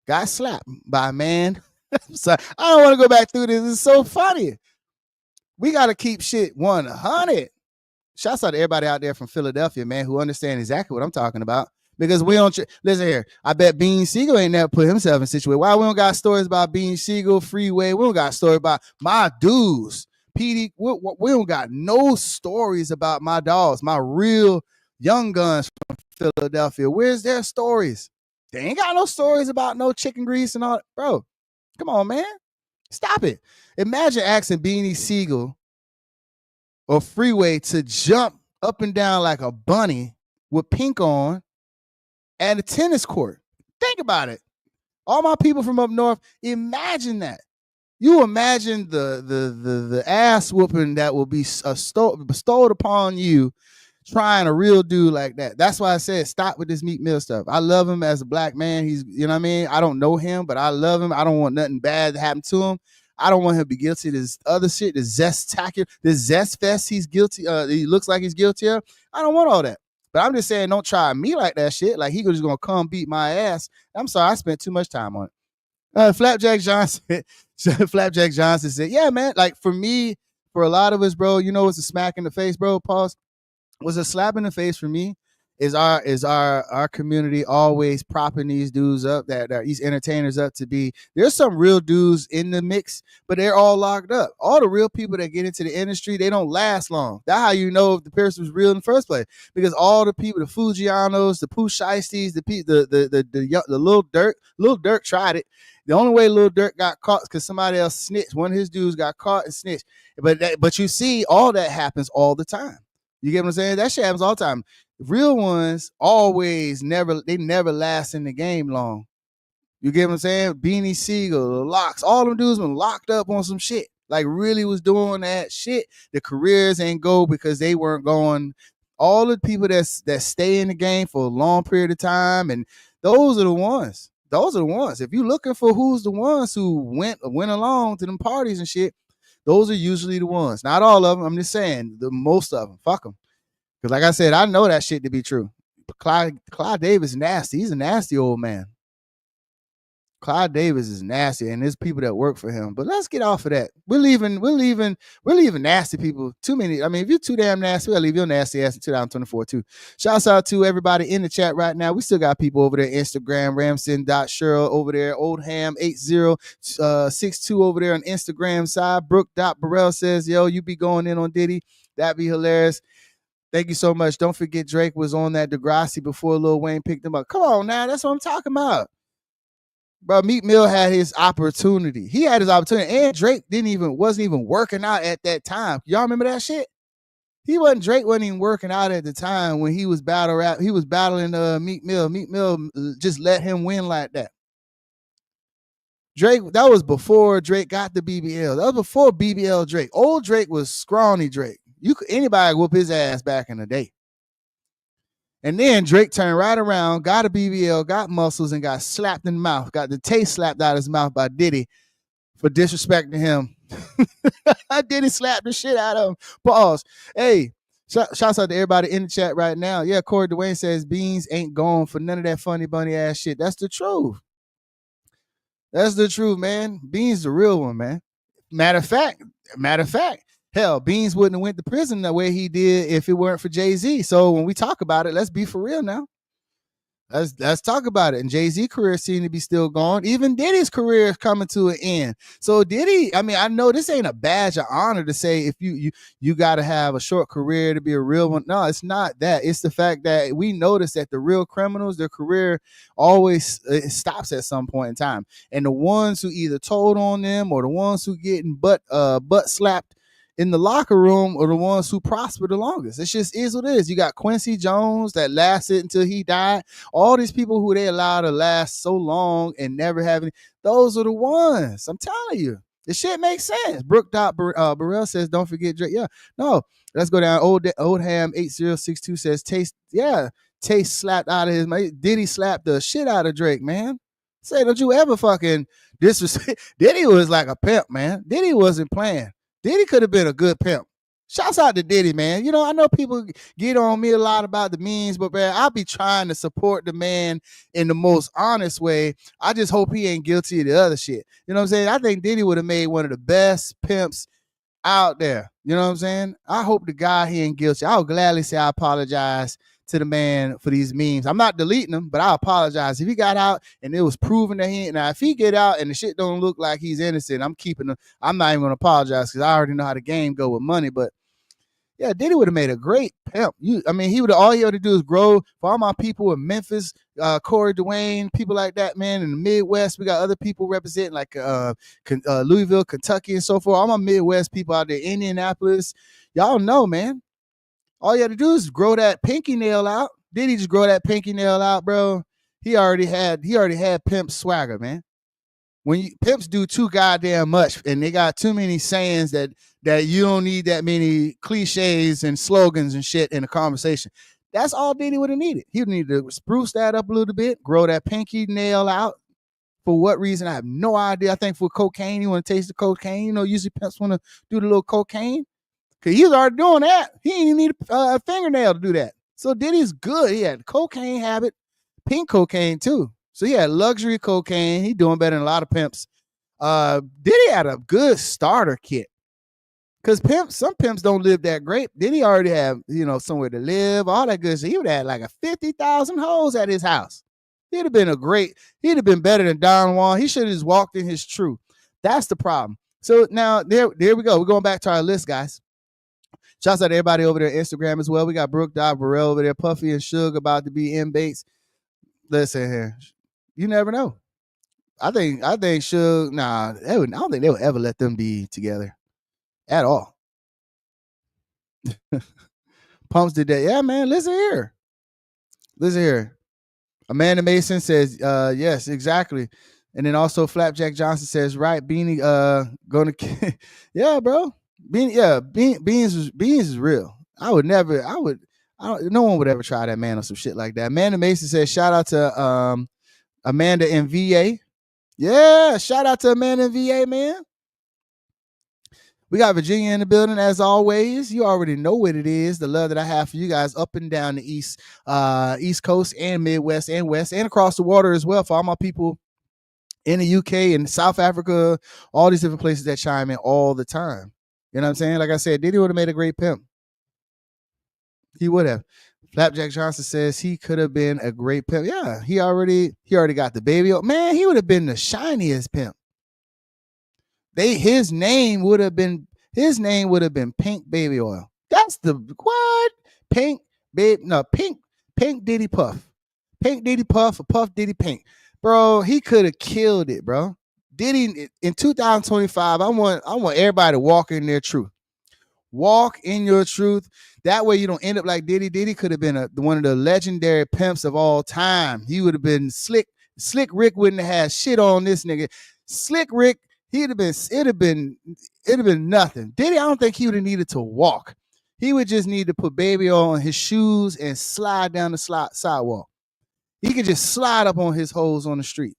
got slapped by a man. So I don't want to go back through this. It's so funny. We got to keep shit 100. Shouts out to everybody out there from Philadelphia, man, who understand exactly what I'm talking about. Because we don't listen here. I bet Bean Siegel ain't never put himself in a situation. Why we don't got stories about Bean Siegel, Freeway? We don't got stories about my dudes. PD. We don't got no stories about my dogs, my real young guns from Philadelphia. Where's their stories? They ain't got no stories about no chicken grease and all. Bro, come on, man. Stop it. Imagine asking Beanie Siegel or Freeway to jump up and down like a bunny with pink on at a tennis court. Think about it. All my people from up north, imagine that. You imagine the ass whooping that will be bestowed upon you trying a real dude like that. That's why I said stop with this Meek Mill stuff. I love him as a black man. He's, you know what I mean? I don't know him, but I love him. I don't want nothing bad to happen to him. I don't want him to be guilty of this other shit, this Zest Fest he's guilty. He looks like he's guilty of. I don't want all that. But I'm just saying, don't try me like that shit. Like he was just gonna come beat my ass. I'm sorry, I spent too much time on it. Flapjack Johnson said, yeah, man, like for me, for a lot of us, bro, you know, it's a smack in the face, bro. Pause. Was a slap in the face for me is our community always propping these dudes up, that these entertainers up to be. There's some real dudes in the mix, but they're all locked up. All the real people that get into the industry, they don't last long. That's how you know if the person was real in the first place, because all the people, the Fujianos, the Pooh Shiesties, the Lil Durk tried it. The only way Lil Durk got caught is because somebody else snitched. One of his dudes got caught and snitched. But you see, all that happens all the time. You get what I'm saying? That shit happens all the time. Real ones never last in the game long. You get what I'm saying? Beanie Siegel, the Locks, all them dudes been locked up on some shit. Like really was doing that shit. The careers ain't go because they weren't going. All the people that stay in the game for a long period of time, and those are the ones. Those are the ones. If you're looking for who's the ones who went along to them parties and shit, those are usually the ones. Not all of them. I'm just saying the most of them. Fuck them. Because like I said, I know that shit to be true. Clyde Davis is nasty. He's a nasty old man. Clyde Davis is nasty, and there's people that work for him. But let's get off of that. We're leaving nasty people. Too many. I mean, if you're too damn nasty, we'll leave your nasty ass in 2024 too. Shouts out to everybody in the chat right now. We still got people over there. Instagram, Ramson.Cheryl over there. Oldham8062 over there on Instagram side. Brooke.Burrell says, yo, you be going in on Diddy. That'd be hilarious. Thank you so much. Don't forget Drake was on that Degrassi before Lil Wayne picked him up. Come on now. That's what I'm talking about. Bro, Meek Mill had his opportunity. He had his opportunity. And Drake wasn't even working out at that time. Y'all remember that shit? Drake wasn't even working out at the time when he was He was battling Meek Mill. Meek Mill just let him win like that. Drake, that was before Drake got the BBL. That was before BBL Drake. Old Drake was scrawny Drake. Anybody whoop his ass back in the day. And then Drake turned right around, got a BBL, got muscles, and got slapped in the mouth. Got the taste slapped out of his mouth by Diddy for disrespecting him. Diddy slapped the shit out of him. Pause. Hey, Shouts out to everybody in the chat right now. Yeah, Corey Dwayne says Beans ain't going for none of that funny bunny ass shit. That's the truth. That's the truth, man. Beans the real one, man. Matter of fact, hell, Beans wouldn't have went to prison the way he did if it weren't for Jay-Z. So when we talk about it, let's be for real now. Let's talk about it. And Jay-Z's career seemed to be still going. Even Diddy's career is coming to an end. So Diddy, I mean, I know this ain't a badge of honor to say if you got to have a short career to be a real one. No, it's not that. It's the fact that we notice that the real criminals, their career always stops at some point in time. And the ones who either told on them or the ones who getting butt slapped in the locker room are the ones who prosper the longest. It just is what it is. You got Quincy Jones that lasted until he died. All these people who they allow to last so long and never having, those are the ones. I'm telling you. The shit makes sense. Brooke Burrell says, don't forget Drake. Yeah, no. Let's go down. Old Ham 8062 says, Taste slapped out of his mouth. Diddy slapped the shit out of Drake, man. Say, don't you ever fucking disrespect. Diddy was like a pimp, man. Diddy wasn't playing. Diddy could have been a good pimp. Shouts out to Diddy, man. You know, I know people get on me a lot about the memes, but man, I'll be trying to support the man in the most honest way. I just hope he ain't guilty of the other shit. You know what I'm saying? I think Diddy would have made one of the best pimps out there. You know what I'm saying? I hope the guy he ain't guilty. I'll gladly say I apologize to the man for these memes. I'm not deleting them, but I apologize. If he got out and it was proven that he, now if he get out and the shit don't look like he's innocent, I'm keeping him. I'm not even gonna apologize because I already know how the game go with money. But yeah, Diddy would have made a great pimp. He would all he had to do is grow. For all my people in Memphis, Corey Dwayne, people like that, man. In the Midwest, we got other people representing like Louisville, Kentucky, and so forth. All my Midwest people out there, Indianapolis, y'all know, man. All you had to do is grow that pinky nail out. Diddy just grow that pinky nail out, bro? He already had pimp swagger, man. When pimps do too goddamn much and they got too many sayings that you don't need that many cliches and slogans and shit in a conversation. That's all Diddy would have needed. He would need to spruce that up a little bit, grow that pinky nail out. For what reason? I have no idea. I think for cocaine, you want to taste the cocaine. You know, usually pimps want to do the little cocaine. Because he's already doing that. He ain't even need a fingernail to do that. So Diddy's good. He had cocaine habit, pink cocaine too. So he had luxury cocaine. He doing better than a lot of pimps. Diddy had a good starter kit. Because some pimps don't live that great. Diddy already have, somewhere to live, all that good shit. He would have had like a 50,000 hoes at his house. He'd have been better than Don Juan. He should have just walked in his truth. That's the problem. So now there we go. We're going back to our list, guys. Shouts out to everybody over there on Instagram as well. We got Brooke Burrell over there, Puffy and Suge about to be in Bates. Listen here, you never know. I think Suge. Nah, I don't think they would ever let them be together at all. Pumps did that. Yeah, man. Listen here. Amanda Mason says, yes, exactly. And then also Flapjack Johnson says, right, Beanie gonna yeah, bro. Beans is real. No one would ever try that man on some shit like that. Amanda Mason says, shout out to Amanda and VA. Yeah, shout out to Amanda and VA, man. We got Virginia in the building as always. You already know what it is. The love that I have for you guys up and down the East Coast and Midwest and West and across the water as well. For all my people in the UK and South Africa, all these different places that chime in all the time. You know what I'm saying? Like I said, Diddy would have made a great pimp. He would have. Flapjack Johnson says he could have been a great pimp. Yeah, he already got the baby. Man, he would have been the shiniest pimp. His name would have been Pink Baby Oil. That's the what? Pink Diddy Puff. Pink Diddy Puff or Puff Diddy Pink. Bro, he could have killed it, bro. Diddy in 2025, I want everybody to walk in their truth. Walk in your truth. That way you don't end up like Diddy. Diddy could have been one of the legendary pimps of all time. He would have been slick. Slick Rick wouldn't have had shit on this nigga. Slick Rick, it'd have been nothing. Diddy, I don't think he would have needed to walk. He would just need to put baby oil on his shoes and slide down the sidewalk. He could just slide up on his hoes on the street.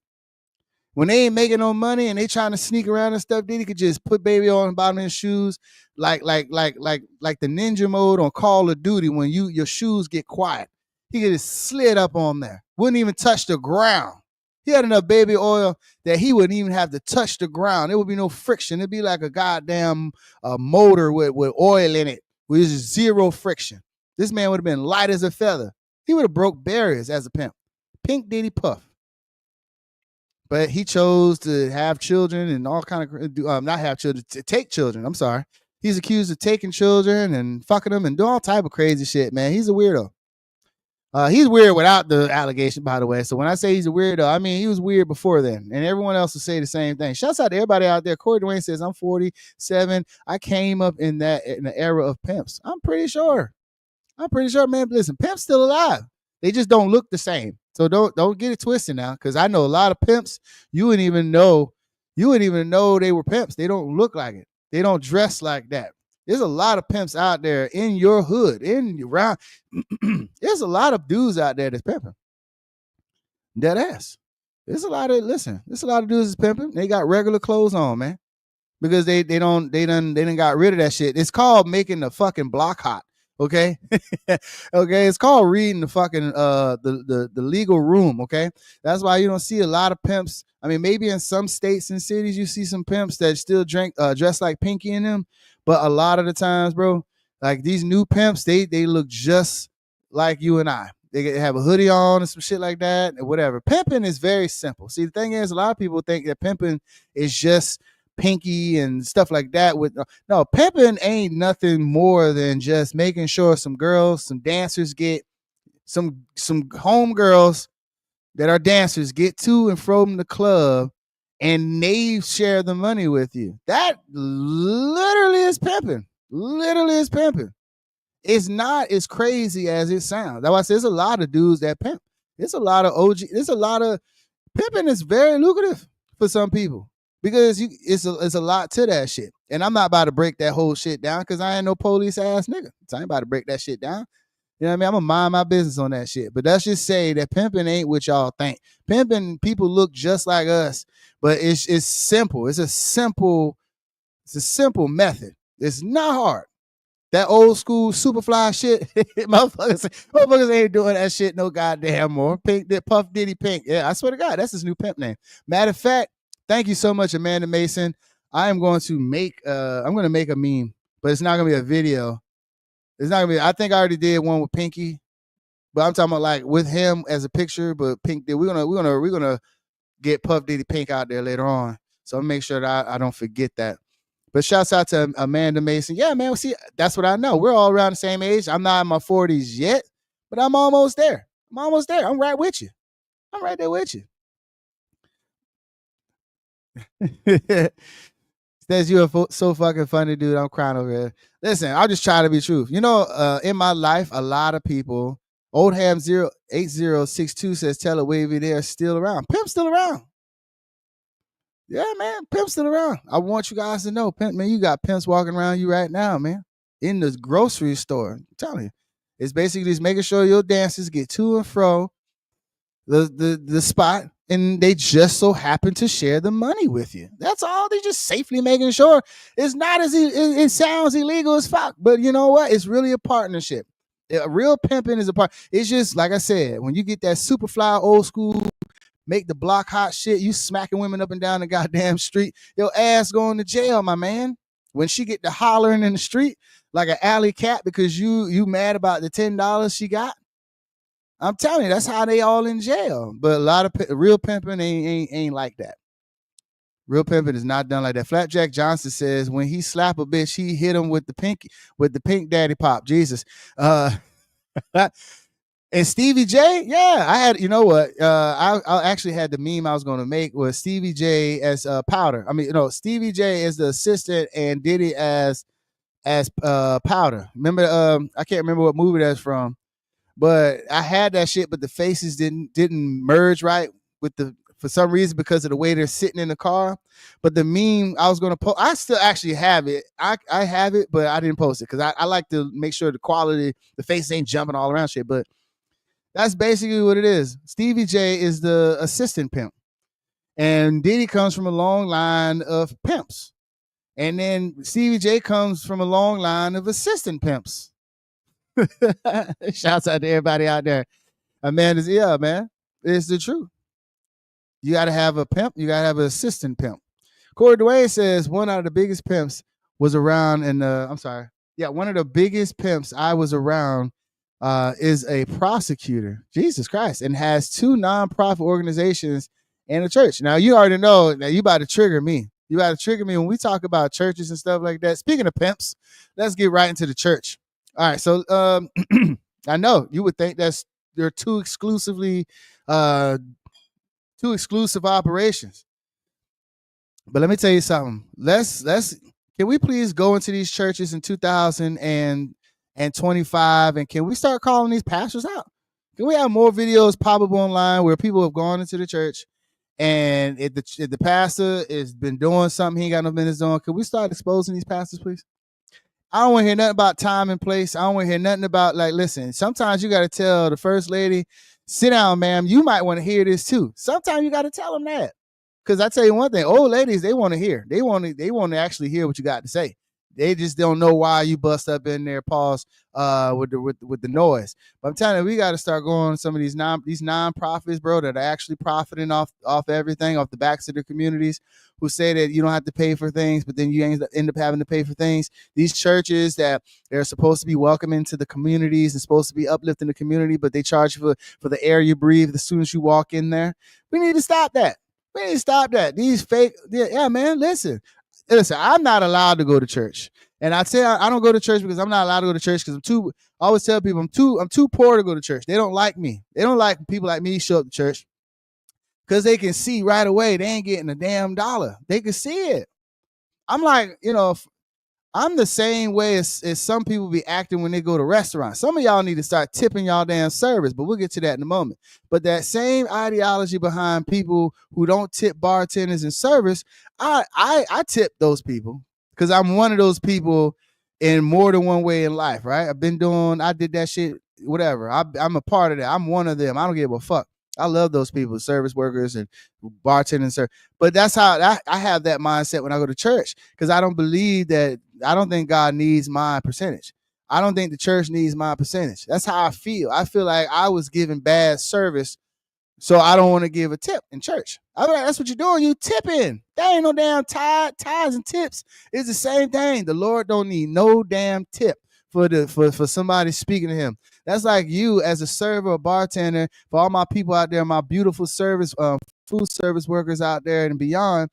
When they ain't making no money and they trying to sneak around and stuff, Diddy could just put baby on the bottom of his shoes, like the ninja mode on Call of Duty when your shoes get quiet. He could just slid up on there. Wouldn't even touch the ground. He had enough baby oil that he wouldn't even have to touch the ground. There would be no friction. It'd be like a goddamn motor with oil in it, with zero friction. This man would have been light as a feather. He would have broke barriers as a pimp. Pink Diddy Puff. But he chose to have children and all kind of not have children, to take children. I'm sorry. He's accused of taking children and fucking them and doing all type of crazy shit, man. He's a weirdo. He's weird without the allegation, by the way. So when I say he's a weirdo, I mean he was weird before then. And everyone else will say the same thing. Shouts out to everybody out there. Corey Dwayne says, I'm 47. I came up in the era of pimps. I'm pretty sure, man. Listen, pimps still alive. They just don't look the same. So don't get it twisted now, because I know a lot of pimps. You wouldn't even know they were pimps. They don't look like it. They don't dress like that. There's a lot of pimps out there in your hood, around. There's a lot of dudes out there that's pimping. Dead ass. There's a lot of dudes that's pimping. They got regular clothes on, man, because they done got rid of that shit. It's called making the fucking block hot. Okay. Okay. It's called reading the fucking the legal room. Okay. That's why you don't see a lot of pimps. I mean, maybe in some states and cities you see some pimps that still dress like Pinky in them, but a lot of the times, bro, like these new pimps, they look just like you and I. They have a hoodie on and some shit like that and whatever. Pimping is very simple. See, the thing is, a lot of people think that pimping is just Pinky and stuff like that. No, pimping ain't nothing more than just making sure some dancers get some homegirls that are dancers get to and from the club, and they share the money with you. That literally is pimping. It's not as crazy as it sounds. That's why I say there's a lot of dudes that pimp. There's a lot of OG. There's a lot of pimping is very lucrative for some people. Because it's a lot to that shit. And I'm not about to break that whole shit down because I ain't no police ass nigga. So I ain't about to break that shit down. You know what I mean? I'm going to mind my business on that shit. But let's just say that pimping ain't what y'all think. Pimping, people look just like us. But it's simple. It's a simple method. It's not hard. That old school Superfly shit, motherfuckers ain't doing that shit no goddamn more. Puff Diddy Pink. Yeah, I swear to God, that's his new pimp name. Matter of fact, thank you so much, Amanda Mason. I'm going to make a meme, but it's not gonna be a video. It's not gonna be. I think I already did one with Pinky, but I'm talking about like with him as a picture. But Pink, we're gonna get Puff Diddy Pink out there later on. So I'll make sure that I don't forget that. But shouts out to Amanda Mason. Yeah, man. See, that's what I know. We're all around the same age. I'm not in my 40s yet, but I'm almost there. I'm right with you. I'm right there with you. Says you are so fucking funny, dude. I'm crying over here. Listen, I'll just try to be true. You know, in my life, a lot of people. Old Ham 08062 says, tell a Wavy they're still around. Pimp's still around. Yeah, man. Pimp's still around. I want you guys to know, Pimp, man, you got pimps walking around you right now, man. In the grocery store. I'm telling you. It's basically just making sure your dancers get to and fro the spot, and they just so happen to share the money with you. That's all. They just safely making sure it's not as it sounds illegal as fuck. But you know what? It's really a partnership. A real pimping is a part. It's just like I said, when you get that super fly old school, make the block hot shit, you smacking women up and down the goddamn street, your ass going to jail, my man. When she get to hollering in the street like an alley cat because you mad about the $10 she got, I'm telling you, that's how they all in jail. But a lot of real pimping ain't like that. Real pimping is not done like that. Flapjack Johnson says when he slap a bitch, he hit him with the pink daddy pop. Jesus. And Stevie J, yeah, I had, you know what? I actually had the meme I was going to make was Stevie J as Powder. I mean, you know, Stevie J is the assistant and Diddy as Powder. Remember, I can't remember what movie that's from. But I had that shit, but the faces didn't merge right with for some reason because of the way they're sitting in the car. But the meme I was going to post, I still actually have it. I have it, but I didn't post it because I like to make sure the quality, the faces ain't jumping all around shit. But that's basically what it is. Stevie J is the assistant pimp. And Diddy comes from a long line of pimps. And then Stevie J comes from a long line of assistant pimps. Shouts out to everybody out there. Man, it's the truth. You got to have a pimp. You got to have an assistant pimp. Corey Dwayne says one of the biggest pimps was around in the, I'm sorry. Yeah, one of the biggest pimps I was around is a prosecutor. Jesus Christ. And has 2 nonprofit organizations and a church. Now, you already know that you about to trigger me. You about to trigger me when we talk about churches and stuff like that. Speaking of pimps, let's get right into the church. All right. So I know you would think they're two exclusive operations. But let me tell you something. Can we please go into these churches in 2025 and can we start calling these pastors out? Can we have more videos pop up online where people have gone into the church and if the pastor has been doing something he ain't got no business doing, can we start exposing these pastors, please? I don't want to hear nothing about time and place. I don't want to hear nothing about, like, listen, sometimes you got to tell the first lady, sit down, ma'am. You might want to hear this too. Sometimes you got to tell them that. Because I tell you one thing, old ladies, they want to hear. They want to actually hear what you got to say. They just don't know why you bust up in there, pause with the noise. But I'm telling you, we got to start going some of these nonprofits, bro, that are actually profiting off everything, off the backs of the communities, who say that you don't have to pay for things, but then you end up having to pay for things. These churches that they're supposed to be welcoming to the communities and supposed to be uplifting the community, but they charge you for the air you breathe as soon as you walk in there. We need to stop that. We need to stop that. These fake, yeah, man, listen, I'm not allowed to go to church. And I say I don't go to church because I'm not allowed to go to church because I always tell people I'm too poor to go to church. They don't like me. They don't like people like me show up to church because they can see right away they ain't getting a damn dollar. They can see it. I'm like, I'm the same way as some people be acting when they go to restaurants. Some of y'all need to start tipping y'all damn service, but we'll get to that in a moment. But that same ideology behind people who don't tip bartenders and service, I tip those people because I'm one of those people in more than one way in life, right? I did that shit, whatever. I'm a part of that. I'm one of them. I don't give a fuck. I love those people, service workers and bartenders. But that's how I have that mindset when I go to church because I don't think God needs my percentage. I don't think the church needs my percentage. That's how I feel. I feel like I was giving bad service, so I don't want to give a tip in church. I'm like, that's what you're doing. You tipping. There ain't no damn tithes and tips. It's the same thing. The Lord don't need no damn tip for somebody speaking to him. That's like you as a server or bartender, for all my people out there, my beautiful service, food service workers out there and beyond.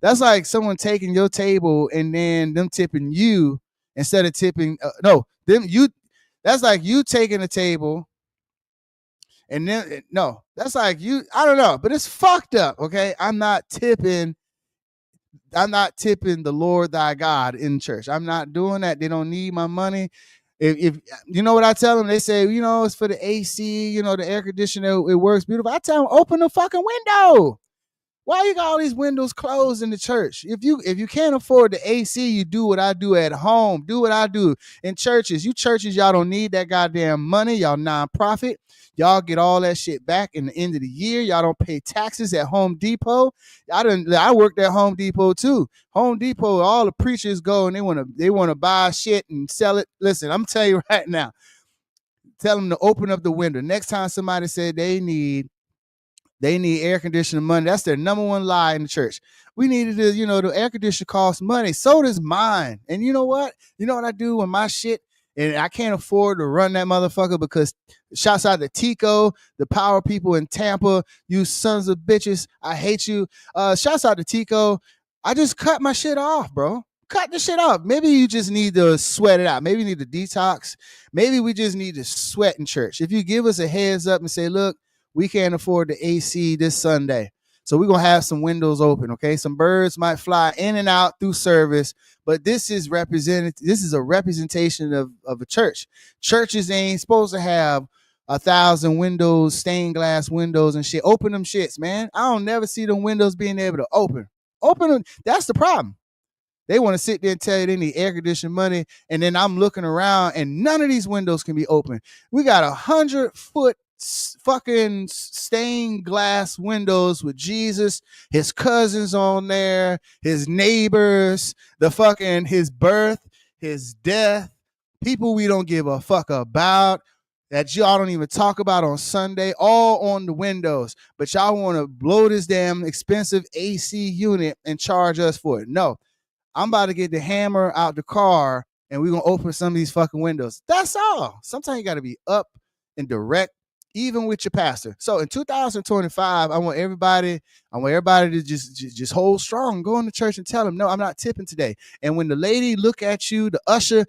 That's like someone taking your table and then them tipping you instead of tipping. That's like you taking a table and then that's like you. I don't know, but it's fucked up. Okay, I'm not tipping the Lord thy God in church. I'm not doing that. They don't need my money. If you know what I tell them, they say, it's for the AC, the air conditioner, it works beautiful. I tell them, open the fucking window. Why you got all these windows closed in the church? If you can't afford the AC, you do what I do at home. Do what I do in churches. You churches, y'all don't need that goddamn money. Y'all nonprofit. Y'all get all that shit back in the end of the year. Y'all don't pay taxes at Home Depot. I worked at Home Depot too. Home Depot, all the preachers go and they want to buy shit and sell it. Listen, I'm telling you right now. Tell them to open up the window. Next time somebody said they need air conditioning money, that's their number one lie in the church. We needed to, the air conditioner costs money. So does mine. And you know what? You know what I do when my shit, and I can't afford to run that motherfucker because shouts out to Tico, the power people in Tampa, you sons of bitches. I hate you. Shouts out to Tico. I just cut my shit off, bro. Cut the shit off. Maybe you just need to sweat it out. Maybe you need to detox. Maybe we just need to sweat in church. If you give us a heads up and say, look, we can't afford the AC this Sunday, so we're going to have some windows open, okay? Some birds might fly in and out through service, but this is a representation of a church. Churches ain't supposed to have 1,000 windows, stained glass windows and shit. Open them shits, man. I don't never see them windows being able to open. Open them. That's the problem. They want to sit there and tell you they need air conditioning money, and then I'm looking around and none of these windows can be open. We got 100-foot fucking stained glass windows with Jesus, his cousins on there, his neighbors, his birth, his death, people we don't give a fuck about, that y'all don't even talk about on Sunday, all on the windows. But y'all want to blow this damn expensive AC unit and charge us for it. No, I'm about to get the hammer out the car and we're going to open some of these fucking windows. That's all. Sometimes you got to be up and direct, even with your pastor. So in 2025, I want everybody to just hold strong, go into church and tell them, no, I'm not tipping today. And when the lady look at you, the usher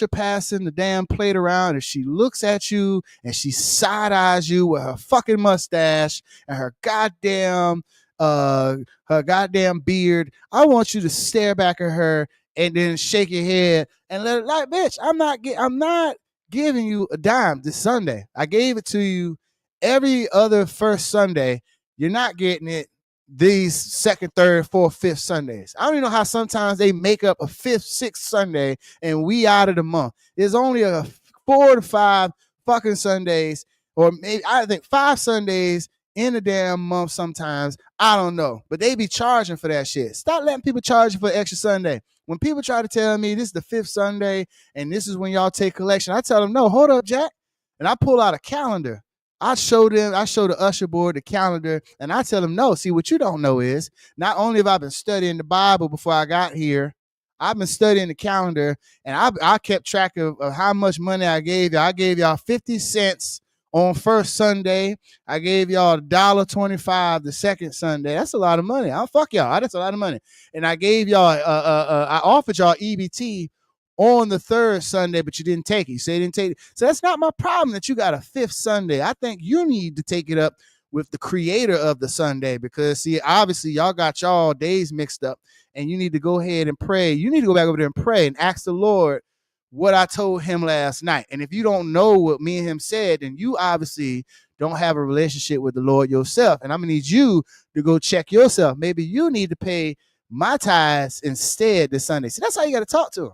passing the damn plate around, and she looks at you and she side eyes you with her fucking mustache and her goddamn beard, I want you to stare back at her and then shake your head and let it like, bitch, I'm not giving you a dime this Sunday. I gave it to you every other first Sunday. You're not getting it these second, third, fourth, fifth Sundays. I don't even know how sometimes they make up a fifth, sixth Sunday and we out of the month. There's only a 4 to 5 fucking Sundays, or maybe I think 5 Sundays in a damn month sometimes. I don't know. But they be charging for that shit. Stop letting people charge you for extra Sunday. When people try to tell me this is the 5th Sunday and this is when y'all take collection, I tell them, no, hold up, Jack. And I pull out a calendar. I show the usher board the calendar, and I tell them, no, see, what you don't know is not only have I been studying the Bible before I got here, I've been studying the calendar, and I kept track of how much money I gave y'all. I gave y'all 50 cents on first Sunday. I gave y'all $1.25 the second Sunday. That's a lot of money. I'll fuck y'all. That's a lot of money. And I gave y'all, I offered y'all EBT on the third Sunday, but you didn't take it. You say you didn't take it. So that's not my problem that you got a 5th Sunday. I think you need to take it up with the creator of the Sunday, because see, obviously y'all got y'all days mixed up, and you need to go ahead and pray. You need to go back over there and pray and ask the Lord what I told him last night. And if you don't know what me and him said, then you obviously don't have a relationship with the Lord yourself. And I'm gonna need you to go check yourself. Maybe you need to pay my tithes instead this Sunday. See, that's how you got to talk to him.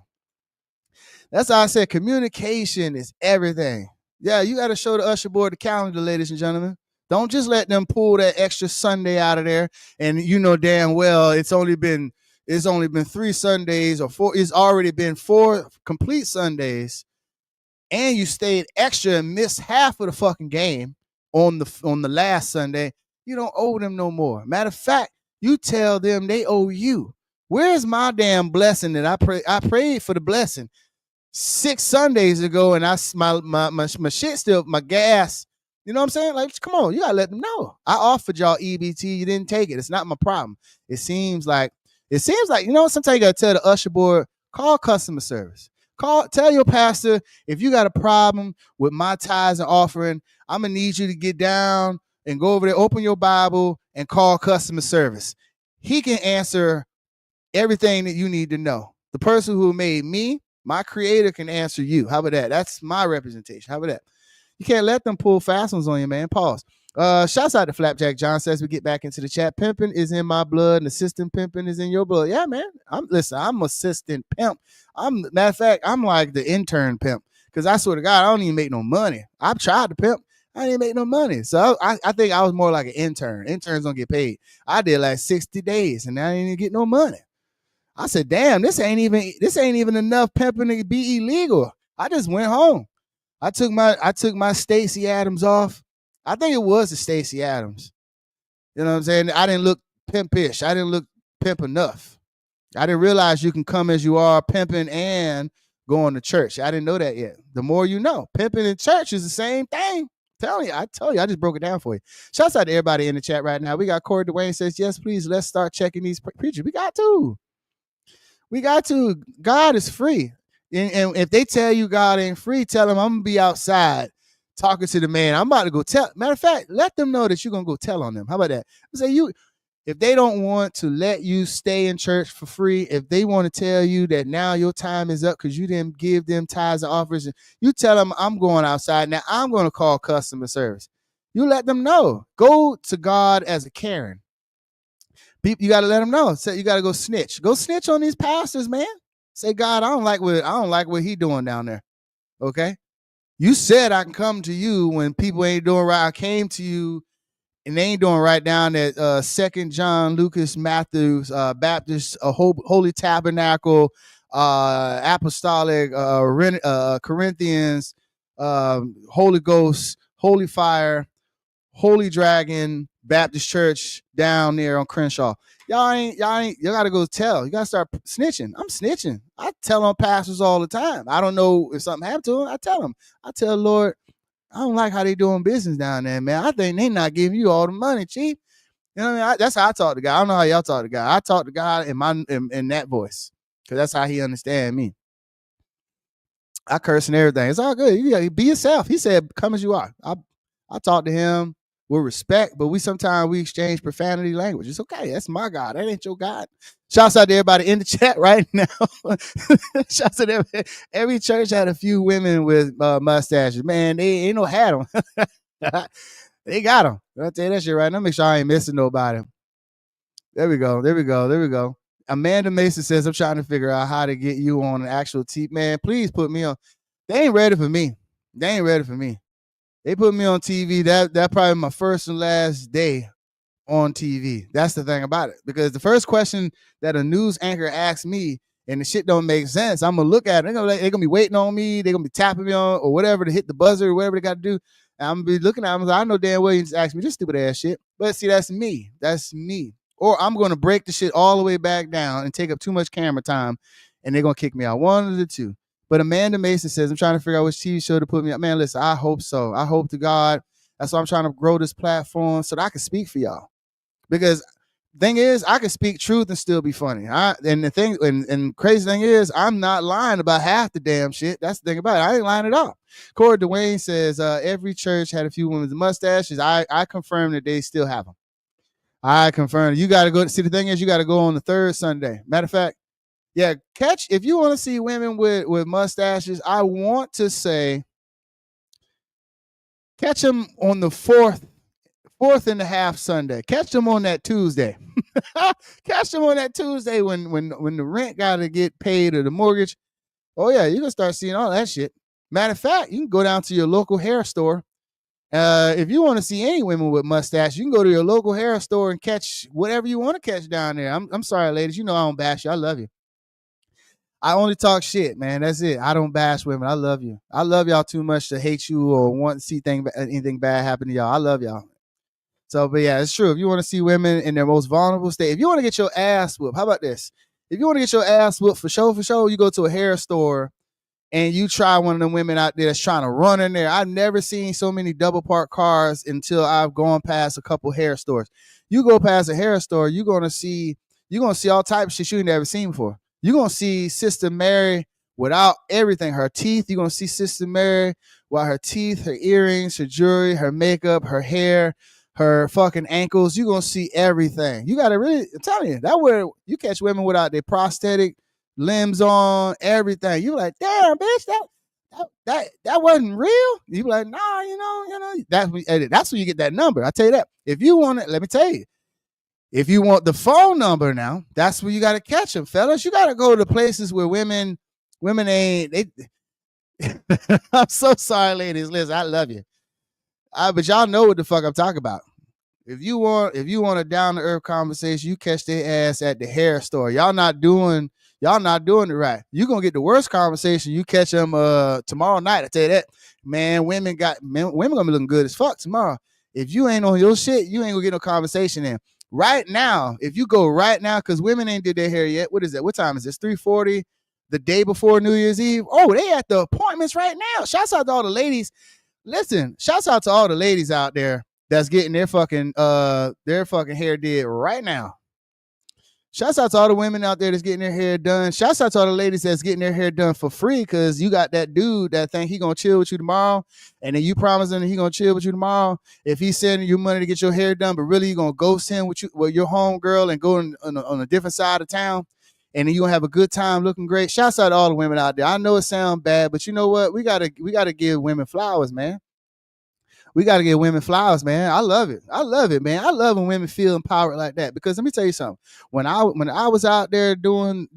That's how I said communication is everything. Yeah, you got to show the usher board the calendar, ladies and gentlemen. Don't just let them pull that extra Sunday out of there. And you know damn well it's only been 3 Sundays or 4. It's already been 4 complete Sundays, and you stayed extra and missed half of the fucking game on the last Sunday. You don't owe them no more. Matter of fact, you tell them they owe you. Where's my damn blessing that I prayed for the blessing 6 Sundays ago, and my shit still, my gas. You know what I'm saying? Like, come on, you gotta let them know. I offered y'all EBT, you didn't take it. It's not my problem. It seems like, you know, sometimes you gotta tell the usher board, call customer service. Tell your pastor, if you got a problem with my tithes and offering, I'm gonna need you to get down and go over there, open your Bible, and call customer service. He can answer everything that you need to know. The person who made me, my creator, can answer you. How about that? That's my representation. How about that? You can't let them pull fast ones on you, man. Pause. Shouts out to Flapjack John says we get back into the chat. Pimping is in my blood, and assistant pimping is in your blood. Yeah, man. I'm assistant pimp. Matter of fact, I'm like the intern pimp, because I swear to God, I don't even make no money. I've tried to pimp. I didn't make no money. So I think I was more like an intern. Interns don't get paid. I did like 60 days and I didn't even get no money. I said, damn, this ain't even enough pimping to be illegal. I just went home. I took my Stacey Adams off. I think it was the Stacey Adams. You know what I'm saying? I didn't look pimpish. I didn't look pimp enough. I didn't realize you can come as you are, pimping and going to church. I didn't know that yet. The more you know, pimping and church is the same thing. I tell you, I just broke it down for you. Shouts out to everybody in the chat right now. We got Corey Dwayne says, yes, please, let's start checking these preachers. We got to. God is free. And if they tell you God ain't free, tell them I'm going to be outside talking to the man. I'm about to go tell. Matter of fact, let them know that you're going to go tell on them. How about that? Say if they don't want to let you stay in church for free, if they want to tell you that now your time is up because you didn't give them tithes and offers, you tell them I'm going outside. Now I'm going to call customer service. You let them know. Go to God as a Karen. You got to let them know. So you got to go snitch. Go snitch on these pastors, man. Say, God, I don't like what he doing down there. Okay. You said I can come to you when people ain't doing right. I came to you and they ain't doing right down at 2nd John Lucas Matthews Baptist Holy Tabernacle Apostolic Corinthians Holy Ghost Holy Fire Holy Dragon Baptist Church down there on Crenshaw. Y'all gotta go tell. You gotta start snitching. I'm snitching. I tell on pastors all the time. I don't know if something happened to them. I tell them. I tell the Lord, I don't like how they doing business down there, man. I think they not giving you all the money, chief. You know what I mean? That's how I talk to God. I don't know how y'all talk to God. I talk to God in that voice, because that's how he understand me. I curse and everything. It's all good. You gotta be yourself. He said, come as you are. I talk to him with respect, but we exchange profanity language. It's okay. That's my God. That ain't your God. Shouts out to everybody in the chat right now. Shouts out to every church had a few women with mustaches. Man, they ain't no had them. They got them. I'll tell you that shit right now. Make sure I ain't missing nobody. There we go. Amanda Mason says, I'm trying to figure out how to get you on an actual TV. Man, please put me on. They ain't ready for me. They put me on TV. That probably my first and last day on TV. That's the thing about it. Because the first question that a news anchor asks me, and the shit don't make sense, I'm gonna look at it. They're gonna be waiting on me. They're gonna be tapping me on or whatever to hit the buzzer or whatever they got to do. And I'm gonna be looking at them. I know damn well you just asked me this stupid ass shit. But see, that's me. Or I'm gonna break the shit all the way back down and take up too much camera time, and they're gonna kick me out. One of the two. But Amanda Mason says, I'm trying to figure out which TV show to put me up. Man, listen, I hope so. I hope to God. That's why I'm trying to grow this platform so that I can speak for y'all. Because the thing is, I can speak truth and still be funny. And the thing, and crazy thing is, I'm not lying about half the damn shit. That's the thing about it. I ain't lying at all. Corey Dwayne says, every church had a few women with mustaches. I confirm that they still have them. I confirm. You got to go. See, the thing is, you got to go on the third Sunday. Matter of fact, yeah, if you want to see women with mustaches, I want to say catch them on the fourth and a half Sunday. Catch them on that Tuesday. Catch them on that Tuesday when the rent got to get paid or the mortgage. Oh yeah, you're gonna start seeing all that shit. Matter of fact, you can go down to your local hair store. If you want to see any women with mustache, you can go to your local hair store and catch whatever you want to catch down there. I'm sorry, ladies. You know I don't bash you. I love you. I only talk shit, man. That's it. I don't bash women. I love you. I love y'all too much to hate you or want to see anything bad happen to y'all. I love y'all. So, but yeah, it's true. If you want to see women in their most vulnerable state, if you want to get your ass whooped, how about this? If you want to get your ass whooped for sure, you go to a hair store and you try one of the women out there that's trying to run in there. I've never seen so many double parked cars until I've gone past a couple hair stores. You go past a hair store, you're gonna see all types of shit you ain't never seen before. You're gonna see Sister Mary without everything, her teeth. You're gonna see Sister Mary without her teeth, her earrings, her jewelry, her makeup, her hair, her fucking ankles. You're gonna see everything. You gotta really, I'm telling you, that where you catch women without their prosthetic limbs on, everything. You like, damn, bitch, that wasn't real. You be like, nah, you know, that's when you get that number. I tell you that. If you want it, let me tell you. If you want the phone number now, that's where you got to catch them, fellas. You got to go to places where women ain't. I'm so sorry, ladies. Listen, I love you. But y'all know what the fuck I'm talking about. If you want a down to earth conversation, you catch their ass at the hair store. Y'all not doing it right. You're gonna get the worst conversation. You catch them tomorrow night. I tell you that. Man, women gonna be looking good as fuck tomorrow. If you ain't on your shit, you ain't gonna get no conversation in. Right now, if you go right now, because women ain't did their hair yet. What is that? What time is this? 3:40, the day before New Year's Eve. Oh, they at the appointments right now. Shouts out to all the ladies. Listen, shouts out to all the ladies out there that's getting their fucking hair did right now. Shouts out to all the women out there that's getting their hair done. Shouts out to all the ladies that's getting their hair done for free, because you got that dude that think he gonna chill with you tomorrow, and then you promise him he gonna chill with you tomorrow. If he's sending you money to get your hair done, but really you gonna ghost him with your home girl and go on a different side of town, and then you gonna have a good time looking great. Shouts out to all the women out there. I know it sounds bad, but you know what? We gotta give women flowers, man. We got to give women flowers, man. I love it, man. I love when women feel empowered like that. Because let me tell you something. When I was out there doing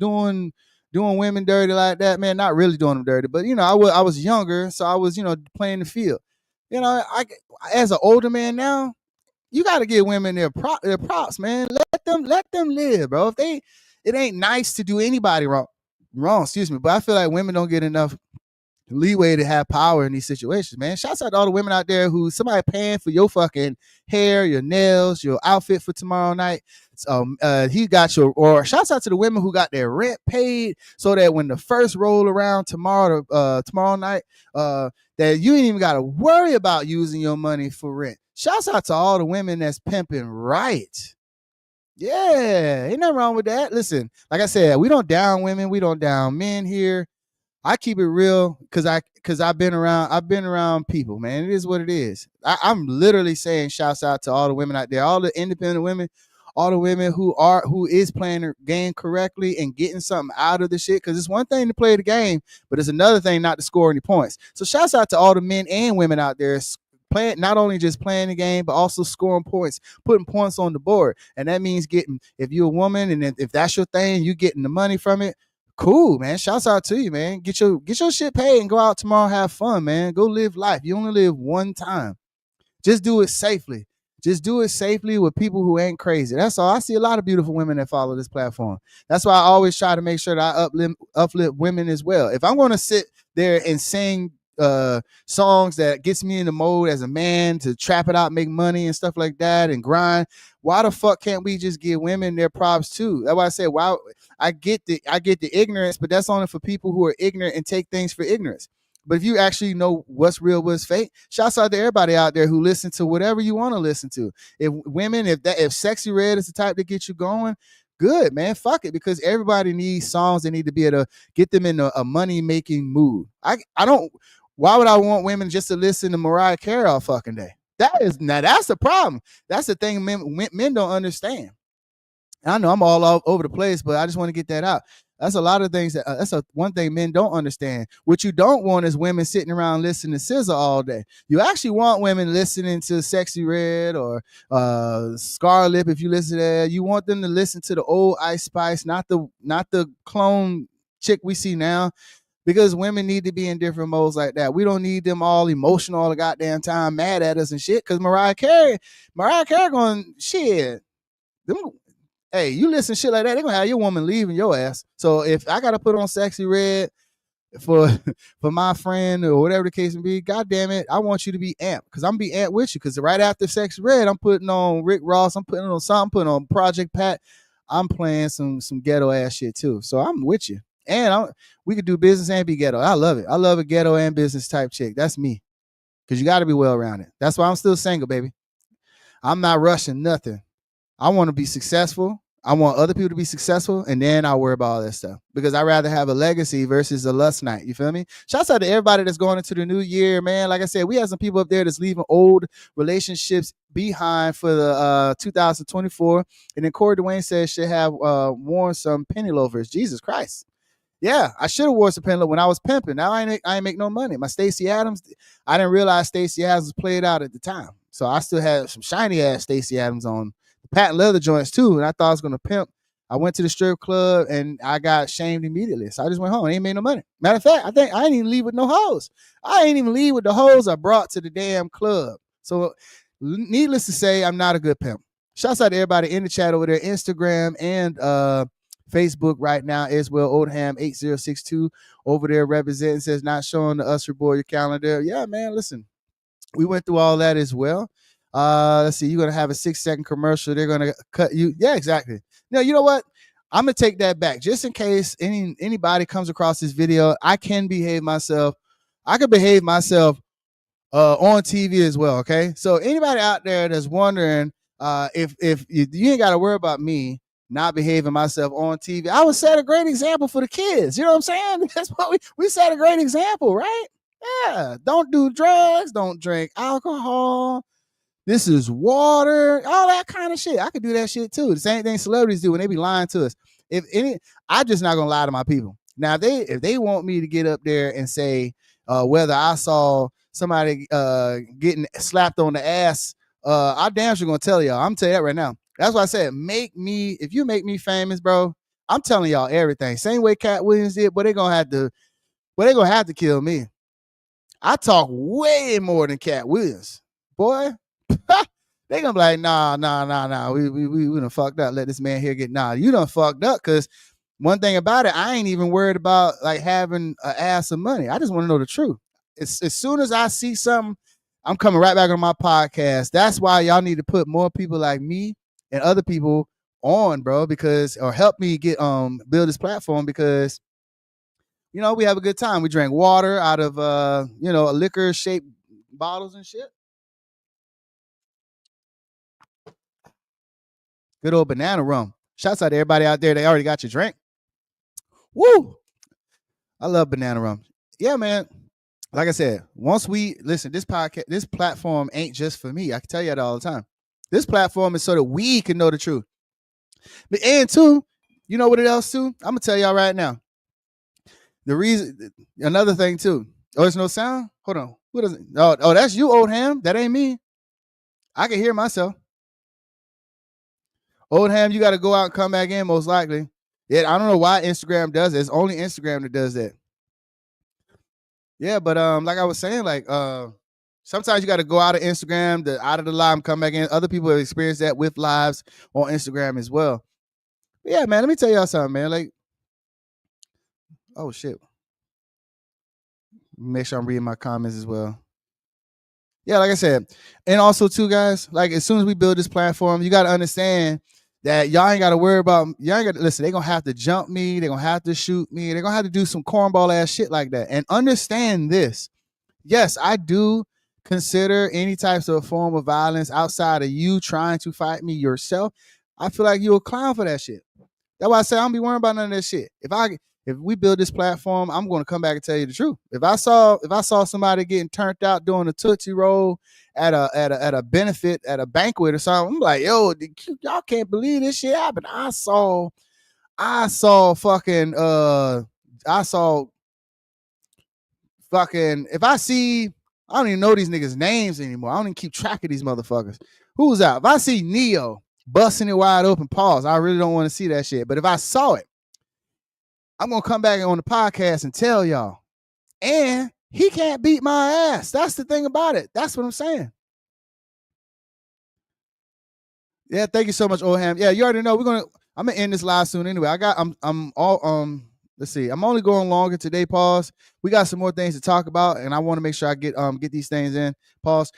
doing women dirty like that, man. Not really doing them dirty, but I was younger, so I was playing the field. As an older man now, you got to give women their props, man. Let them live, bro. It ain't nice to do anybody wrong. Excuse me, but I feel like women don't get enough leeway to have power in these situations, man. Shouts out to all the women out there who somebody paying for your fucking hair, your nails, your outfit for tomorrow night. He got or shouts out to the women who got their rent paid so that when the first roll around tomorrow night, that you ain't even got to worry about using your money for rent. Shouts out to all the women that's pimping right. Yeah, ain't nothing wrong with that. Listen, like I said, we don't down women, we don't down men here. I keep it real because I've been around people, man. It is what it is. I'm literally saying shouts out to all the women out there, all the independent women, all the women who is playing the game correctly and getting something out of the shit. Because it's one thing to play the game, but it's another thing not to score any points. So shouts out to all the men and women out there playing, not only just playing the game, but also scoring points, putting points on the board. And that means if you're a woman and if that's your thing, you getting the money from it. Cool, man. Shouts out to you, man. Get your shit paid and go out tomorrow, have fun, man. Go live life. You only live one time. Just do it safely. Just do it safely with people who ain't crazy. That's all. I see a lot of beautiful women that follow this platform. That's why I always try to make sure that I uplift women as well. If I'm going to sit there and sing songs that gets me in the mode as a man to trap it out, make money and stuff like that and grind, why the fuck can't we just give women their props too? That's why I say, wow, I get the ignorance, but that's only for people who are ignorant and take things for ignorance. But if you actually know what's real, what's fake, shouts out to everybody out there who listen to whatever you want to listen to. If Sexy Red is the type to get you going, good, man. Fuck it, because everybody needs songs that need to be able to get them in a money making mood. I don't. Why would I want women just to listen to Mariah Carey all fucking day? That's the problem. That's the thing men don't understand. I know I'm all over the place, but I just want to get that out. That's a lot of things. That's one thing men don't understand. What you don't want is women sitting around listening to SZA all day. You actually want women listening to Sexy Red or Scarlett. If you listen to that, you want them to listen to the old Ice Spice, not the clone chick we see now. Because women need to be in different modes like that. We don't need them all emotional all the goddamn time, mad at us and shit. Because Mariah Carey going, shit. Hey, you listen to shit like that, they're going to have your woman leaving your ass. So if I got to put on Sexy Red for my friend or whatever the case may be, God damn it, I want you to be amped. Because I'm be amped with you. Because right after Sexy Red, I'm putting on Rick Ross. I'm putting on something. I'm putting on Project Pat. I'm playing some ghetto ass shit too. So I'm with you. And we could do business and be ghetto. I love it. I love a ghetto and business type chick. That's me. Because you got to be well-rounded. That's why I'm still single, baby. I'm not rushing nothing. I want to be successful. I want other people to be successful. And then I'll worry about all that stuff. Because I'd rather have a legacy versus a lust night. You feel me? Shouts out to everybody that's going into the new year, man. Like I said, we have some people up there that's leaving old relationships behind for the 2024. And then Corey Dwayne says should have worn some penny loafers. Jesus Christ. Yeah, I should have wore some penny when I was pimping. Now I ain't make no money. My Stacey Adams, I didn't realize Stacey Adams was played out at the time. So I still had some shiny ass Stacey Adams on, the patent leather joints too. And I thought I was gonna pimp. I went to the strip club and I got shamed immediately. So I just went home. I ain't made no money. Matter of fact, I think I ain't even leave with no hoes. I ain't even leave with the hoes I brought to the damn club. So needless to say, I'm not a good pimp. Shouts out to everybody in the chat over there, Instagram and Facebook right now as well. Oldham 8062 over there representing, says not showing the us report your calendar. Yeah, man, listen, we went through all that as well. Let's see, you're gonna have a 6-second commercial. They're gonna cut you. Yeah, exactly. No, you know what? I'm gonna take that back just in case anybody comes across this video. I can behave myself. I can behave myself on TV as well. Okay, so anybody out there that's wondering if you ain't got to worry about me not behaving myself on TV, I would set a great example for the kids. You know what I'm saying? That's what we set a great example, right? Yeah. Don't do drugs. Don't drink alcohol. This is water. All that kind of shit. I could do that shit too. The same thing celebrities do when they be lying to us. I'm just not gonna lie to my people. Now, if they want me to get up there and say whether I saw somebody getting slapped on the ass, I damn sure gonna tell y'all. I'm telling you that right now. That's why I said, if you make me famous, bro, I'm telling y'all everything. Same way Cat Williams did, but they're gonna have to kill me. I talk way more than Cat Williams. Boy. They gonna be like, nah. We done fucked up. Let this man here get you done fucked up, because one thing about it, I ain't even worried about like having an ass of money. I just want to know the truth. As soon as I see something, I'm coming right back on my podcast. That's why y'all need to put more people like me and other people on, bro, because or help me get build this platform, because we have a good time. We drank water out of liquor shaped bottles and shit. Good old banana rum. Shouts out to everybody out there. They already got your drink. Woo! I love banana rum. Yeah, man. Like I said, once we listen, this podcast, this platform ain't just for me. I can tell you that all the time. This platform is so that we can know the truth. But and two, you know what else too? I'm gonna tell y'all right now. The reason, another thing too. Oh, there's no sound. Hold on. What is it? Oh, that's you, old ham. That ain't me. I can hear myself. Old ham, you got to go out and come back in, most likely. Yeah, I don't know why Instagram does it. It's only Instagram that does that. Yeah, but like I was saying, like sometimes you got to go out of Instagram, out of the live, and come back in. Other people have experienced that with lives on Instagram as well. But yeah, man, let me tell y'all something, man. Like, oh shit. Make sure I'm reading my comments as well. Yeah, like I said, and also too, guys, like as soon as we build this platform, you got to understand that y'all ain't got to worry about, y'all ain't got to listen. They're going to have to jump me. They're going to have to shoot me. They're going to have to do some cornball ass shit like that. And understand this. Yes, I do consider any types of form of violence outside of you trying to fight me yourself. I feel like you're a clown for that shit. That's why I say I don't be worrying about none of that shit. If we build this platform, I'm going to come back and tell you the truth. If I saw somebody getting turned out doing a Tootsie Roll at a benefit at a banquet or something, I'm like, yo, y'all can't believe this shit happened. I saw fucking if I see, I don't even know these niggas' names anymore. I don't even keep track of these motherfuckers. Who's out? If I see Neo busting it wide open, pause, I really don't want to see that shit. But if I saw it, I'm going to come back on the podcast and tell y'all. And he can't beat my ass. That's the thing about it. That's what I'm saying. Yeah, thank you so much, Oham. Yeah, you already know I'm gonna end this live soon anyway. I'm all let's see. I'm only going longer today, pause. We got some more things to talk about, and I want to make sure I get these things in, pause.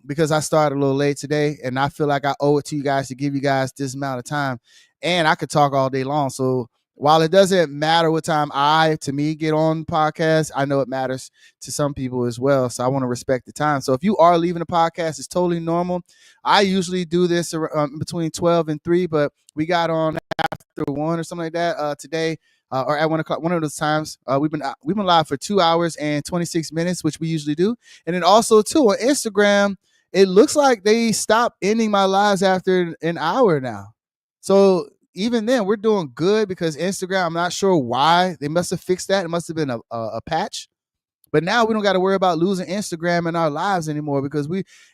Because I started a little late today, and I feel like I owe it to you guys to give you guys this amount of time. And I could talk all day long. So while it doesn't matter what time to me get on podcast, I know it matters to some people as well. So I want to respect the time. So if you are leaving the podcast, it's totally normal. I usually do this between 12 and 3, but we got on after 1 or something like that today. Or at 1 o'clock, one of those times. We've been live for 2 hours and 26 minutes, which we usually do. And then also too on Instagram, it looks like they stopped ending my lives after an hour now. So even then, we're doing good because Instagram, I'm not sure why. They must have fixed that. It must have been a patch. But now we don't got to worry about losing Instagram in our lives anymore because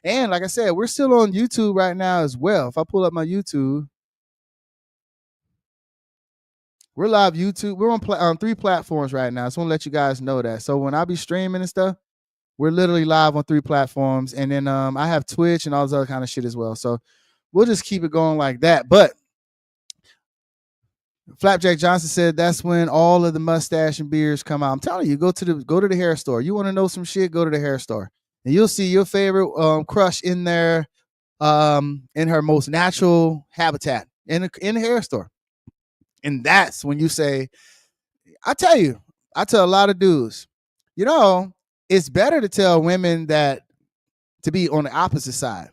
and like I said, we're still on YouTube right now as well. If I pull up my YouTube, we're live YouTube. We're on 3 platforms right now. I just want to let you guys know that. So when I be streaming and stuff, we're literally live on 3 platforms. And then I have Twitch and all this other kind of shit as well. So we'll just keep it going like that. But Flapjack Johnson said that's when all of the mustache and beards come out. I'm telling you, go to the hair store. You want to know some shit, go to the hair store. And you'll see your favorite crush in there in her most natural habitat in the hair store. And that's when you say, I tell a lot of dudes, it's better to tell women that to be on the opposite side.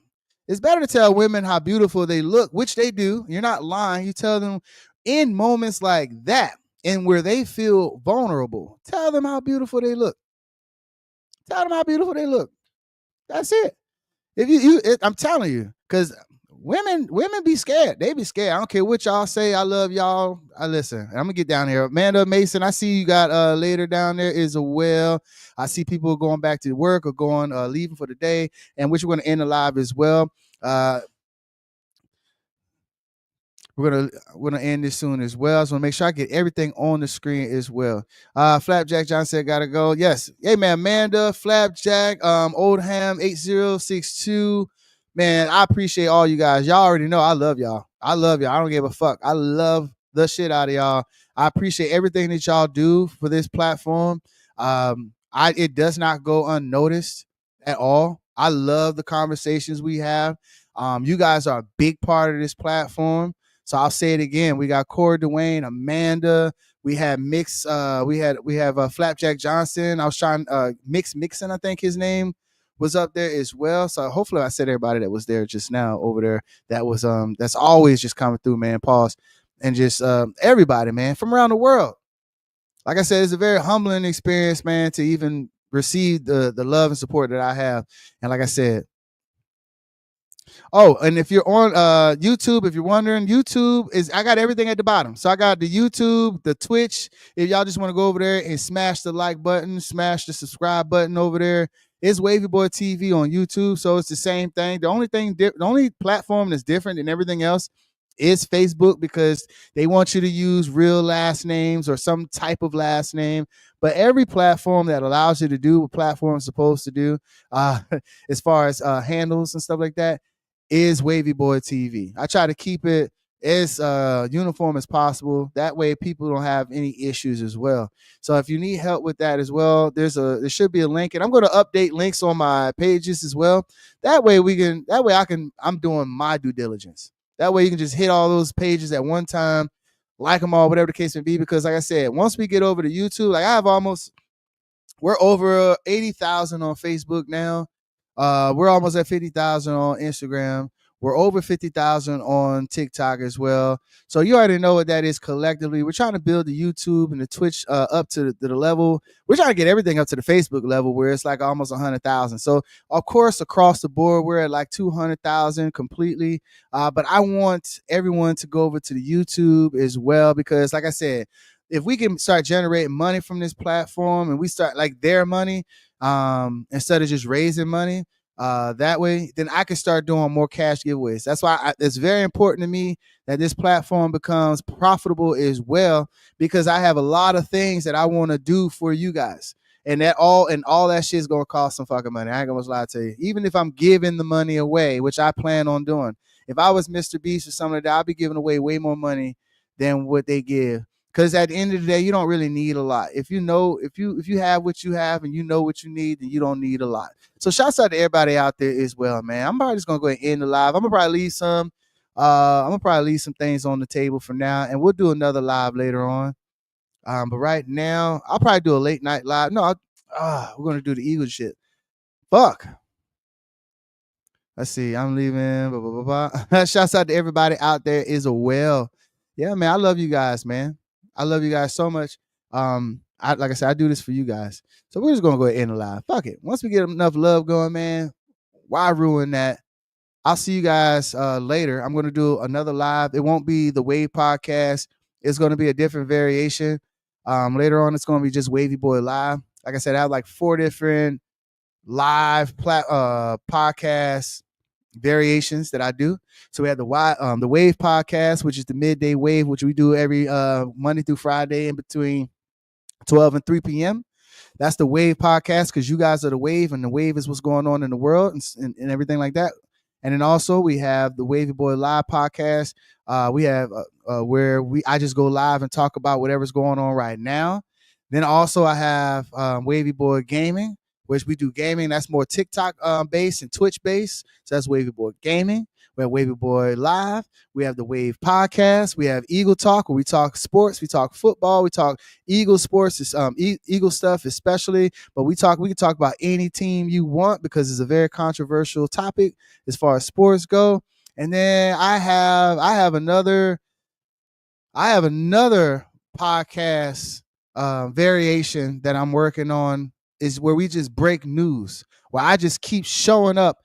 It's better to tell women how beautiful they look, which they do. You're not lying. You tell them in moments like that and where they feel vulnerable. Tell them how beautiful they look. Tell them how beautiful they look. That's it. I'm telling you, because women be scared. They be scared. I don't care what y'all say. I love y'all. I listen. I'm gonna get down here. Amanda Mason, I see you got later down there is a well. I see people going back to work or going leaving for the day, and which we're gonna end the live as well. We're gonna end this soon as well. So make sure I get everything on the screen as well. Flapjack John said gotta go. Yes. Hey man, Amanda, Flapjack, Oldham 8062. Man, I appreciate all you guys. Y'all already know I love y'all. I love y'all. I don't give a fuck. I love the shit out of y'all. I appreciate everything that y'all do for this platform. It does not go unnoticed at all. I love the conversations we have. You guys are a big part of this platform. So I'll say it again. We got Corey Dwayne, Amanda. We had Mix. We have Flapjack Johnson. I was trying Mixon. I think his name was up there as well. So hopefully I said everybody that was there just now over there. That was that's always just coming through, man. Pause. And just everybody, man, from around the world. Like I said, it's a very humbling experience, man, to even receive the love and support that I have. And like I said, oh, and if you're on YouTube, if you're wondering, YouTube is, I got everything at the bottom. So I got the YouTube, the Twitch. If y'all just want to go over there and smash the like button, smash the subscribe button over there. It's Wavy Boy TV on YouTube. So it's the same thing. The only platform that's different than everything else is Facebook, because they want you to use real last names or some type of last name. But every platform that allows you to do what platform's supposed to do, as far as handles and stuff like that, is Wavy Boy TV. I try to keep it as uniform as possible. That way people don't have any issues as well. So if you need help with that as well, there should be a link, and I'm going to update links on my pages as well. That way I'm doing my due diligence. That way you can just hit all those pages at one time, like them all, whatever the case may be. Because like I said, once we get over to YouTube, like we're over 80,000 on Facebook now. We're almost at 50,000 on Instagram. We're over 50,000 on TikTok as well. So you already know what that is collectively. We're trying to build the YouTube and the Twitch up to the level. We're trying to get everything up to the Facebook level where it's like almost 100,000. So of course, across the board, we're at like 200,000 completely. But I want everyone to go over to the YouTube as well, because like I said, if we can start generating money from this platform and we start like their money, instead of just raising money, that way, then I can start doing more cash giveaways. That's why it's very important to me that this platform becomes profitable as well, because I have a lot of things that I want to do for you guys. And all that shit is going to cost some fucking money. I ain't going to lie to you. Even if I'm giving the money away, which I plan on doing. If I was Mr. Beast or something like that, I'd be giving away way more money than what they give. Because at the end of the day, you don't really need a lot. If you have what you have and you know what you need, then you don't need a lot. So shouts out to everybody out there as well, man. I'm probably just gonna go ahead and end the live. I'm gonna probably leave some things on the table for now, and we'll do another live later on. But right now, I'll probably do a late night live. No, we're gonna do the Eagles shit. Fuck. Let's see. I'm leaving. Blah, blah, blah, blah. Shouts out to everybody out there as well. Yeah, man. I love you guys, man. I love you guys so much. Like I said, I do this for you guys. So we're just gonna go ahead and end the live. Fuck it. Once we get enough love going, man, why ruin that? I'll see you guys later. I'm gonna do another live. It won't be the Wave podcast. It's gonna be a different variation. Later on, it's gonna be just Wavy Boy Live. Like I said, I have like 4 different live podcast variations that I do. So we have the Wave podcast, which is the Mid Day Wavve, which we do every Monday through Friday in between 12 and 3 p.m. That's the Wave podcast, because you guys are the wave, and the wave is what's going on in the world and everything like that. And then also we have the Wavy Boy Live podcast. We have where I just go live and talk about whatever's going on right now. Then also I have Wavy Boy Gaming, which we do gaming. That's more TikTok based and Twitch based. So that's Wavy Boy Gaming. We have Wavy Boy Live. We have the Wave Podcast. We have Eagle Talk, where we talk sports. We talk football. We talk Eagle sports, Eagle stuff especially. But we can talk about any team you want, because it's a very controversial topic as far as sports go. And then I have another podcast variation that I'm working on, is where we just break news, where I just keep showing up,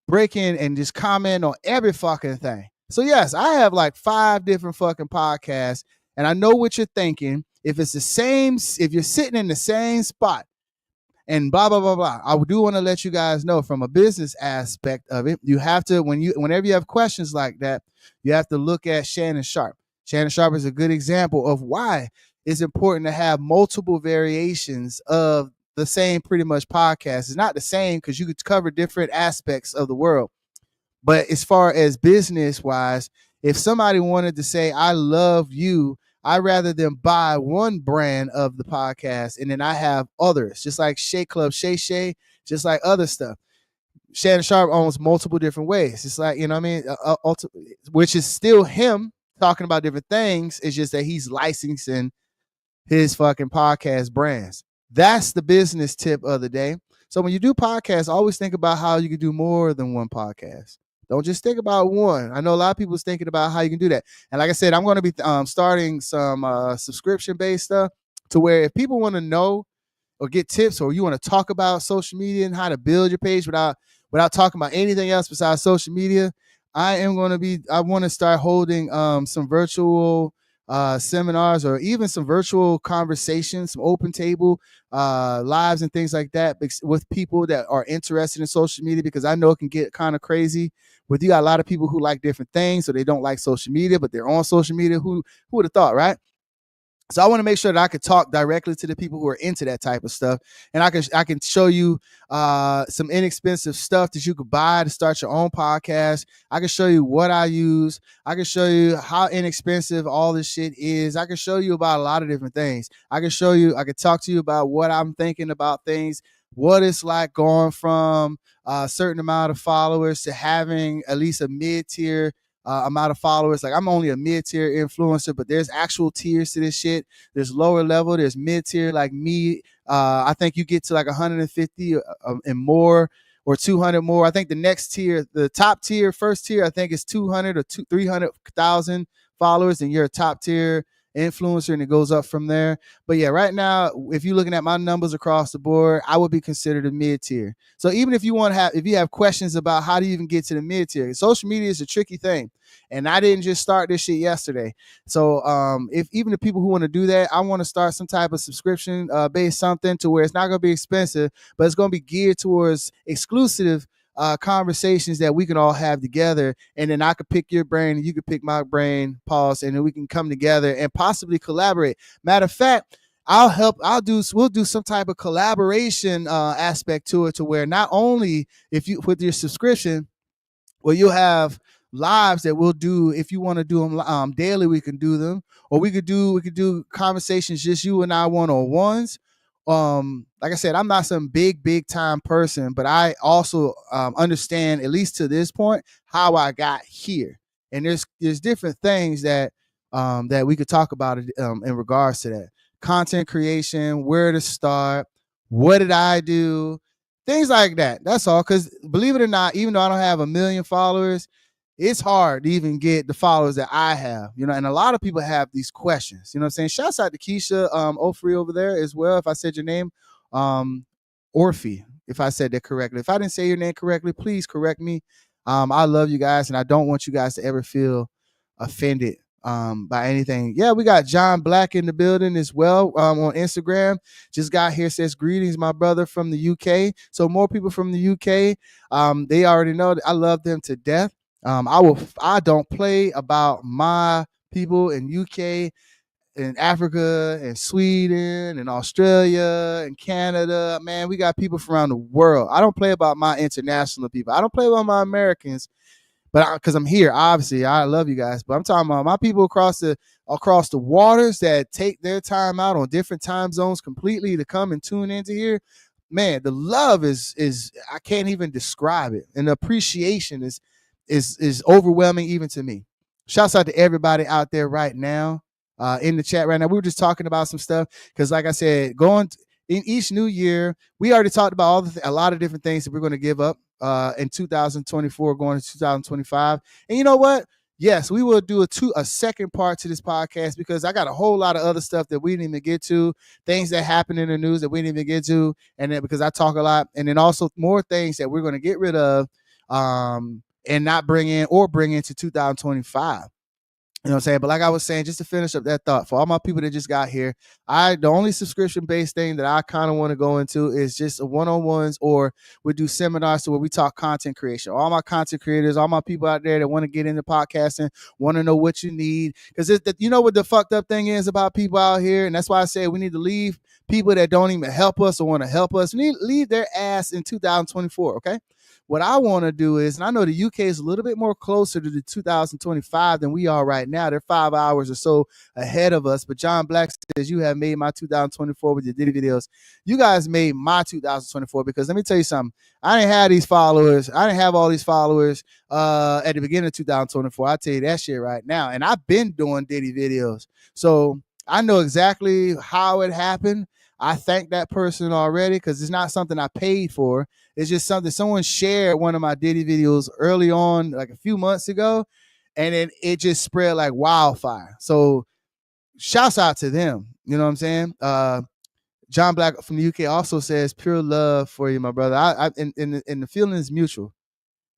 breaking, and just comment on every fucking thing. So yes, I have like 5 different fucking podcasts, and I know what you're thinking. If you're sitting in the same spot and blah, blah, blah, blah. I do want to let you guys know from a business aspect of it, you have to, whenever you have questions like that, you have to look at Shannon Sharpe. Shannon Sharpe is a good example of why it's important to have multiple variations of the same pretty much podcast. It's not the same because you could cover different aspects of the world. But as far as business wise, if somebody wanted to say, I love you, I rather than buy one brand of the podcast and then I have others, just like Shea Club, Shay, just like other stuff. Shannon Sharpe owns multiple different ways. It's like, you know what I mean? Which is still him talking about different things. It's just that he's licensing his fucking podcast brands. That's the business tip of the day. So when you do podcasts, always think about how you can do more than one podcast. Don't just think about one. I know a lot of people is thinking about how you can do that. And like I said, I'm going to be starting some subscription-based stuff to where if people want to know or get tips or you want to talk about social media and how to build your page without talking about anything else besides social media, I want to start holding some virtual seminars or even some virtual conversations, some open table lives and things like that with people that are interested in social media, because I know it can get kind of crazy. But you got a lot of people who like different things, so they don't like social media, but they're on social media. Who would have thought, right? So I want to make sure that I could talk directly to the people who are into that type of stuff. And I can show you some inexpensive stuff that you could buy to start your own podcast. I can show you what I use. I can show you how inexpensive all this shit is. I can show you about a lot of different things. I can talk to you about what I'm thinking about things, what it's like going from a certain amount of followers to having at least a mid-tier amount of followers. Like, I'm only a mid-tier influencer, but there's actual tiers to this shit. There's lower level, there's mid-tier like me. I think you get to like 150 and more, or 200 more. I think the next tier, the top tier, first tier, I think is 200 or 300,000 followers, and you're a top tier influencer, and it goes up from there. But yeah, right now, if you're looking at my numbers across the board, I would be considered a mid-tier. So even if you have questions about how do you even get to the mid-tier, social media is a tricky thing, and I didn't just start this shit yesterday. So if even the people who want to do that, I want to start some type of subscription based something to where it's not going to be expensive, but it's going to be geared towards exclusive conversations that we can all have together, and then I could pick your brain and you could pick my brain, pause, and then we can come together and possibly collaborate. Matter of fact, we'll do some type of collaboration aspect to it, to where not only if you with your subscription, well, you'll have lives that we'll do. If you want to do them daily, we can do them, or we could do conversations just you and I one-on-ones. Like I said, I'm not some big time person, but I also understand, at least to this point, how I got here. And there's different things that we could talk about in regards to that. Content creation, where to start, what did I do, things like that. That's all. Because believe it or not, even though I don't have 1 million followers, it's hard to even get the followers that I have, and a lot of people have these questions, you know what I'm saying? Shouts out to Keisha Ofrey over there as well, if I said your name, Orphe, if I said that correctly. If I didn't say your name correctly, please correct me. I love you guys, and I don't want you guys to ever feel offended by anything. Yeah, we got John Black in the building as well on Instagram. Just got here, says greetings, my brother from the UK. So more people from the UK. They already know that I love them to death. I don't play about my people in UK and Africa and Sweden and Australia and Canada. Man, we got people from around the world. I don't play about my international people. I don't play about my Americans, but because I'm here, obviously, I love you guys. But I'm talking about my people across the waters that take their time out on different time zones completely to come and tune into here. Man, the love is I can't even describe it, and the appreciation is overwhelming even to me. Shouts out to everybody out there right now in the chat right now. We were just talking about some stuff because, like I said, in each new year, we already talked about a lot of different things that we're going to give up in 2024 going to 2025. And you know what? Yes, we will do a second part to this podcast, because I got a whole lot of other stuff that we didn't even get to, things that happen in the news that we didn't even get to, and then because I talk a lot, and then also more things that we're going to get rid of and not bring into 2025. You know what I'm saying? But like I was saying, just to finish up that thought, for all my people that just got here, the only subscription-based thing that I kind of want to go into is just one-on-ones, or we do seminars where we talk content creation. All my content creators, all my people out there that want to get into podcasting, want to know what you need. Because you know what the fucked up thing is about people out here? And that's why I say we need to leave people that don't even help us or want to help us. We need to leave their ass in 2024, okay? What I want to do is, and I know the UK is a little bit more closer to the 2025 than we are right now. They're 5 hours or so ahead of us. But John Black says, you have made my 2024 with your Diddy videos. You guys made my 2024, because let me tell you something. I didn't have these followers. I didn't have all these followers at the beginning of 2024. I'll tell you that shit right now. And I've been doing Diddy videos. So I know exactly how it happened. I thank that person already, because it's not something I paid for. It's just something someone shared one of my Diddy videos early on, like a few months ago, and then it just spread like wildfire. So shouts out to them. You know what I'm saying? John Black from the UK also says, pure love for you, my brother. And the feeling is mutual.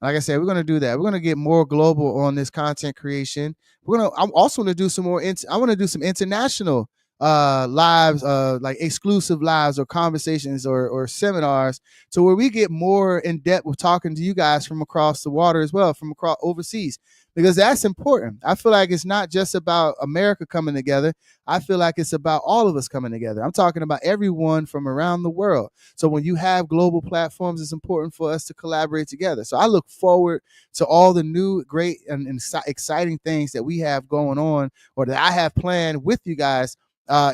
Like I said, we're gonna do that. We're gonna get more global on this content creation. I'm also gonna do some more. I want to do some international lives, like exclusive lives or conversations or seminars, to where we get more in depth with talking to you guys from across the water as well, from across overseas, because that's important. I feel like it's not just about America coming together. I feel like it's about all of us coming together. I'm talking about everyone from around the world. So when you have global platforms, it's important for us to collaborate together. So I look forward to all the new, great, and exciting things that we have going on, or that I have planned with you guys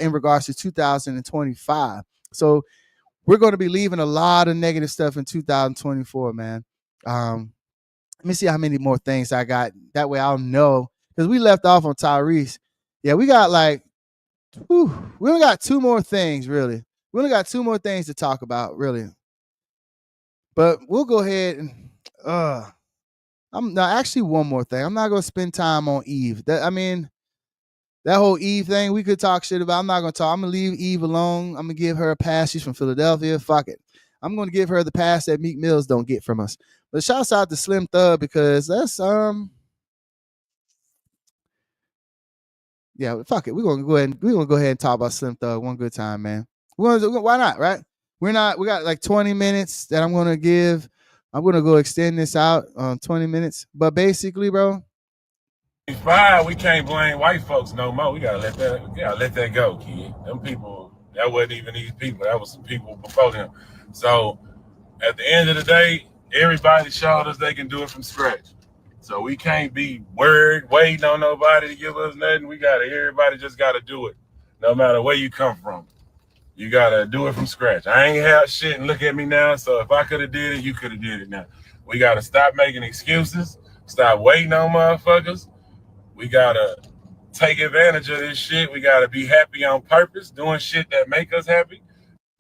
in regards to 2025. So we're going to be leaving a lot of negative stuff in 2024, man. Let me see how many more things I got. That way I'll know, because we left off on Tyrese. Yeah, we got we only got two more things, really. We only got two more things to talk about, really. But we'll go ahead and actually one more thing. I'm not gonna spend time on Eve. That whole Eve thing, we could talk shit about. I'm not gonna talk. I'm gonna leave Eve alone. I'm gonna give her a pass. She's from Philadelphia. Fuck it. I'm gonna give her the pass that Meek Mills don't get from us. But shouts out to Slim Thug, because that's yeah, fuck it. We're gonna go ahead and talk about Slim Thug one good time, man. Why not, right? We got like 20 minutes that I'm gonna give. I'm gonna go extend this out on 20 minutes. But basically, bro, we can't blame white folks no more. We gotta let that go, kid. Them people, that wasn't even these people. That was some people before them. So at the end of the day, everybody showed us they can do it from scratch. So we can't be waiting on nobody to give us nothing. Everybody just gotta do it. No matter where you come from. You gotta do it from scratch. I ain't have shit and look at me now. So if I could have did it, you could have did it now. We gotta stop making excuses. Stop waiting on motherfuckers. We gotta take advantage of this shit. We gotta be happy on purpose, doing shit that make us happy.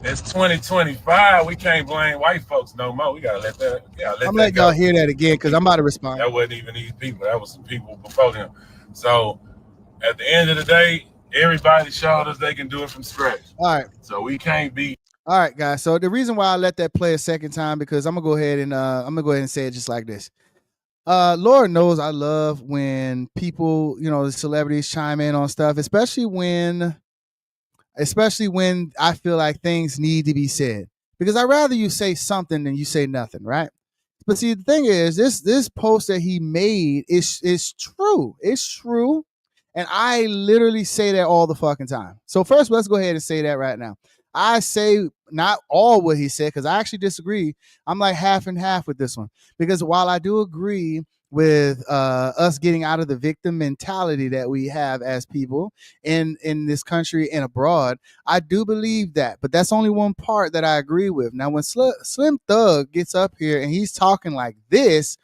It's 2025. We can't blame white folks no more. We gotta let that. I'm letting y'all hear that again, because I'm about to respond. That wasn't even these people. That was some people before them. So at the end of the day, everybody showed us they can do it from scratch. All right. So we can't be. All right, guys. So the reason why I let that play a second time, because I'm gonna go ahead and say it just like this. Lord knows I love when people, the celebrities chime in on stuff, especially when I feel like things need to be said, because I'd rather you say something than you say nothing, right? But see, the thing is, this post that he made is true. It's true. And I literally say that all the fucking time. So first, let's go ahead and say that right now. I say not all what he said, because I actually disagree. I'm like half and half with this one, because while I do agree with us getting out of the victim mentality that we have as people in this country and abroad, I do believe that. But that's only one part that I agree with. Now, when Slim Thug gets up here and he's talking like this,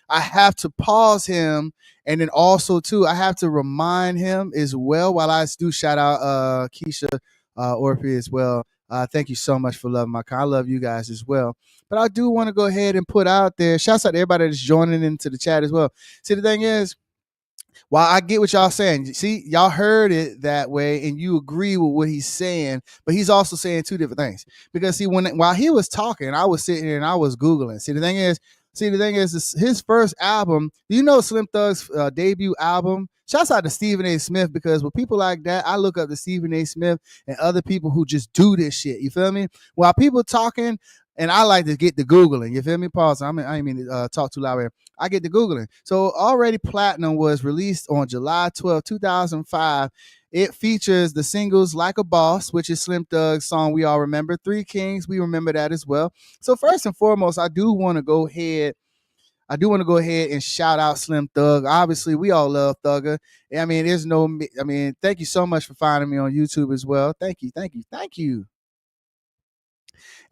I have to pause him. And then also, too, I have to remind him as well, while I do shout out Keisha Orphe as well. Thank you so much for loving my kind. I love you guys as well. But I do want to go ahead and put out there, shouts out to everybody that's joining into the chat as well. See, the thing is, while I get what y'all saying, see, y'all heard it that way and you agree with what he's saying, but he's also saying two different things. Because see, while he was talking, I was sitting here and I was Googling. See, the thing is, his first album, do you know Slim Thug's debut album Shouts out to Stephen A. Smith, because with people like that, I look up to Stephen A. Smith and other people who just do this shit. You feel me? While people talking, and I like to get the Googling. You feel me? Pause. I didn't mean to talk too loud here. I get the Googling. So already Platinum was released on July 12, 2005. It features the singles Like a Boss, which is Slim Thug's song we all remember. Three Kings, we remember that as well. So first and foremost, I do want to go ahead and shout out Slim Thug. Obviously, we all love Thugger. I mean, thank you so much for finding me on YouTube as well. Thank you.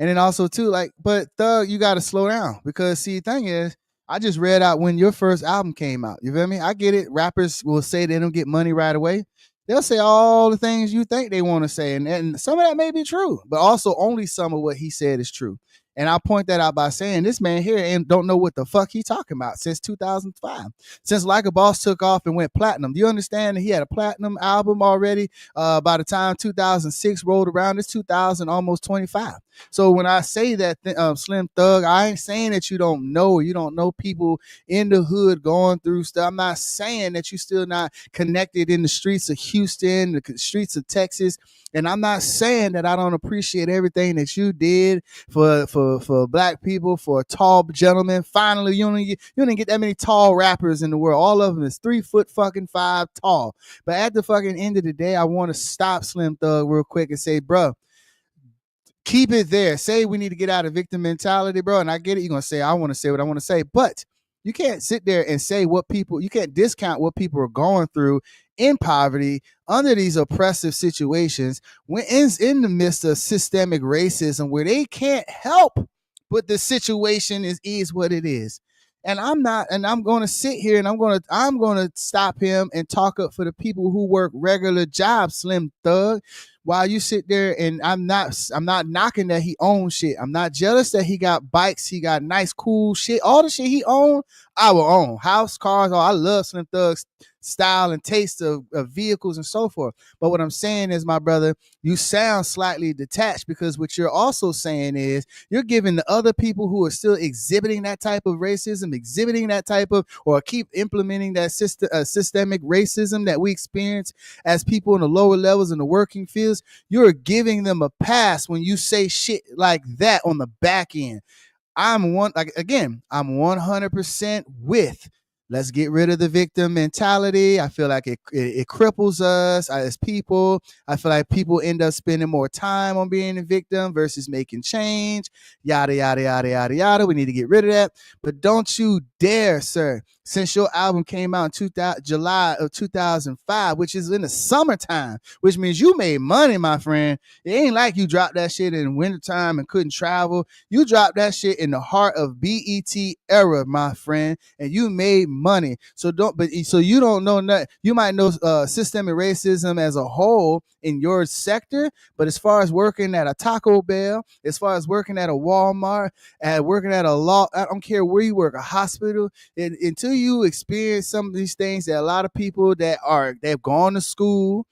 And then also too, like, but Thug, you got to slow down, because see, the thing is, I just read out when your first album came out. You feel me? I get it. Rappers will say they don't get money right away. They'll say all the things you think they want to say, and some of that may be true, but also only some of what he said is true. And I'll point that out by saying this man here and don't know what the fuck he talking about since 2005. Since Like a Boss took off and went platinum. Do you understand that he had a platinum album already by the time 2006 rolled around? It's 2000, almost 25. So when I say that Slim Thug, I ain't saying that you don't know people in the hood going through stuff. I'm not saying that you still not connected in the streets of Houston, the streets of Texas. And I'm not saying that I don't appreciate everything that you did for black people, for a tall gentleman. Finally, you didn't get that many tall rappers in the world. All of them is 3'5" tall. But at the fucking end of the day, I want to stop Slim Thug real quick and say, bro, keep it there. Say we need to get out of victim mentality, bro. And I get it. You're going to say, I want to say what I want to say. But you can't sit there and say you can't discount what people are going through in poverty, under these oppressive situations, when in the midst of systemic racism, where they can't help but the situation is what it is. And I'm going to sit here and I'm going to stop him and talk up for the people who work regular jobs, Slim Thug. While you sit there, and I'm not knocking that he owns shit. I'm not jealous that he got bikes, he got nice, cool shit. All the shit he owned, I will own. House, cars, I love Slim Thug's style and taste of vehicles and so forth. But what I'm saying is, my brother, you sound slightly detached, because what you're also saying is you're giving the other people who are still exhibiting that type of racism, exhibiting that type of, or keep implementing that systemic racism that we experience as people in the lower levels in the working fields, you're giving them a pass when you say shit like that on the back end. I'm 100% with, let's get rid of the victim mentality. I feel like it cripples us as people. I feel like people end up spending more time on being a victim versus making change. Yada, yada, yada, yada, yada. We need to get rid of that. But don't you dare, sir, since your album came out in July of 2005, which is in the summertime, which means you made money, my friend. It ain't like you dropped that shit in wintertime and couldn't travel. You dropped that shit in the heart of BET era, my friend, and you made money. So you don't know nothing. You might know systemic racism as a whole in your sector, but as far as working at a Taco Bell, as far as working at a Walmart, working at a law, I don't care where you work, a hospital, until you experience some of these things that a lot of people they've gone to school.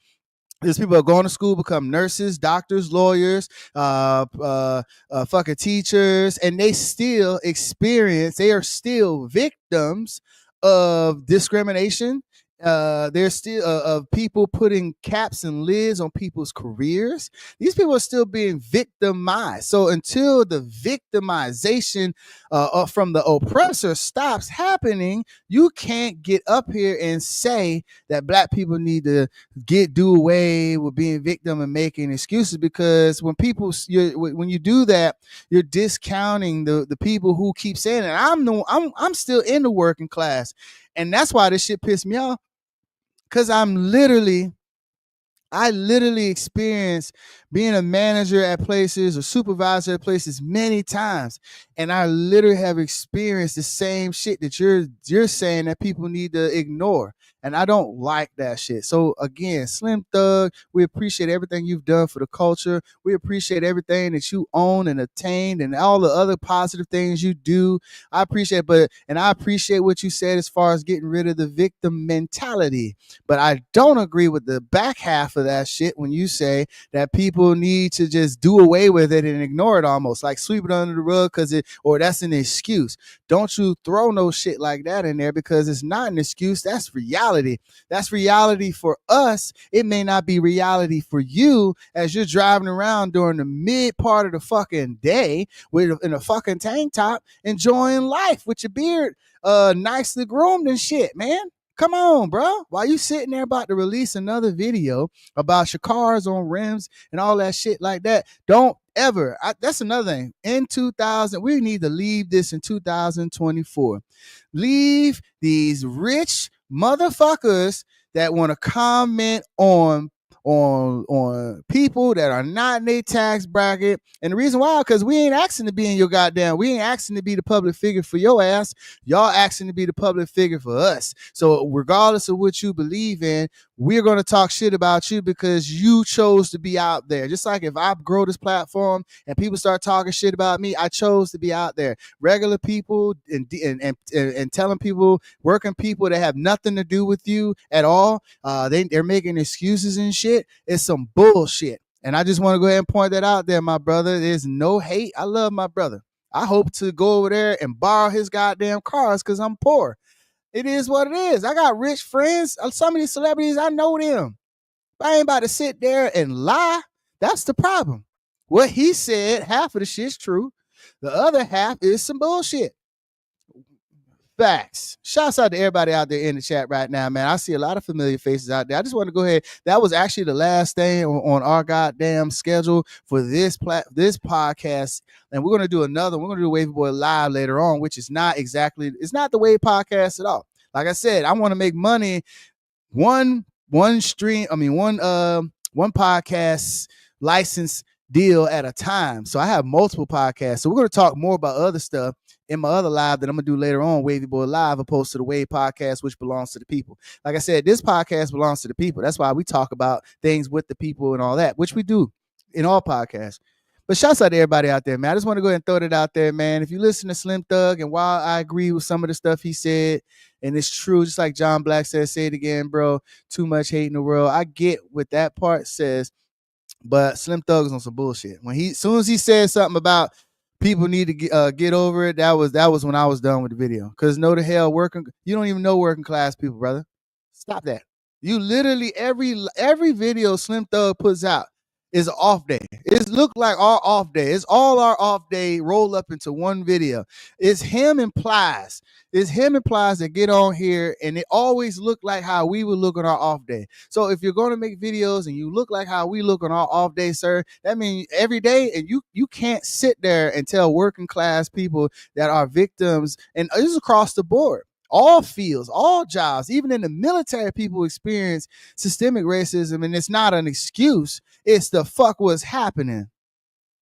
There's people that are going to school, become nurses, doctors, lawyers, fucking teachers, and they still they are still victims of discrimination. They're still of people putting caps and lids on people's careers. These people are still being victimized. So until the victimization from the oppressor stops happening, you can't get up here and say that black people need to do away with being victim and making excuses, because when you do that, you're discounting the people who keep saying it. I'm still in the working class, and that's why this shit pissed me off, because I literally experienced being a manager at places or supervisor at places many times, and I literally have experienced the same shit that you're saying that people need to ignore. And I don't like that shit. So again, Slim Thug, we appreciate everything you've done for the culture. We appreciate everything that you own and attained and all the other positive things you do. I appreciate what you said as far as getting rid of the victim mentality. But I don't agree with the back half off of that shit when you say that people need to just do away with it and ignore it, almost like sweep it under the rug or that's an excuse. Don't you throw no shit like that in there, because it's not an excuse. That's reality. That's reality for us. It may not be reality for you as you're driving around during the mid part of the fucking day in a fucking tank top, enjoying life with your beard nicely groomed and shit, man. Come on, bro. While you sitting there about to release another video about your cars on rims and all that shit like that, don't ever. That's another thing. In 2000, we need to leave this in 2024. Leave these rich motherfuckers that want to comment on people that are not in their tax bracket. And the reason why, because we ain't asking to be in your goddamn, we ain't asking to be the public figure for your ass. Y'all asking to be the public figure for us. So regardless of what you believe in, we're going to talk shit about you because you chose to be out there. Just like if I grow this platform and people start talking shit about me, I chose to be out there. Regular people and telling people, working people that have nothing to do with you at all, they're making excuses and shit. It's some bullshit. And I just want to go ahead and point that out there, my brother. There's no hate. I love my brother. I hope to go over there and borrow his goddamn cars because I'm poor. It is what it is. I got rich friends. Some of these celebrities, I know them. But I ain't about to sit there and lie. That's the problem. What he said, half of the shit's true. The other half is some bullshit. Facts. Shouts out to everybody out there in the chat right now, man. I see a lot of familiar faces out there. I just want to go ahead. That was actually the last thing on our goddamn schedule for this podcast. And we're going to do another. We're going to do Wavve Boy Live later on, which is not exactly, it's not the Wave podcast at all. Like I said, I want to make money one podcast license deal at a time. So I have multiple podcasts. So we're going to talk more about other stuff in my other live that I'm going to do later on, Wavve Boy Live, opposed to the Wave podcast, which belongs to the people. Like I said, this podcast belongs to the people. That's why we talk about things with the people and all that, which we do in all podcasts. But shouts out to everybody out there, man. I just want to go ahead and throw that out there, man. If you listen to Slim Thug, and while I agree with some of the stuff he said, and it's true, just like John Black said, say it again, bro, too much hate in the world. I get what that part says, but Slim Thug is on some bullshit. As soon as he said something about people need to get over it, that was when I was done with the video. Because no the hell, you don't even know working class people, brother. Stop that. You literally, every video Slim Thug puts out is an off day. It's look like our off day. It's all our off day rolled up into one video. It's him and Plies. It's him and Plies that get on here, and it always look like how we would look on our off day. So if you're going to make videos and you look like how we look on our off day, sir, that means every day, and you can't sit there and tell working class people that are victims, and this is across the board. All fields, all jobs, even in the military, people experience systemic racism, and it's not an excuse. It's the fuck what's happening.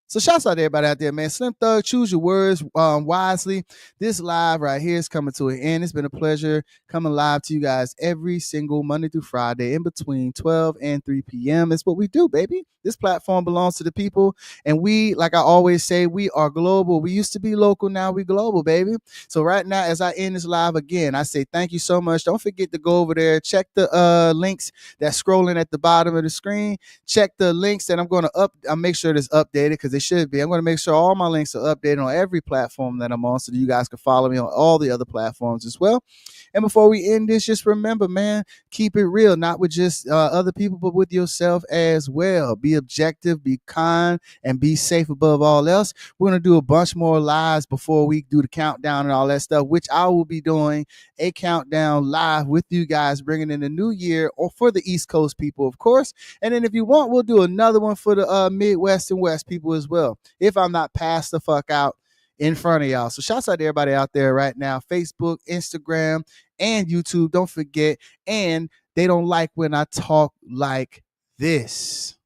So shouts out to everybody out there, man. Slim Thug, choose your words wisely. This live right here is coming to an end. It's been a pleasure coming live to you guys every single Monday through Friday in between 12 and 3 p.m. It's what we do, baby. This platform belongs to the people. And we, like I always say, we are global. We used to be local. Now we global, baby. So right now, as I end this live again, I say thank you so much. Don't forget to go over there. Check the links that's scrolling at the bottom of the screen. Check the links that I'm going to I'll make sure it's updated because they should be. I'm going to make sure all my links are updated on every platform that I'm on so that you guys can follow me on all the other platforms as well. And before we end this, just remember, man, keep it real, not with just other people, but with yourself as well. Be objective, be kind, and be safe above all else. We're going to do a bunch more lives before we do the countdown and all that stuff, which I will be doing a countdown live with you guys, bringing in the new year, or for the East Coast people, of course. And then if you want, we'll do another one for the Midwest and West people as well, if I'm not passed the fuck out in front of y'all. So shouts out to everybody out there right now, Facebook, Instagram, and YouTube. Don't forget, and they don't like when I talk like this.